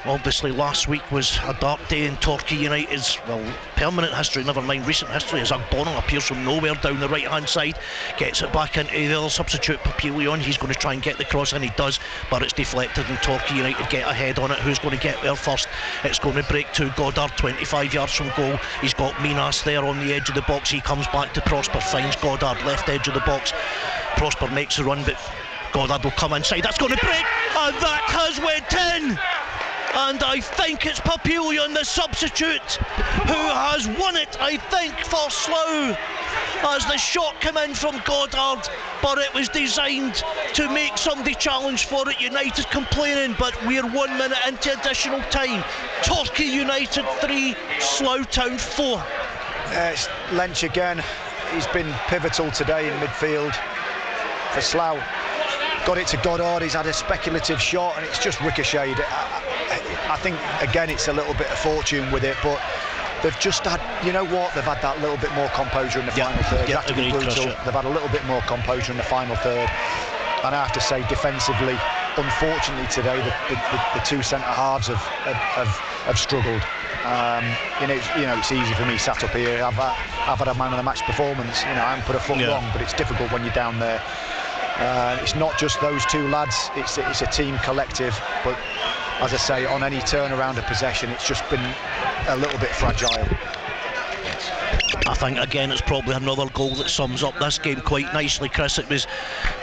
Obviously last week was a dark day in Torquay United's, well, permanent history, never mind recent history, as Agbono appears from nowhere down the right hand side, gets it back into the other substitute, Papilion. He's going to try and get the cross, and he does, but it's deflected, and Torquay United get ahead on it. Who's going to get there first? It's going to break to Goddard, 25 yards from goal. He's got Minas there on the edge of the box. He comes back to Prosper, finds Goddard, left edge of the box. Prosper makes a run, but Goddard will come inside. That's going to break, and that has went in. And I think it's Papilion, the substitute, who has won it, I think, for Slough. as the shot came in from Goddard, but it was designed to make somebody challenge for it. United complaining, but we're 1 minute into additional time. Torquay United 3, Slough Town 4. It's Lynch again. He's been pivotal today in midfield for Slough. Got it to Goddard, he's had a speculative shot and it's just ricocheted. I think, again, it's a little bit of fortune with it, but they've just had, you know what, they've had that little bit more composure in the final third. You have to be brutal. They've had a little bit more composure in the final third. And I have to say, defensively, unfortunately today, the two centre-halves have struggled. It's easy for me sat up here. I've had a man of the match performance. I haven't put a foot wrong, but it's difficult when you're down there. It's not just those two lads. It's a team collective. But as I say, on any turnaround of possession, it's just been a little bit fragile. I think again it's probably another goal that sums up this game quite nicely, Chris. It was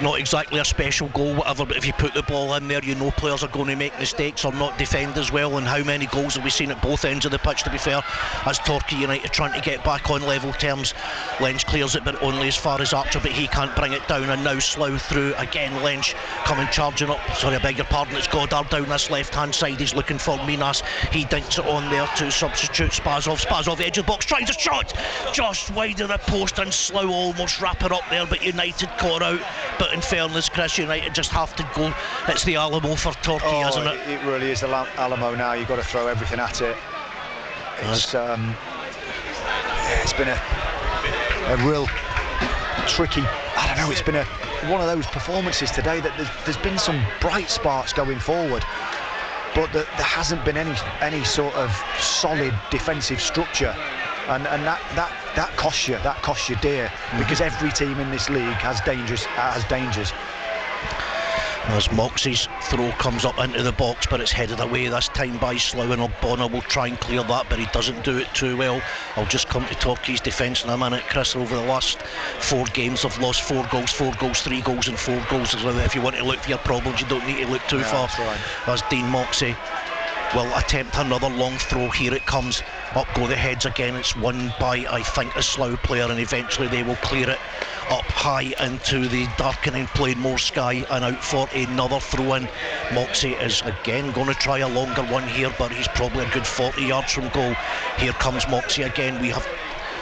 not exactly a special goal, whatever, but if you put the ball in there, you know players are going to make mistakes or not defend as well. And how many goals have we seen at both ends of the pitch, to be fair, as Torquay United trying to get back on level terms. Lynch clears it, but only as far as Archer, but he can't bring it down. And now Slough through again. Lynch coming charging up. Sorry, I beg your pardon. It's Goddard down this left hand side. He's looking for Minas. He dinks it on there to substitute Spazov edge of the box, tries a shot just wide of the post, and Slough almost wrap it up there, but United caught out. But in fairness, Chris, United just have to go. It's the Alamo for Torquay, isn't it? It really is the Alamo now. You've got to throw everything at it. It's been a real tricky, I don't know, it's been one of those performances today that there's been some bright sparks going forward, but there hasn't been any sort of solid defensive structure. And that costs you dear, because every team in this league has dangers. As Moxie's throw comes up into the box, but it's headed away this time by Slough, and Ogbonna will try and clear that, but he doesn't do it too well. I'll just come to Torquay's defence in a minute, Chris. Over the last 4 games they've lost 4 goals, 3 goals and 4 goals. So if you want to look for your problems, you don't need to look too far. That's right. As Dean Moxie will attempt another long throw. Here it comes. Up go the heads again. It's won by, I think, a Slough player, and eventually they will clear it up high into the darkening Plainmore sky and out for another throw in. Moxie is again going to try a longer one here, but he's probably a good 40 yards from goal. Here comes Moxie again. We have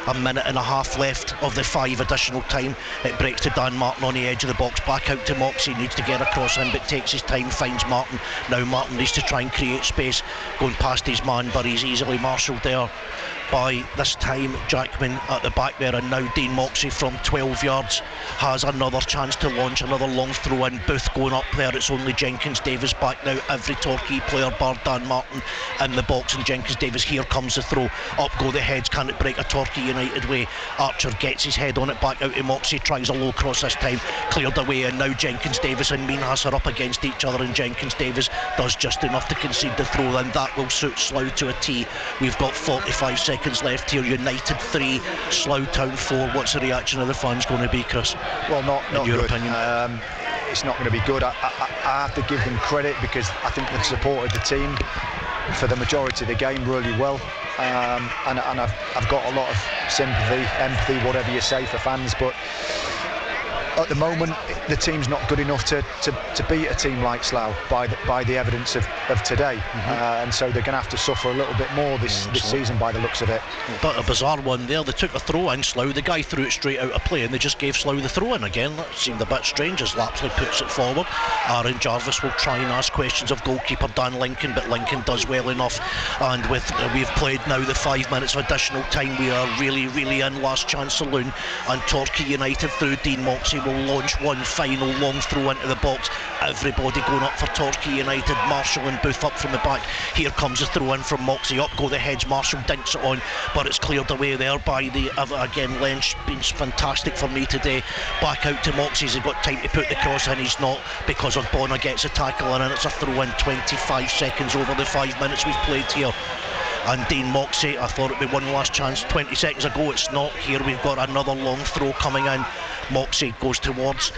a minute and a half left of the 5 additional time. It breaks to Dan Martin on the edge of the box, back out to Moxie, needs to get across in, but takes his time, finds Martin. Now Martin needs to try and create space, going past his man, but he's easily marshalled there by, this time, Jackman at the back there. And now Dean Moxie from 12 yards has another chance to launch another long throw in. Booth going up there. It's only Jenkins Davis back now. Every Torquay player bar Dan Martin in the box, and Jenkins Davis. Here comes the throw. Up go the heads. Can it break a Torquay United way? Archer gets his head on it, back out to Moxie, tries a low cross this time, cleared away. And now Jenkins Davis and Minas are up against each other, and Jenkins Davis does just enough to concede the throw, and that will suit Slough to a T. We've got 45 seconds left here. United 3, Slough Town 4. What's the reaction of the fans going to be, Chris? Well, not in your good. opinion? It's not going to be good. I have to give them credit, because I think they've supported the team for the majority of the game really well, and I've got a lot of sympathy, empathy, whatever you say, for fans, but at the moment the team's not good enough to beat a team like Slough by the evidence of today, and so they're going to have to suffer a little bit more this season by the looks of it. But a bizarre one there. They took a throw in, Slough, the guy threw it straight out of play, and they just gave Slough the throw in again. That seemed a bit strange as Lapsley puts it forward. Aaron Jarvis will try and ask questions of goalkeeper Dan Lincoln, but Lincoln does well enough. And with we've played now the 5 minutes of additional time, we are really in last chance saloon, and Torquay United through Dean Moxie will launch one final long throw into the box. Everybody going up for Torquay United. Marshall and Booth up from the back. Here comes the throw in from Moxie. Up go the heads. Marshall dinks it on, but it's cleared away there by the again Lynch. Been fantastic for me today. Back out to Moxie. He's got time to put the cross in. He's not, because Ogbonna gets a tackle in, and it's a throw in. 25 seconds over the 5 minutes we've played here. And Dean Moxie, I thought it'd be one last chance 20 seconds ago. It's not. Here we've got another long throw coming in. Moxie goes towards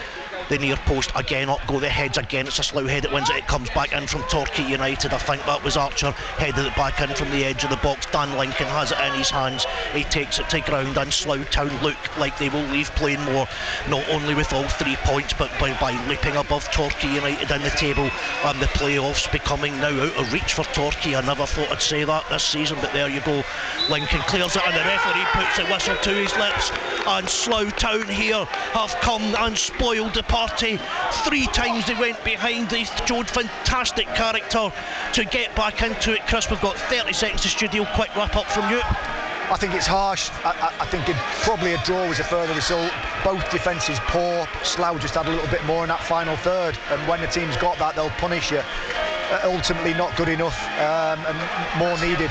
the near post again, up go the heads again. It's a Slough head that wins it. It comes back in from Torquay United. I think that was Archer headed it back in from the edge of the box. Dan Lincoln has it in his hands. He takes it to ground, and Slough Town look like they will leave playing more, not only with all 3 points, but by leaping above Torquay United in the table, and the playoffs becoming now out of reach for Torquay. I never thought I'd say that this season, but there you go. Lincoln clears it, and the referee puts the whistle to his lips, and Slough Town here have come and spoiled the party. 3 times they went behind. They showed fantastic character to get back into it. Chris, we've got 30 seconds to studio. Quick wrap up from you. I think it's harsh. I think probably a draw was a further result. Both defences poor. Slough just had a little bit more in that final third, and when the team's got that, they'll punish you. Ultimately not good enough, and more needed.